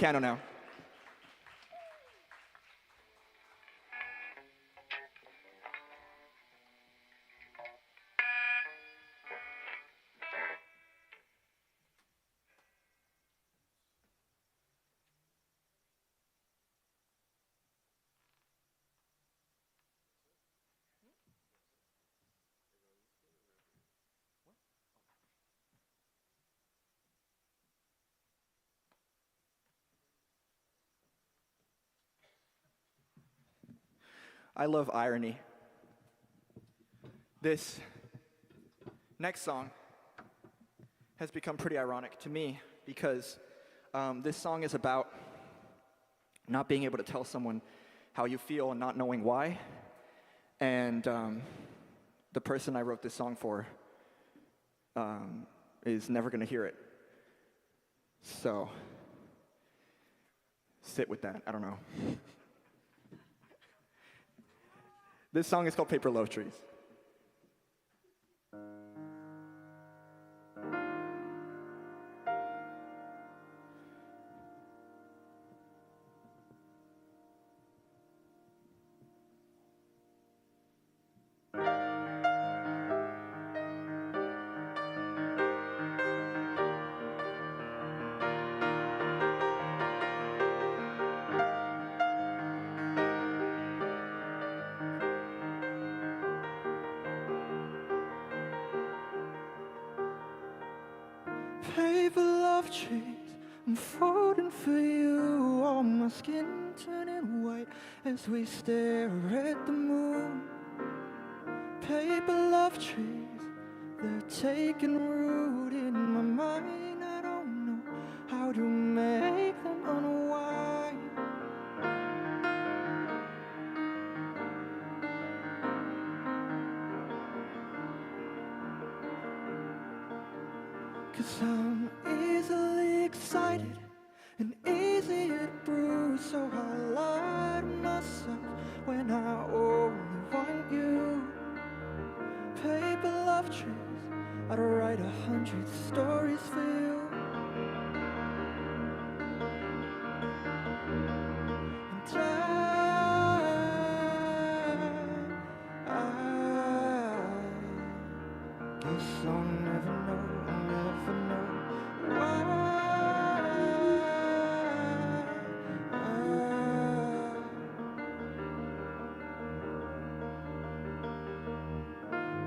Speaker 12: piano now. I love irony. This next song has become pretty ironic to me because this song is about not being able to tell someone how you feel and not knowing why. And the person I wrote this song for is never going to hear it. So sit with that. I don't know. This song is called Paper Love Trees. Paper love trees, I'm falling for you. All my skin turning white as we stare at the moon. Paper love trees, they're taking root in my mind. I don't know how to make them unwind. Cause I'm easily excited and easy to bruise, so I lie to myself when I only want you. Paper love trees, I'd write 100 stories for you. And I guess I'll never know.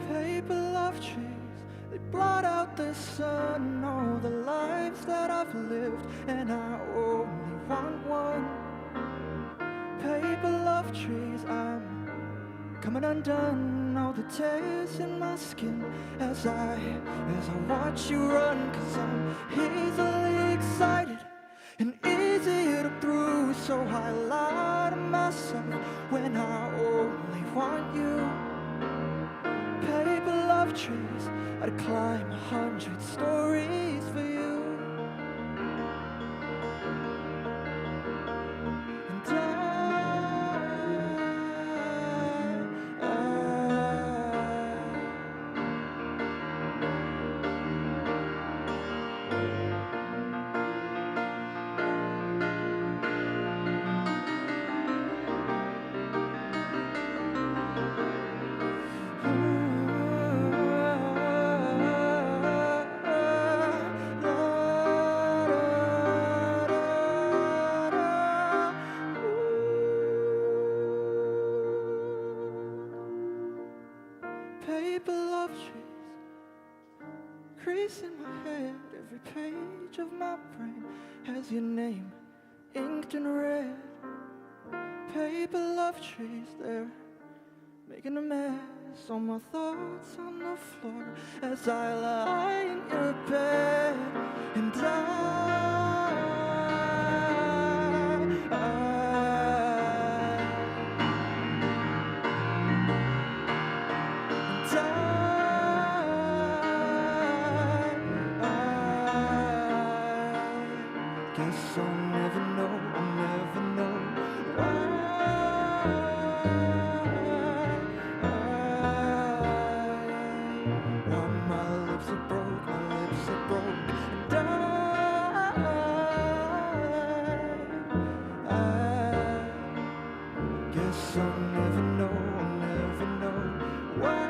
Speaker 12: Paper love trees, they blot out the sun, all the lives that I've lived, and I only want one. Paper love trees, I'm coming undone, all the tears in my skin as I watch you run. Cause I'm easily excited and easy to bruise, so I lie to myself when I only want you. Paper love trees, I'd climb 100 stories for you. And paper love trees, crease in my head, every page of my brain has your name inked in red. Paper love trees, they're making a mess. All my thoughts on the floor as I lie in your bed. And guess I'll never know, I'll never know why my lips are broke, my lips are broke. And Guess I'll never know, why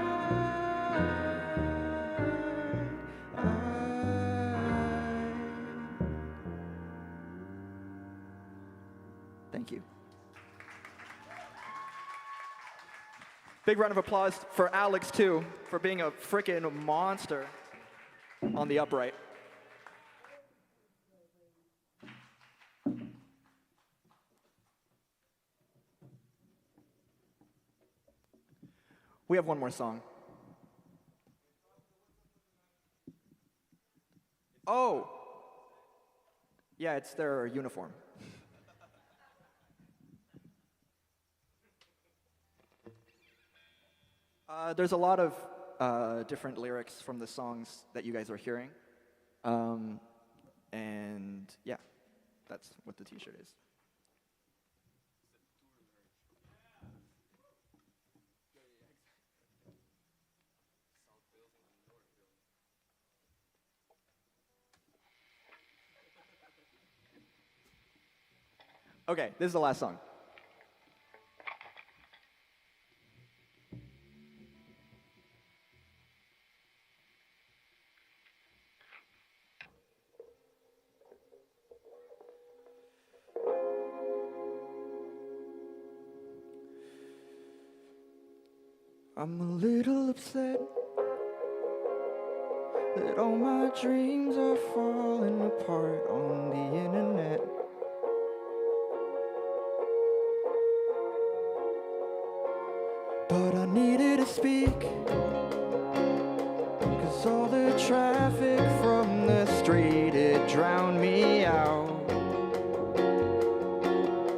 Speaker 12: Thank you. Big round of applause for Alex, too, for being a freaking monster on the upright. We have one more song. Oh! Yeah, it's their uniform. There's a lot of different lyrics from the songs that you guys are hearing. And yeah, that's what the t-shirt is. Okay, this is the last song. I'm a little upset that all my dreams are falling apart on the internet. But I needed to speak, 'cause all the traffic from the street, it drowned me out.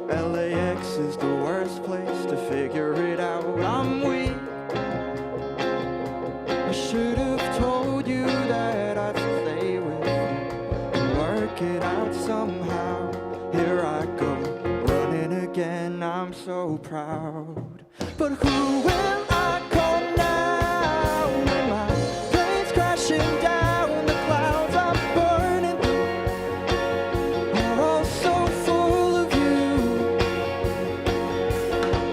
Speaker 12: LAX is the worst place to figure it out. I'm weak. I should have told you that I'd stay with you and work it out somehow. Here I go, running again, I'm so proud. But who will I call now when my plane's crashing down the clouds I'm burning through are all so full of you.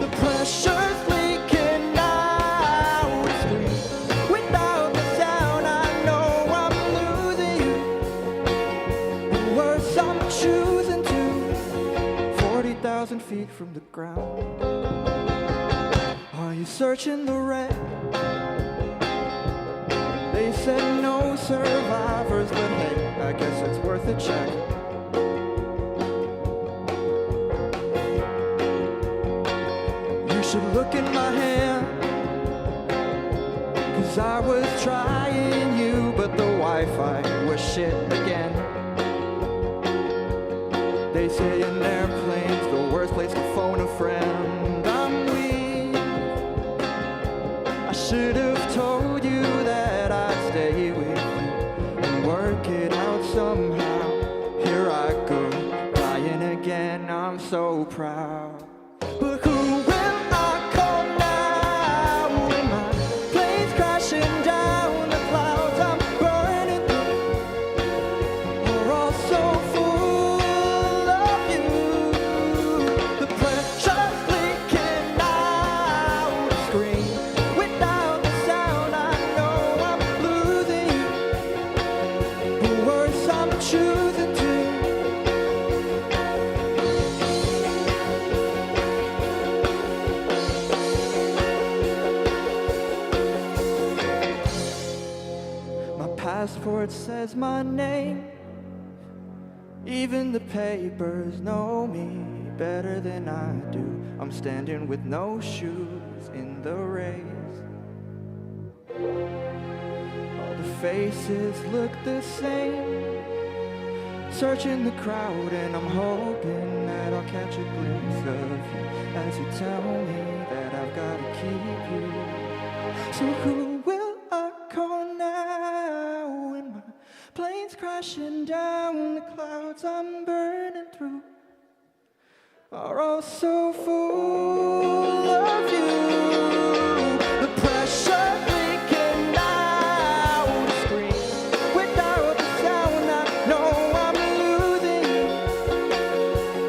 Speaker 12: The pressure's leaking now, it's scream. Without the sound I know I'm losing you. The words I'm choosing to 40,000 feet from the ground. Are you searching the red? They said no survivors, but hey, I guess it's worth a check. You should look in my hand, 'cause I was trying you, but the Wi-Fi was shit again. They say an airplane's the worst place to phone a friend. I'm weak. I should have told you that I'd stay with you and work it out somehow. Here I go, crying again, I'm so proud. But who will I call now when my plane's crashing down the clouds I'm burning through are all so full of you. The pressure's leaking out a scream. Without the sound I know I'm losing you. The words I'm choosing to my passport says my name. Even the papers know me better than I do. I'm standing with no shoes in the race. All the faces look the same. Searching the crowd and I'm hoping that I'll catch a glimpse of you as you tell me that I've got to keep you. So who will I call now when my plane's crashing down the clouds I'm burning through are all so full of you. The pressure leaking out a scream. Without the sound I know I'm losing you.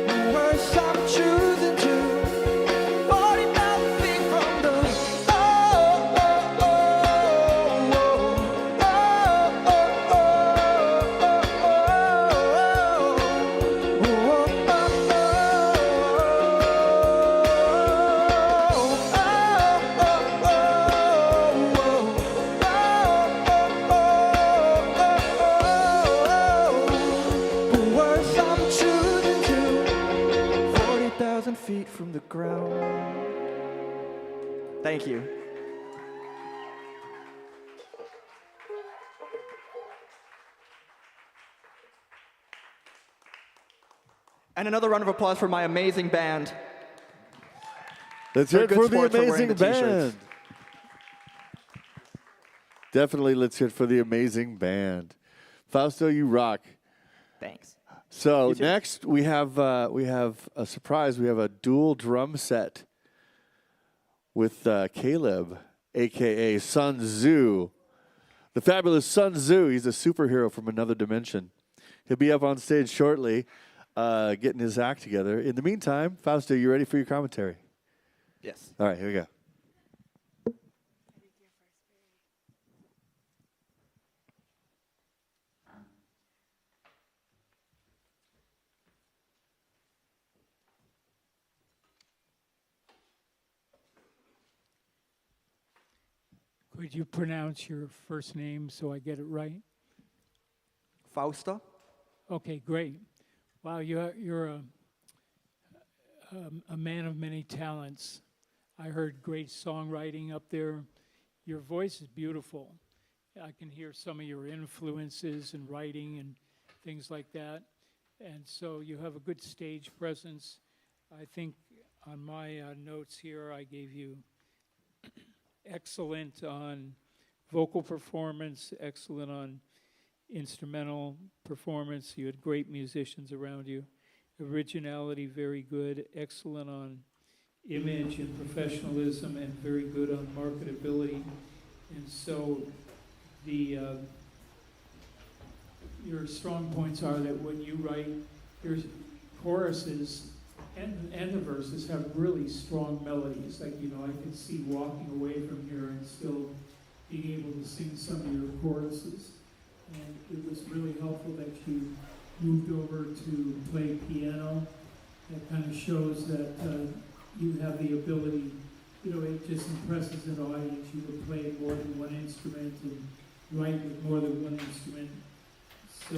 Speaker 12: The words I'm choosing to 40,000 1,000 feet from the ground. Thank you. And another round of applause for my amazing band.
Speaker 2: Let's
Speaker 12: They're
Speaker 2: hear it
Speaker 12: good
Speaker 2: for the
Speaker 12: sport for wearing
Speaker 2: amazing
Speaker 12: the t-shirts.
Speaker 2: band. Definitely, let's hear it for the amazing band. Fausto, you rock.
Speaker 12: Thanks.
Speaker 2: So
Speaker 12: You too.
Speaker 2: next we have a surprise. We have a dual drum set with Caleb, aka SunZoo, the fabulous SunZoo. He's a superhero from another dimension. He'll be up on stage shortly, getting his act together. In the meantime, Fausto, you ready for your commentary?
Speaker 12: Yes.
Speaker 2: All right, here we go.
Speaker 4: Could you pronounce your first name so I get it right?
Speaker 12: Fausto.
Speaker 4: Okay, great. Wow, you're a man of many talents. I heard great songwriting up there. Your voice is beautiful. I can hear some of your influences in writing and things like that. And so you have a good stage presence. I think on my notes here, I gave you excellent on vocal performance, excellent on instrumental performance. You had great musicians around you. Originality, very good. Excellent on image and professionalism, and very good on marketability. And so your strong points are that when you write, your choruses and the verses have really strong melodies. Like, you know, I could see walking away from here and still being able to sing some of your choruses. And it was really helpful that you moved over to play piano. That kind of shows that you have the ability, you know, it just impresses an audience. You can play more than one instrument and write with more than one instrument. So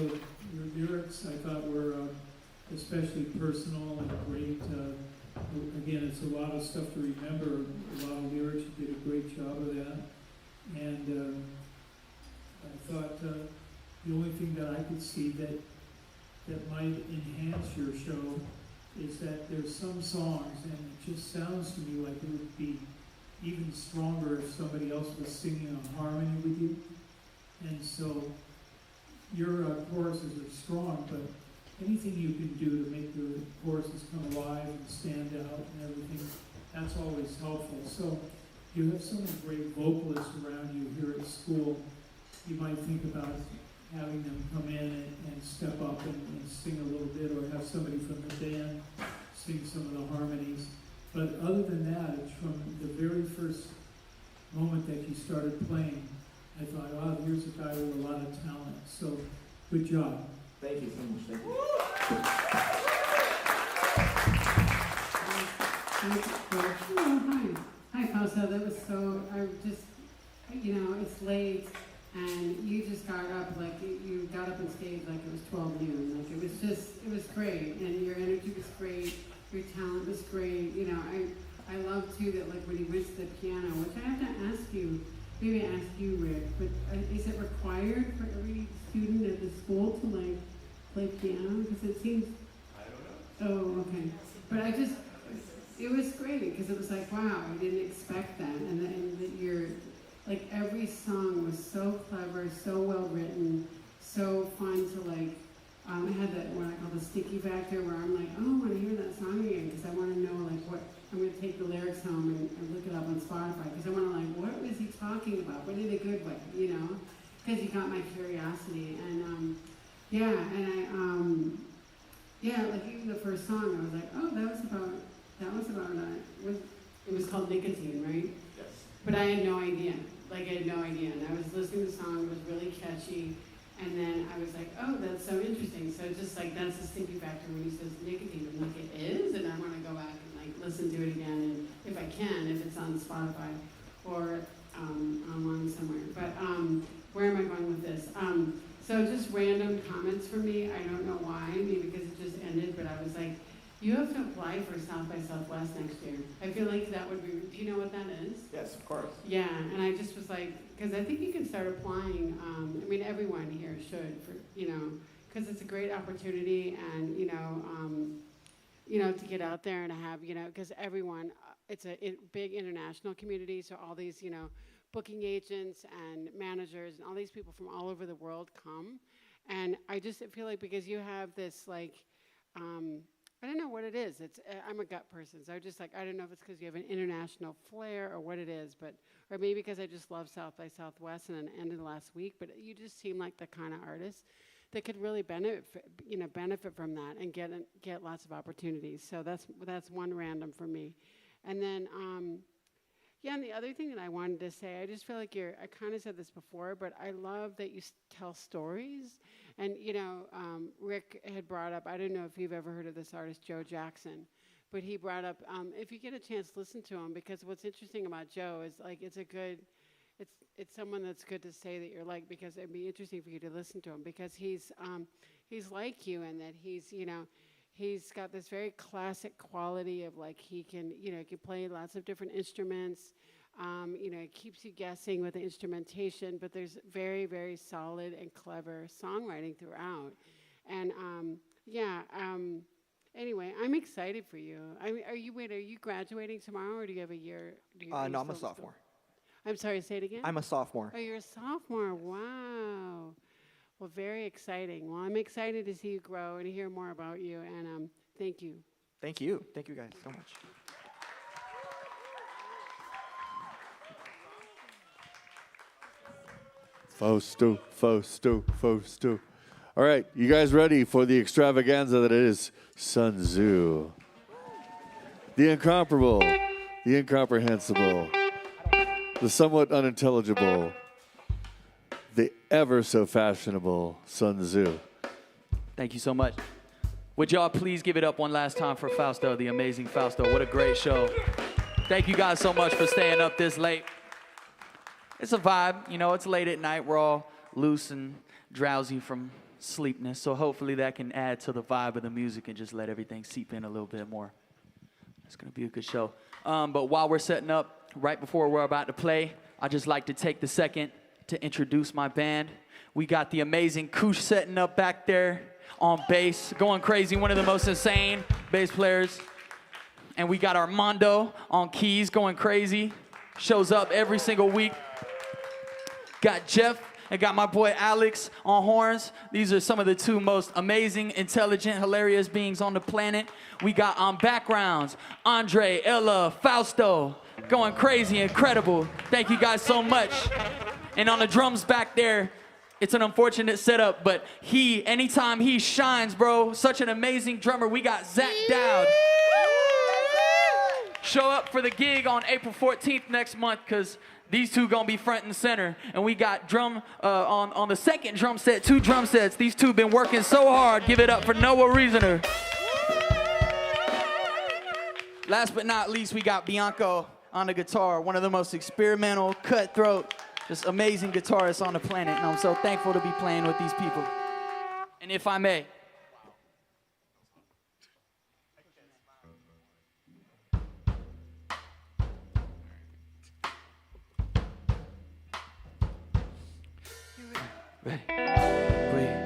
Speaker 4: your lyrics, I thought, were especially personal and great. Again, it's a lot of stuff to remember, a lot of lyrics. You did a great job of that. And I thought the only thing that I could see that might enhance your show is that there's some songs, and it just sounds to me like it would be even stronger if somebody else was singing a harmony with you. And so your choruses are strong, but anything you can do to make the choruses come alive and stand out and everything, that's always helpful. So you have so many great vocalists around you here at school. You might think about having them come in and step up and sing a little bit, or have somebody from the band sing some of the harmonies. But other than that, it's from the very first moment that you started playing, I thought, oh, here's a guy with a lot of talent. So good job.
Speaker 12: Thank you so much. Thank you.
Speaker 3: Oh, hi. Hi, Fausto. That was so, I just, you know, it's late, and you just got up, like, you got up on stage like it was 12 noon. Like, it was just, it was great, and your energy was great, your talent was great. You know, I love, too, that, like, when you went to the piano, which I have to ask you, maybe ask you, Rick, but is it required for every student at the school to, like, play piano? Because it seems... I don't know. Oh, okay. But I just... It was great, because it was like, wow, I didn't expect that. And that you're... Like, every song was so clever, so well written, so fun to, like... I had that, what I call the sticky factor, where I'm like, oh, I want to hear that song again, because I want to know, like, what... I'm going to take the lyrics home and look it up on Spotify, because I want to, like, what was he talking about? What in a good way, you know? Because you got my curiosity. And, yeah, and yeah, like, even the first song, I was like, oh, that was about, it was called Nicotine, right?
Speaker 12: Yes.
Speaker 3: But I had no idea. Like, I had no idea. And I was listening to the song, it was really catchy. And then I was like, oh, that's so interesting. So just like, that's the sticky factor when he says nicotine. I'm like, it is? And I want to go back and like listen to it again. And if I can, if it's on Spotify or online somewhere. But where am I going with this? So just random comments from me. I don't know why, maybe because it just ended, but I was like, You have to apply for South by Southwest next year. I feel like that would be, do you know what that is?
Speaker 12: Yes, of course.
Speaker 3: Yeah, and I just was like, because I think you can start applying, I mean, everyone here should, for, because it's a great opportunity and, to get out there and have, because everyone, it's a big international community, so all these, booking agents and managers and all these people from all over the world come. And I just feel like because you have this, like, I don't know what it is. I'm a gut person, so I just I don't know if it's because you have an international flair or what it is, or maybe because I just love South by Southwest and it ended last week. But you just seem like the kind of artist that could really benefit from that and get lots of opportunities. So that's one random for me, and then and the other thing that I wanted to say, I just feel like I kind of said this before, but I love that you tell stories. And, Rick had brought up, I don't know if you've ever heard of this artist, Joe Jackson, but he brought up, if you get a chance, listen to him, because what's interesting about Joe is, like, it's someone that's good to say that you're like, because it'd be interesting for you to listen to him, because he's like you in that he's got this very classic quality of, like, he can play lots of different instruments. It keeps you guessing with the instrumentation, but there's very, very solid and clever songwriting throughout. And anyway, I'm excited for you. I mean, are you graduating tomorrow, or do you have a year?
Speaker 12: No, I'm a sophomore.
Speaker 3: I'm sorry, say it again?
Speaker 12: I'm a sophomore.
Speaker 3: Oh, you're a sophomore. Wow. Well, very exciting. Well, I'm excited to see you grow and hear more about you. And thank you.
Speaker 12: Thank you. Thank you guys so much.
Speaker 2: Fausto. All right, you guys ready for the extravaganza that is SunZoo? The incomparable, the incomprehensible, the somewhat unintelligible, the ever so fashionable SunZoo.
Speaker 13: Thank you so much. Would y'all please give it up one last time for Fausto, the amazing Fausto. What a great show. Thank you guys so much for staying up this late. It's a vibe, it's late at night. We're all loose and drowsy from sleepness, so hopefully that can add to the vibe of the music and just let everything seep in a little bit more. It's going to be a good show. But while we're setting up, right before we're about to play, I'd just like to take the second to introduce my band. We got the amazing Koosh setting up back there on bass, going crazy, one of the most insane bass players. And we got Armando on keys, going crazy. Shows up every single week. Got Jeff and got my boy Alex on horns. These are some of the two most amazing, intelligent, hilarious beings on the planet. We got on backgrounds, Andre, Ella, Fausto, going crazy, incredible. Thank you guys so much. And on the drums back there, it's an unfortunate setup, but anytime he shines, bro, such an amazing drummer. We got Zach Dowd. Show up for the gig on April 14th next month, because these two gonna be front and center. And we got drum on the second drum set, 2 drum sets. These two been working so hard. Give it up for Noah Reasoner. Last but not least, we got Bianco on the guitar, one of the most experimental, cutthroat, just amazing guitarists on the planet. And I'm so thankful to be playing with these people. And if I may, ready? Breathe,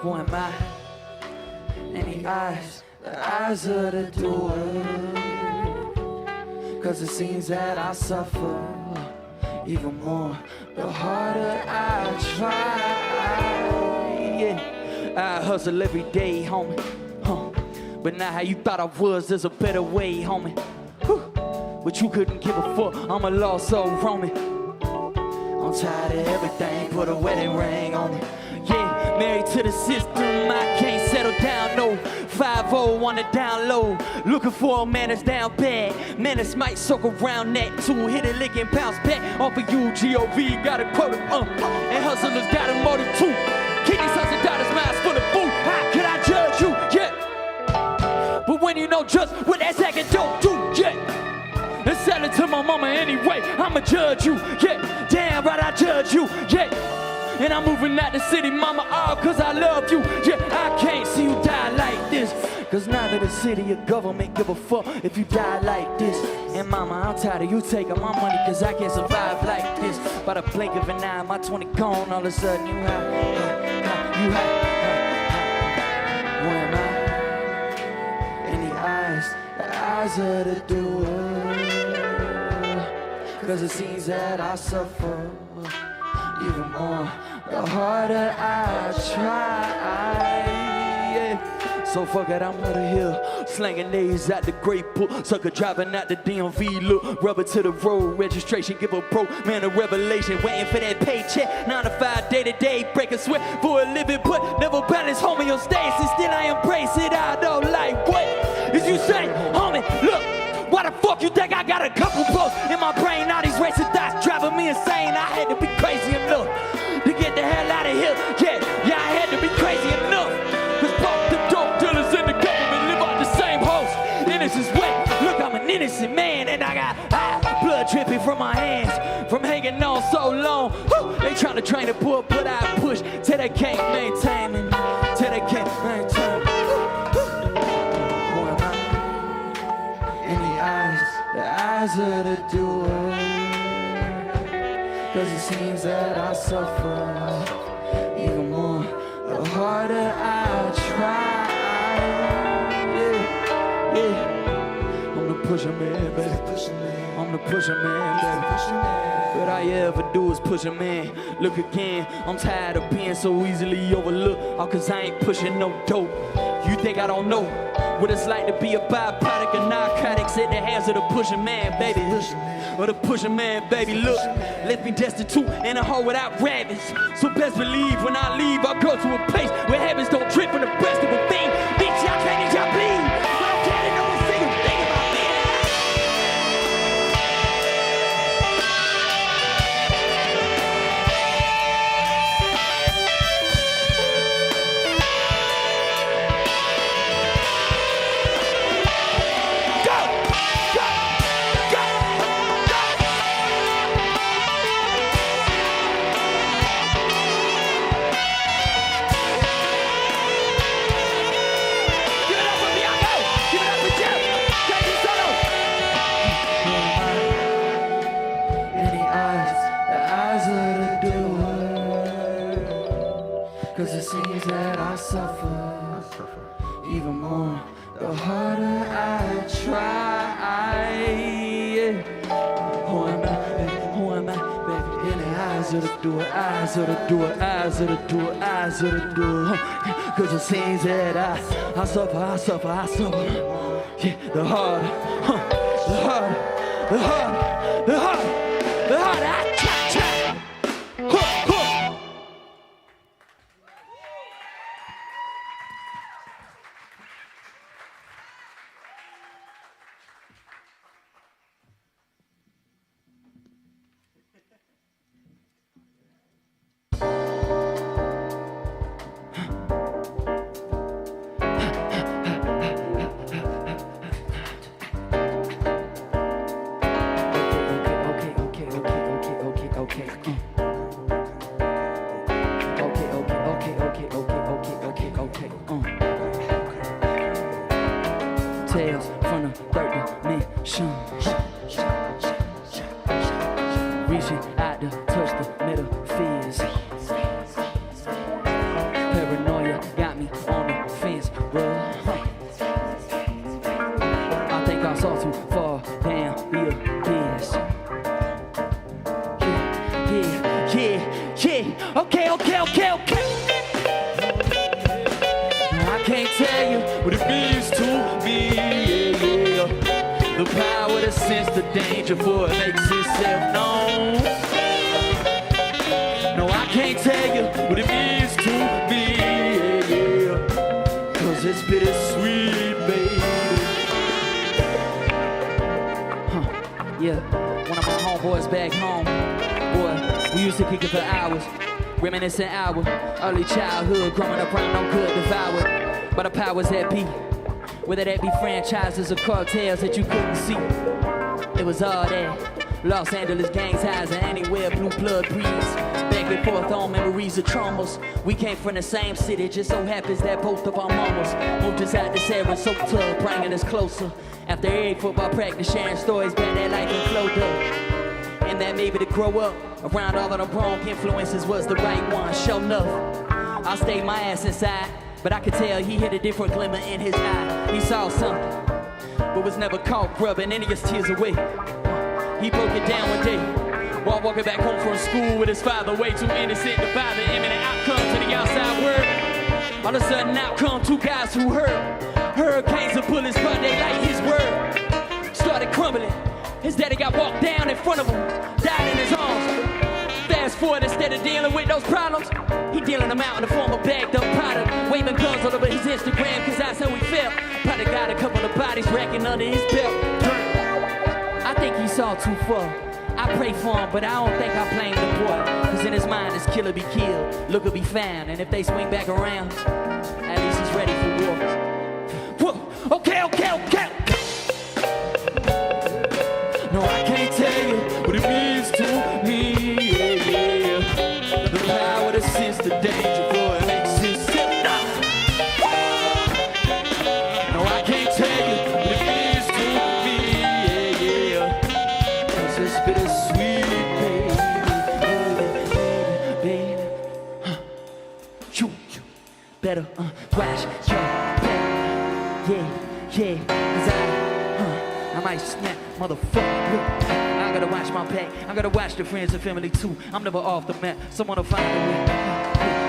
Speaker 13: Who am I? In the eyes of the doer. 'Cause it seems that I suffer even more the harder I try. Yeah, I hustle every day, homie. But not how you thought I was, there's a better way, homie. But you couldn't give a fuck, I'm a lost soul, roaming. I'm tired of everything, put a wedding ring on me. Yeah, married to the system, I can't settle down, no. 5-0 on the down low, looking for a man that's down bad. Menace might soak around that too, hit a lick and bounce back. Off of you, G.O.V. got a quota, and hustlers got a motive too. Keep these hustle dollars, minds full of food, how could I judge you? Yeah. But when you know just what that second don't do, yeah. And sell it to my mama anyway, I'ma judge you, yeah. Damn right I judge you, yeah. And I'm moving out the city, mama, all cause I love you, yeah. I can't see you die like this, cause neither the city or government give a fuck if you die like this. And mama, I'm tired of you taking my money, cause I can't survive like this. By the blink of an eye, my 20 gone, all of a sudden you high, you high. Where am I? In the eyes of the doer. Cause it seems that I suffer even more the harder I try, yeah. So fuck it, I'm out of here, slanging nays at the great book, sucker driving at the DMV, look, rubber to the road, registration, give a bro, man a revelation, waiting for that paycheck, 9 to 5, day to day, break a sweat for a living, but never balance homeostasis, and still I embrace it, I don't like what is you say, homie, look. Why the fuck you think I got a couple bucks in my brain? All these racing thoughts driving me insane. I had to be crazy enough to get the hell out of here. Yeah, I had to be crazy enough. Cause both the dope dealers and the government live on the same host. Innocence wet. Look, I'm an innocent man and I got blood dripping from my hands from hanging on so long. Woo, they trying to train the bull, but I push till they can't maintain me. Till they can't maintain me. The eyes of the doer. Cause it seems that I suffer even more the harder I try. Yeah, yeah. I'm the pusher man, baby. I'm the pusher man, baby. What I ever do is push a man. Look again, I'm tired of being so easily overlooked. All cause I ain't pushing no dope. You think I don't know what it's like to be a byproduct of narcotics in the hands of the pushing man, baby. Or the pushing man, baby. Look, left me destitute in a hole without rabbits. So best believe when I leave, I'll go to a place where heavens don't drip from the breast of a fiend. Bitch, y'all can't y'all bleed. But I'm getting no single thing about me. Cause it seems that I suffer even more the harder I try. Yeah. Who am I, baby? In the eyes of the doer, eyes of the doer, eyes of the doer, eyes of the doer. Cause it seems that I suffer. Yeah, the harder, the harder I try. Tales from the third dimension, reaching out to touch the middle fears. Paranoia got me on the fence, bruh. I think I saw too far down the abyss. Yeah. Okay. I can't tell you what it means to me, yeah. The power to sense the danger before it makes itself known. No, I can't tell you what it means to me, yeah. Cause it's bittersweet, baby. Yeah, one of my homeboys back home, boy, we used to kick it for hours. Reminiscent hour, early childhood, growing up around no good devoured by the powers that be.
Speaker 7: Whether that be franchises or cartels that you couldn't see. It was all there. Los Angeles gangs highs and anywhere blue blood breeds. Back and forth on memories of traumas. We came from the same city, just so happens that both of our mamas moved us out to Sarasota, bringing us closer. After every football practice, sharing stories about that life in Florida. And that maybe to grow up around all of the wrong influences was the right one. Sure enough, I stayed my ass inside, but I could tell he had a different glimmer in his eye. He saw something, but was never caught rubbing any of his tears away. He broke it down one day while walking back home from school with his father, way too innocent to bother imminent outcomes to the outside world. All of a sudden out come two guys who heard hurricanes and bullets, but they like his word. Started crumbling. His daddy got walked down in front of him, died in his arms. Fast forward, instead of dealing with those problems, he dealing them out in the form of bagged up product, waving guns all over his Instagram, cause that's how he felt. Probably got a couple of bodies racking under his belt. I think he saw too far. I pray for him, but I don't think I blame the boy. Cause in his mind, this killer be killed, looker be found. And if they swing back around, at least he's ready for war. Whoa, okay. No, I can't tell you what it means to me, yeah. The power that sends the danger for it makes it simple. No, I can't tell you what it means to me, yeah. Cause it's bittersweet, baby. You better watch your back, yeah. Cause I might snap, motherfucker. I gotta watch my back. I gotta watch the friends and family too. I'm never off the map. Someone will find a way.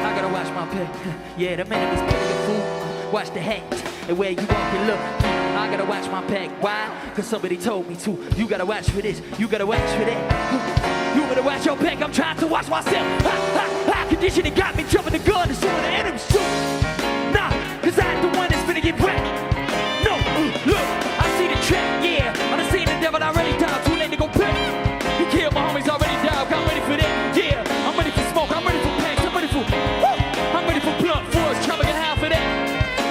Speaker 7: I gotta watch my back. Yeah, the man is paying the food. Watch the hat and where you walk and look. I gotta watch my back. Why? Cause somebody told me to. You gotta watch for this. You gotta watch for that. You better watch your back. I'm trying to watch myself. Conditioning got me jumping the gun and shooting the enemy's shoot. Nah, cause I ain't the one that's finna get wrecked. No, look, I see the trap, yeah. I done seen the devil already died, too late to go back. He killed my homies already died, I'm ready for that, yeah. I'm ready for smoke, I'm ready for packs, I'm ready for, woo! I'm ready for blunt force, trying to get half of that.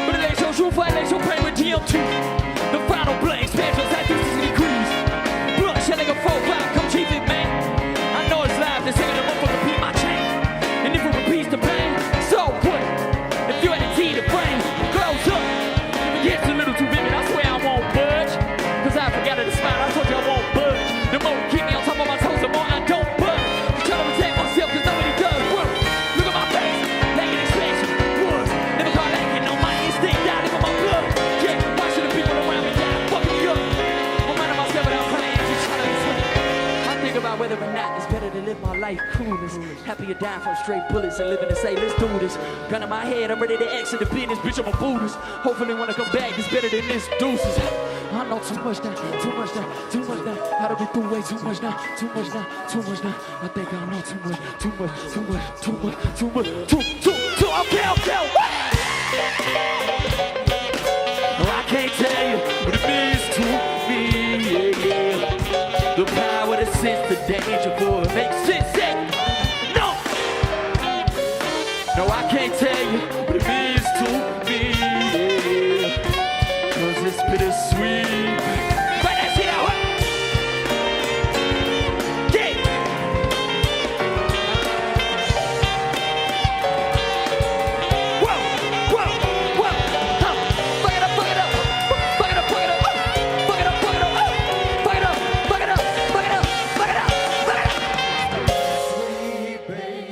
Speaker 7: But it ain't so true, for it ain't so pain with DL2. The final blank, specials at 50 degrees. Blunt shelling a 4-5, come cheap it, man. I know it's live, this ain't a motherfucker beat my chain. And if it repeats the pain, so what? If you had a T to brain, close up. It's a little too vivid, I swear I won't budge. Cause I forgot to smile, I told you I won't budge. The more you keep me on top of my toes, the more I don't budge. I'm trying to protect myself cause nobody does work. Look at my face, lacking expansion, woods. Never caught lacking on my instinct, died for my blood. Yeah, why should the people around me die fucking me up? I'm minding myself without playing, just trying to be slick. I think about whether or not it's better to live my life coolest. Happier dying from straight bullets and living to say, let's do this. Gun in my head, I'm ready to exit the business, bitch, I'm a Buddhist. Hopefully when I come back, it's better than this, deuces. I know too much now, too much now. How to be through way too much now. I think I know too much. Okay. No, I can't tell you what it means to me, yeah. The power that sends the danger for it makes sense. No, I can't tell you what it means to me, yeah. Cause it's bittersweet. But that's it out. Yeah. Whoa. Huh. Fuck it up. Fuck it up. Sweet baby.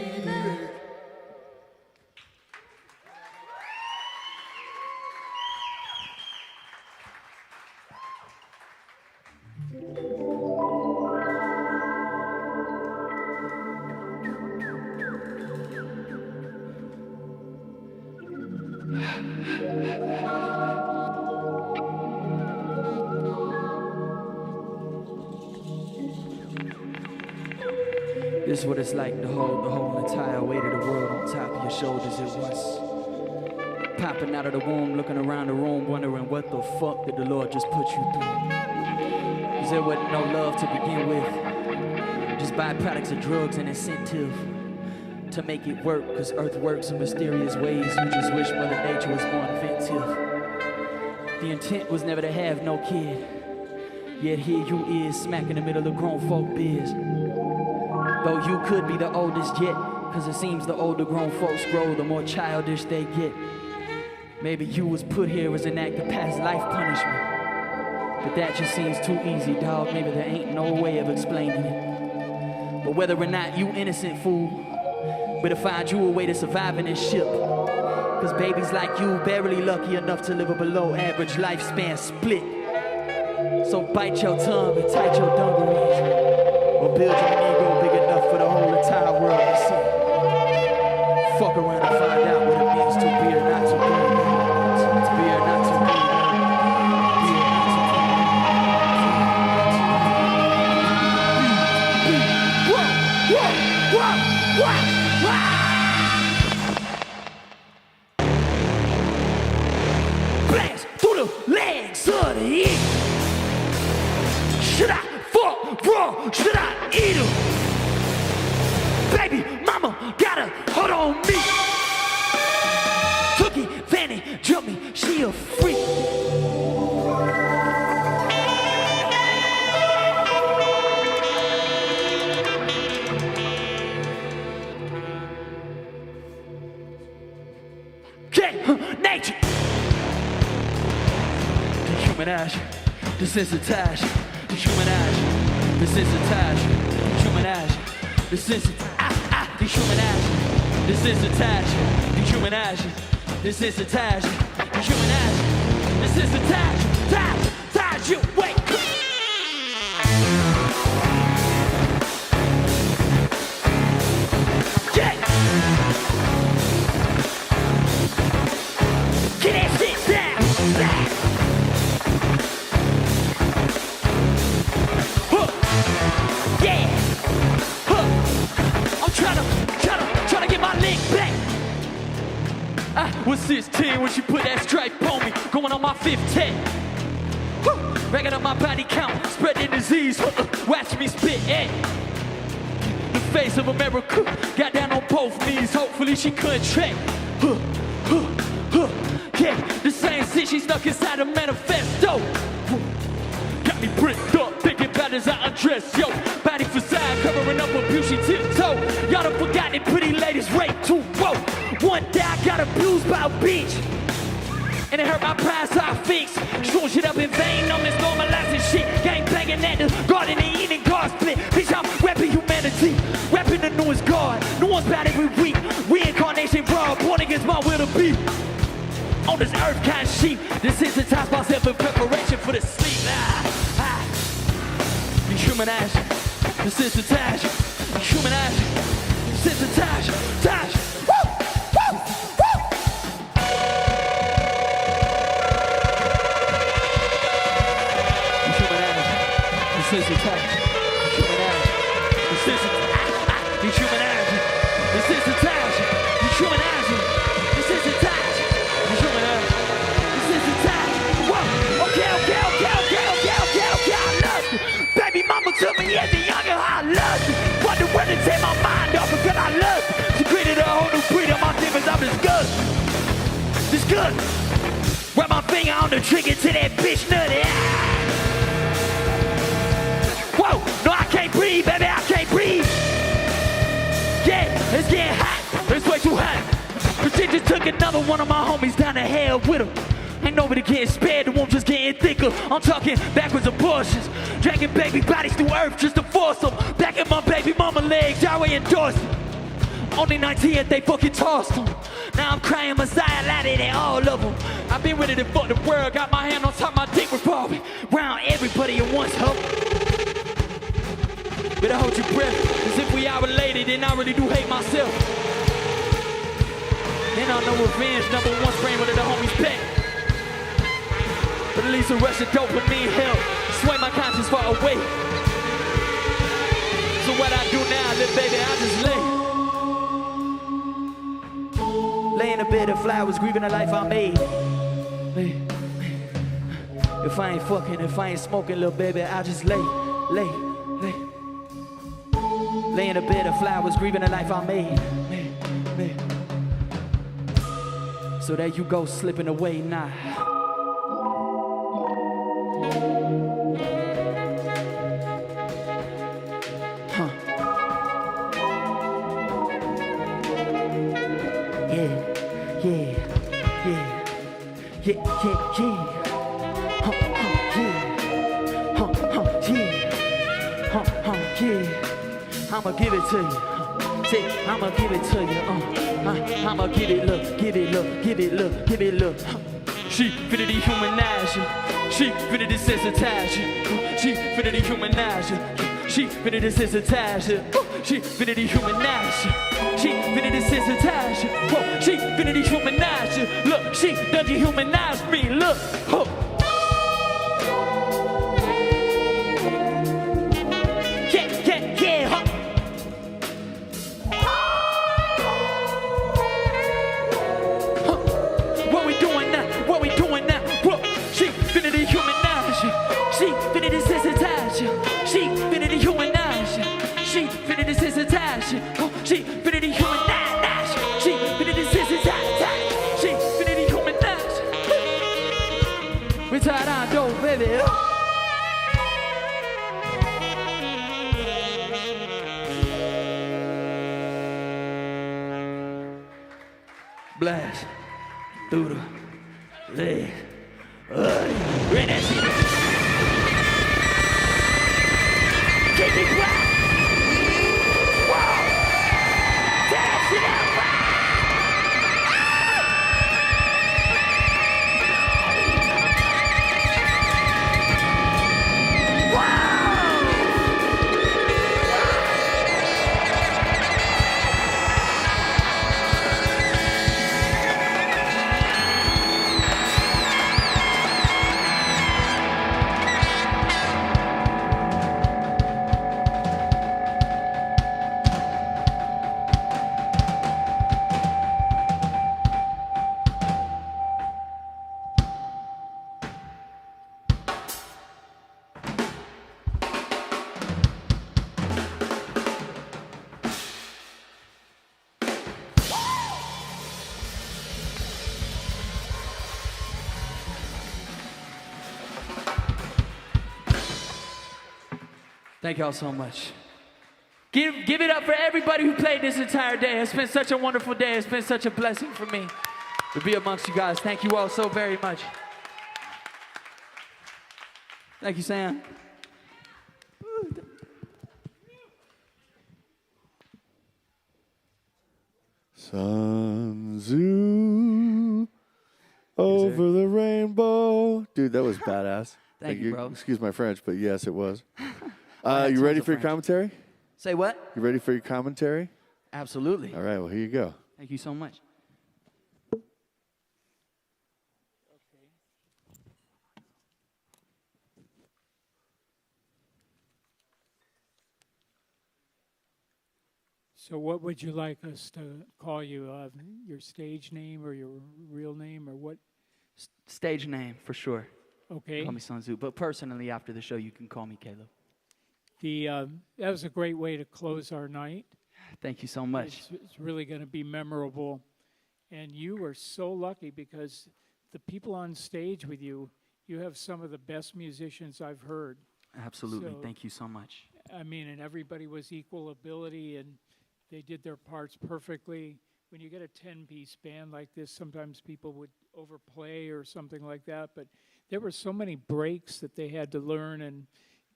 Speaker 7: This is what it's like to hold the whole entire weight of the world on top of your shoulders at once. Popping out of the womb, looking around the room, wondering what the fuck did the Lord just put you through? Cause there wasn't no love to begin with. Just byproducts of drugs and incentive to make it work, cause earth works in mysterious ways. You just wish Mother Nature was more inventive. The intent was never to have no kid. Yet here you is, smack in the middle of grown folk biz. Though you could be the oldest yet, cause it seems the older grown folks grow, the more childish they get. Maybe you was put here as an act of past life punishment. But that just seems too easy, dog. Maybe there ain't no way of explaining it. But whether or not you innocent fool, better find you a way to survive in this ship. Cause babies like you barely lucky enough to live a below average lifespan split. So bite your tongue and tight your dungarees, or build your ego big enough for the whole entire world to see. Fuck around and find out what it means to be or not to be. To be or not to be. Blast through the legs of the eagle. Should I fuck raw? Should I eat him? Baby mama gotta hold on me. Tookie, Fanny, jump me, she a freak. Nature. Dehumanize, desensitize, dehumanize, desensitize, dehumanize, desensitize, dehumanize, desensitize, dehumanize, desensitize, dehumanize, desensitize, tie you, wait. Get that shit down. Yeah. I'm trying to get my leg back. I was 16 when she put that stripe on me, going on my 15. Racking up my body count, spreading disease. Watch me spit. The face of America, got down on both knees. Hopefully she couldn't track. Yeah, the same shit she stuck inside a manifesto. Got me bricked up, thinking about as I undress, yo. Body facade, covering up abuse, she tiptoe. Y'all done forgot that pretty ladies rape too, whoa. One day I got abused by a bitch, and it hurt my pride, so I fixed. Shooting shit up in vain, I'm just normalizing shit. Gang banging at the garden and eating God split. Bitch, I'm rapping humanity, rapping the newest God. New one's bad every week, reincarnation raw, born against my will to be. On this earth kind of sheep, desensitize myself in preparation for the sleep. Dehumanize, desensitize, dehumanize, desensitize, dehumanize, desensitize, dehumanize, desensitize, dehumanize, desensitize, dehumanize, desensitize. Baby mama told me as a younger I loved you. Wonder when to take my mind off because I love you. She created a whole new breed of my demons. I'm disgusted. Rub my finger on the trigger to that bitch nutty. Whoa, no I can't breathe, baby, I can't breathe. Yeah, it's getting hot, it's way too hot. But she just took another one of my homies down to hell with her. Ain't nobody getting spared, the wound just getting thicker. I'm talking backwards abortions, dragging baby bodies through earth just to force them. Back in my baby mama legs, Yahweh endorsed them. Only 19 they fucking tossed them. Now I'm crying Messiah loud at all of them. I've been ready to fuck the world, got my hand on top of my dick revolving round everybody at once, ho. Better hold your breath, cause if we are related, then I really do hate myself. Then I know revenge, number one sprain with the homie's pet. But at least a rush of dopamine help sway my conscience far away. So what I do now, little baby, I just lay in a bed of flowers, grieving the life I made. If I ain't fucking, if I ain't smoking, little baby, I just lay in a bed of flowers, grieving the life I made. So there you go, slipping away now. yeah, yeah. Yeah. I'ma give it to you. See, I'ma give it to you. I'ma give it, look, give it, look, give it, look, give it, look. She finna dehumanize you. She finna desensitize you. She finna dehumanize you. She finna desensitize you. She finna dehumanize you. She finna desensitize you. She finna dehumanize you. Look, she done dehumanized me. Look. Blast through the leg. Take it back. Wow. Dash it out. Thank y'all so much. Give it up for everybody who played this entire day. It's been such a wonderful day. It's been such a blessing for me to be amongst you guys. Thank you all so very much. Thank you, Sam.
Speaker 2: SunZoo over the rainbow. Dude, that was badass.
Speaker 7: Thank you, bro.
Speaker 2: Excuse my French, but yes, it was. You ready for your commentary?
Speaker 7: Say what?
Speaker 2: You ready for your commentary?
Speaker 7: Absolutely.
Speaker 2: All right, well, here you go.
Speaker 7: Thank you so much.
Speaker 4: So what would you like us to call you? Your stage name or your real name or what?
Speaker 7: Stage name, for sure.
Speaker 4: Okay.
Speaker 7: Call me SunZoo. But personally, after the show, you can call me Caleb.
Speaker 4: That was a great way to close our night.
Speaker 7: Thank you so much.
Speaker 4: It's really going to be memorable. And you were so lucky because the people on stage with you, you have some of the best musicians I've heard.
Speaker 7: Absolutely.
Speaker 4: So,
Speaker 7: thank you so much.
Speaker 4: I mean, and everybody was equal ability and they did their parts perfectly. When you get a 10-piece band like this, sometimes people would overplay or something like that, but there were so many breaks that they had to learn and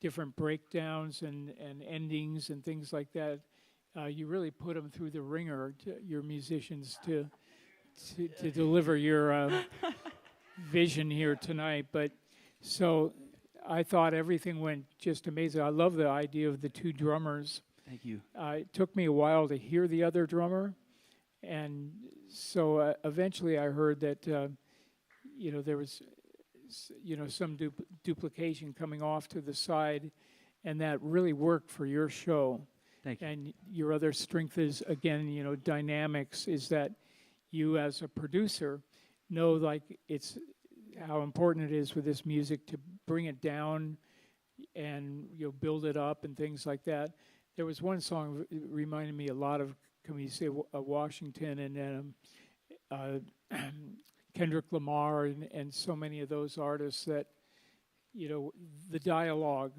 Speaker 4: different breakdowns and endings and things like that. You really put them through the ringer, your musicians, to deliver your vision here tonight. But so I thought everything went just amazing. I love the idea of the two drummers.
Speaker 7: Thank you.
Speaker 4: It took me a while to hear the other drummer. And so eventually I heard that, there was, some duplication coming off to the side, and that really worked for your show.
Speaker 7: Thank you.
Speaker 4: And your other strength is, again, dynamics, is that you as a producer know, like, it's how important it is with this music to bring it down and, build it up and things like that. There was one song that reminded me a lot of, can we say, Washington and Kendrick Lamar and so many of those artists that, the dialogue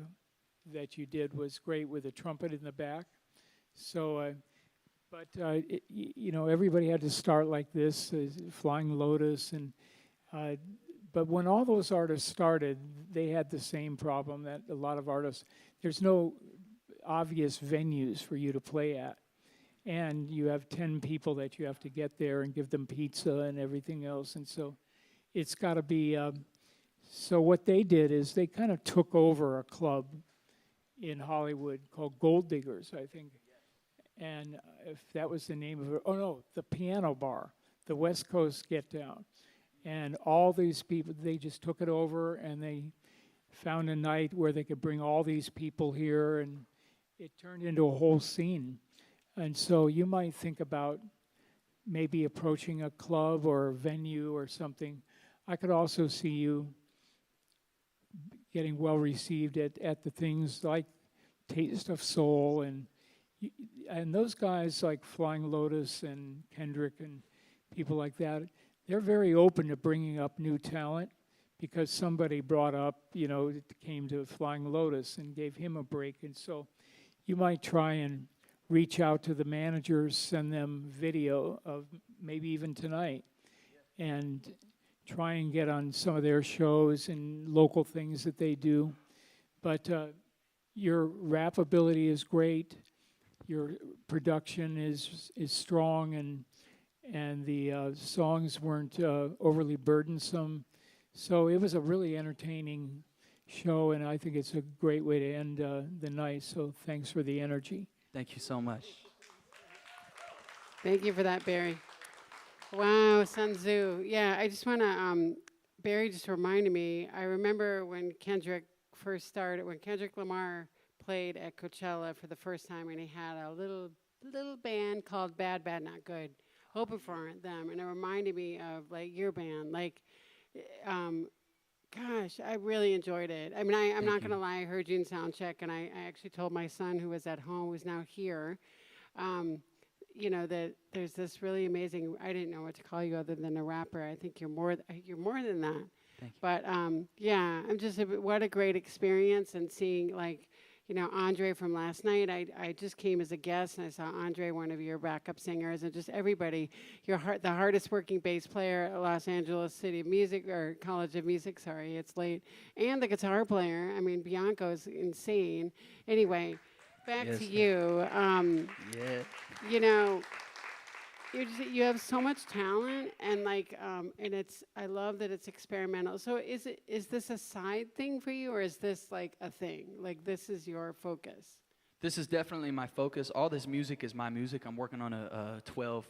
Speaker 4: that you did was great with a trumpet in the back. So, everybody had to start like this, Flying Lotus, and But when all those artists started, they had the same problem that a lot of artists, there's no obvious venues for you to play at. And you have 10 people that you have to get there and give them pizza and everything else. And so it's got to be, so what they did is they kind of took over a club in Hollywood called Gold Diggers, I think. And if that was the name of it, oh no, the Piano Bar, the West Coast Get Down. And all these people, they just took it over and they found a night where they could bring all these people here, and it turned into a whole scene. And so you might think about maybe approaching a club or a venue or something. I could also see you getting well received at the things like Taste of Soul and those guys like Flying Lotus and Kendrick and people like that. They're very open to bringing up new talent because somebody brought up, it came to Flying Lotus and gave him a break. And so you might try and reach out to the managers, send them video of maybe even tonight, and try and get on some of their shows and local things that they do. But your rap ability is great. Your production is strong, and the songs weren't overly burdensome. So it was a really entertaining show, and I think it's a great way to end the night. So thanks for the energy.
Speaker 13: Thank you so much.
Speaker 3: Thank you for that, Barry. Wow, SunZoo. Yeah, I just want to, Barry just reminded me, I remember when Kendrick first started, when Kendrick Lamar played at Coachella for the first time, and he had a little band called Bad Bad Not Good open for them, and it reminded me of like your band. Like, gosh, I really enjoyed it. I mean, I'm not going to lie, I heard you in Soundcheck, and I actually told my son who was at home, who's now here, that there's this really amazing, I didn't know what to call you other than a rapper. I think you're more than that.
Speaker 13: Thank you.
Speaker 3: But yeah, I'm just, what a great experience, and seeing like, Andre from last night, I just came as a guest, and I saw Andre, one of your backup singers, and just everybody, the hardest working bass player at Los Angeles City of Music, or College of Music, sorry, it's late, and the guitar player. I mean, Bianco's insane. Anyway, back to you.
Speaker 13: Yeah.
Speaker 3: You have so much talent, and like, and I love that it's experimental. So is this a side thing for you, or is this like a thing? Like, this is your focus?
Speaker 13: This is definitely my focus. All this music is my music. I'm working on a 12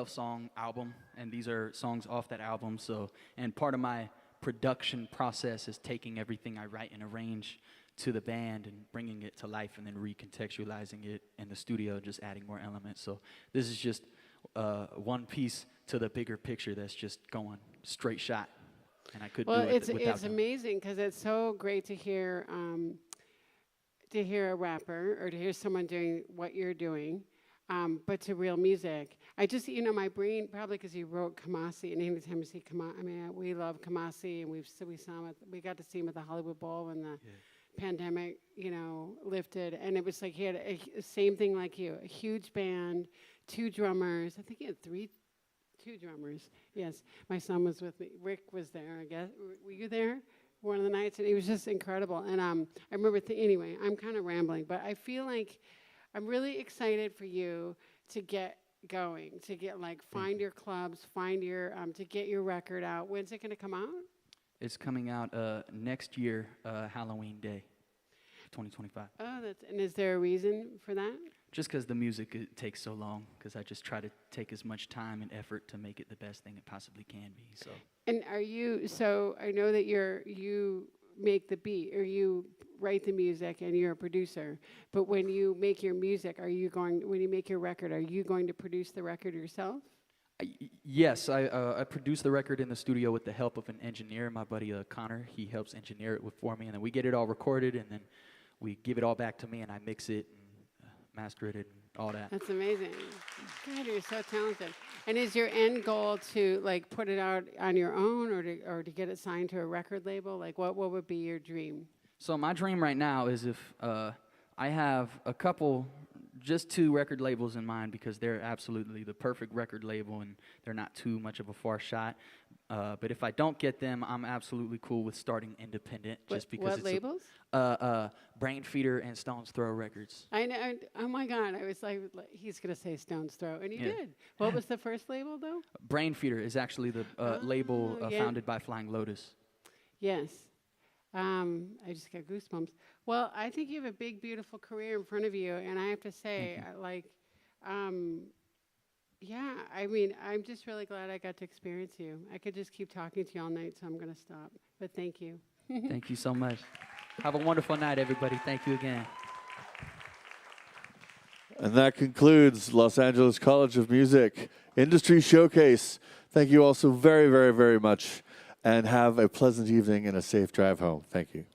Speaker 13: song album, and these are songs off that album. So, and part of my production process is taking everything I write and arrange to the band and bringing it to life, and then recontextualizing it in the studio, just adding more elements. So this is just one piece to the bigger picture that's just going straight shot, and I couldn't do it without
Speaker 3: it's
Speaker 13: them.
Speaker 3: amazing because it's so great to hear a rapper or to hear someone doing what you're doing, but to real music. I just, my brain, probably because you wrote Kamasi, and anytime you see Kamasi, I mean, we love Kamasi, and we got to see him at the Hollywood Bowl when the pandemic, lifted, and it was like he had a same thing like you, a huge band, 2 drummers. I think he had 2 drummers. Yes, my son was with me. Rick was there, I guess. Were you there one of the nights? And it was just incredible. And I remember, anyway, I'm kind of rambling, but I feel like I'm really excited for you to get going, to get find your clubs, find your, to get your record out. When's it going to come out?
Speaker 13: It's coming out next year, Halloween Day, 2025.
Speaker 3: Oh, and is there a reason for that?
Speaker 13: Just because the music takes so long, because I just try to take as much time and effort to make it the best thing it possibly can be. So. And
Speaker 3: I know that you make the beat, or you write the music, and you're a producer. But when you make your music, when you make your record, are you going to produce the record yourself?
Speaker 13: Yes, I produce the record in the studio with the help of an engineer, my buddy Connor. He helps engineer it for me, and then we get it all recorded, and then we give it all back to me, and I mix it and master it and all that.
Speaker 3: That's amazing. God, you're so talented. And is your end goal to put it out on your own, or to get it signed to a record label? Like, what would be your dream?
Speaker 13: So my dream right now is if I have a couple just 2 record labels in mind because they're absolutely the perfect record label and they're not too much of a far shot. But if I don't get them, I'm absolutely cool with starting independent just because
Speaker 3: what
Speaker 13: it's
Speaker 3: labels?
Speaker 13: Brain Feeder and Stone's Throw Records.
Speaker 3: I know. Oh my God! I was like, he's gonna say Stone's Throw, and he
Speaker 13: Yeah.
Speaker 3: did. What was the first label though?
Speaker 13: Brain Feeder is actually the label
Speaker 3: yeah.
Speaker 13: founded by Flying Lotus.
Speaker 3: Yes. I just got goosebumps. Well, I think you have a big, beautiful career in front of you, and I have to say, yeah, I mean, I'm just really glad I got to experience you. I could just keep talking to you all night, so I'm going to stop. But thank you.
Speaker 13: Thank you so much. Have a wonderful night, everybody. Thank you again.
Speaker 2: And that concludes Los Angeles College of Music Industry Showcase. Thank you all so very, very, very much. And have a pleasant evening and a safe drive home. Thank you.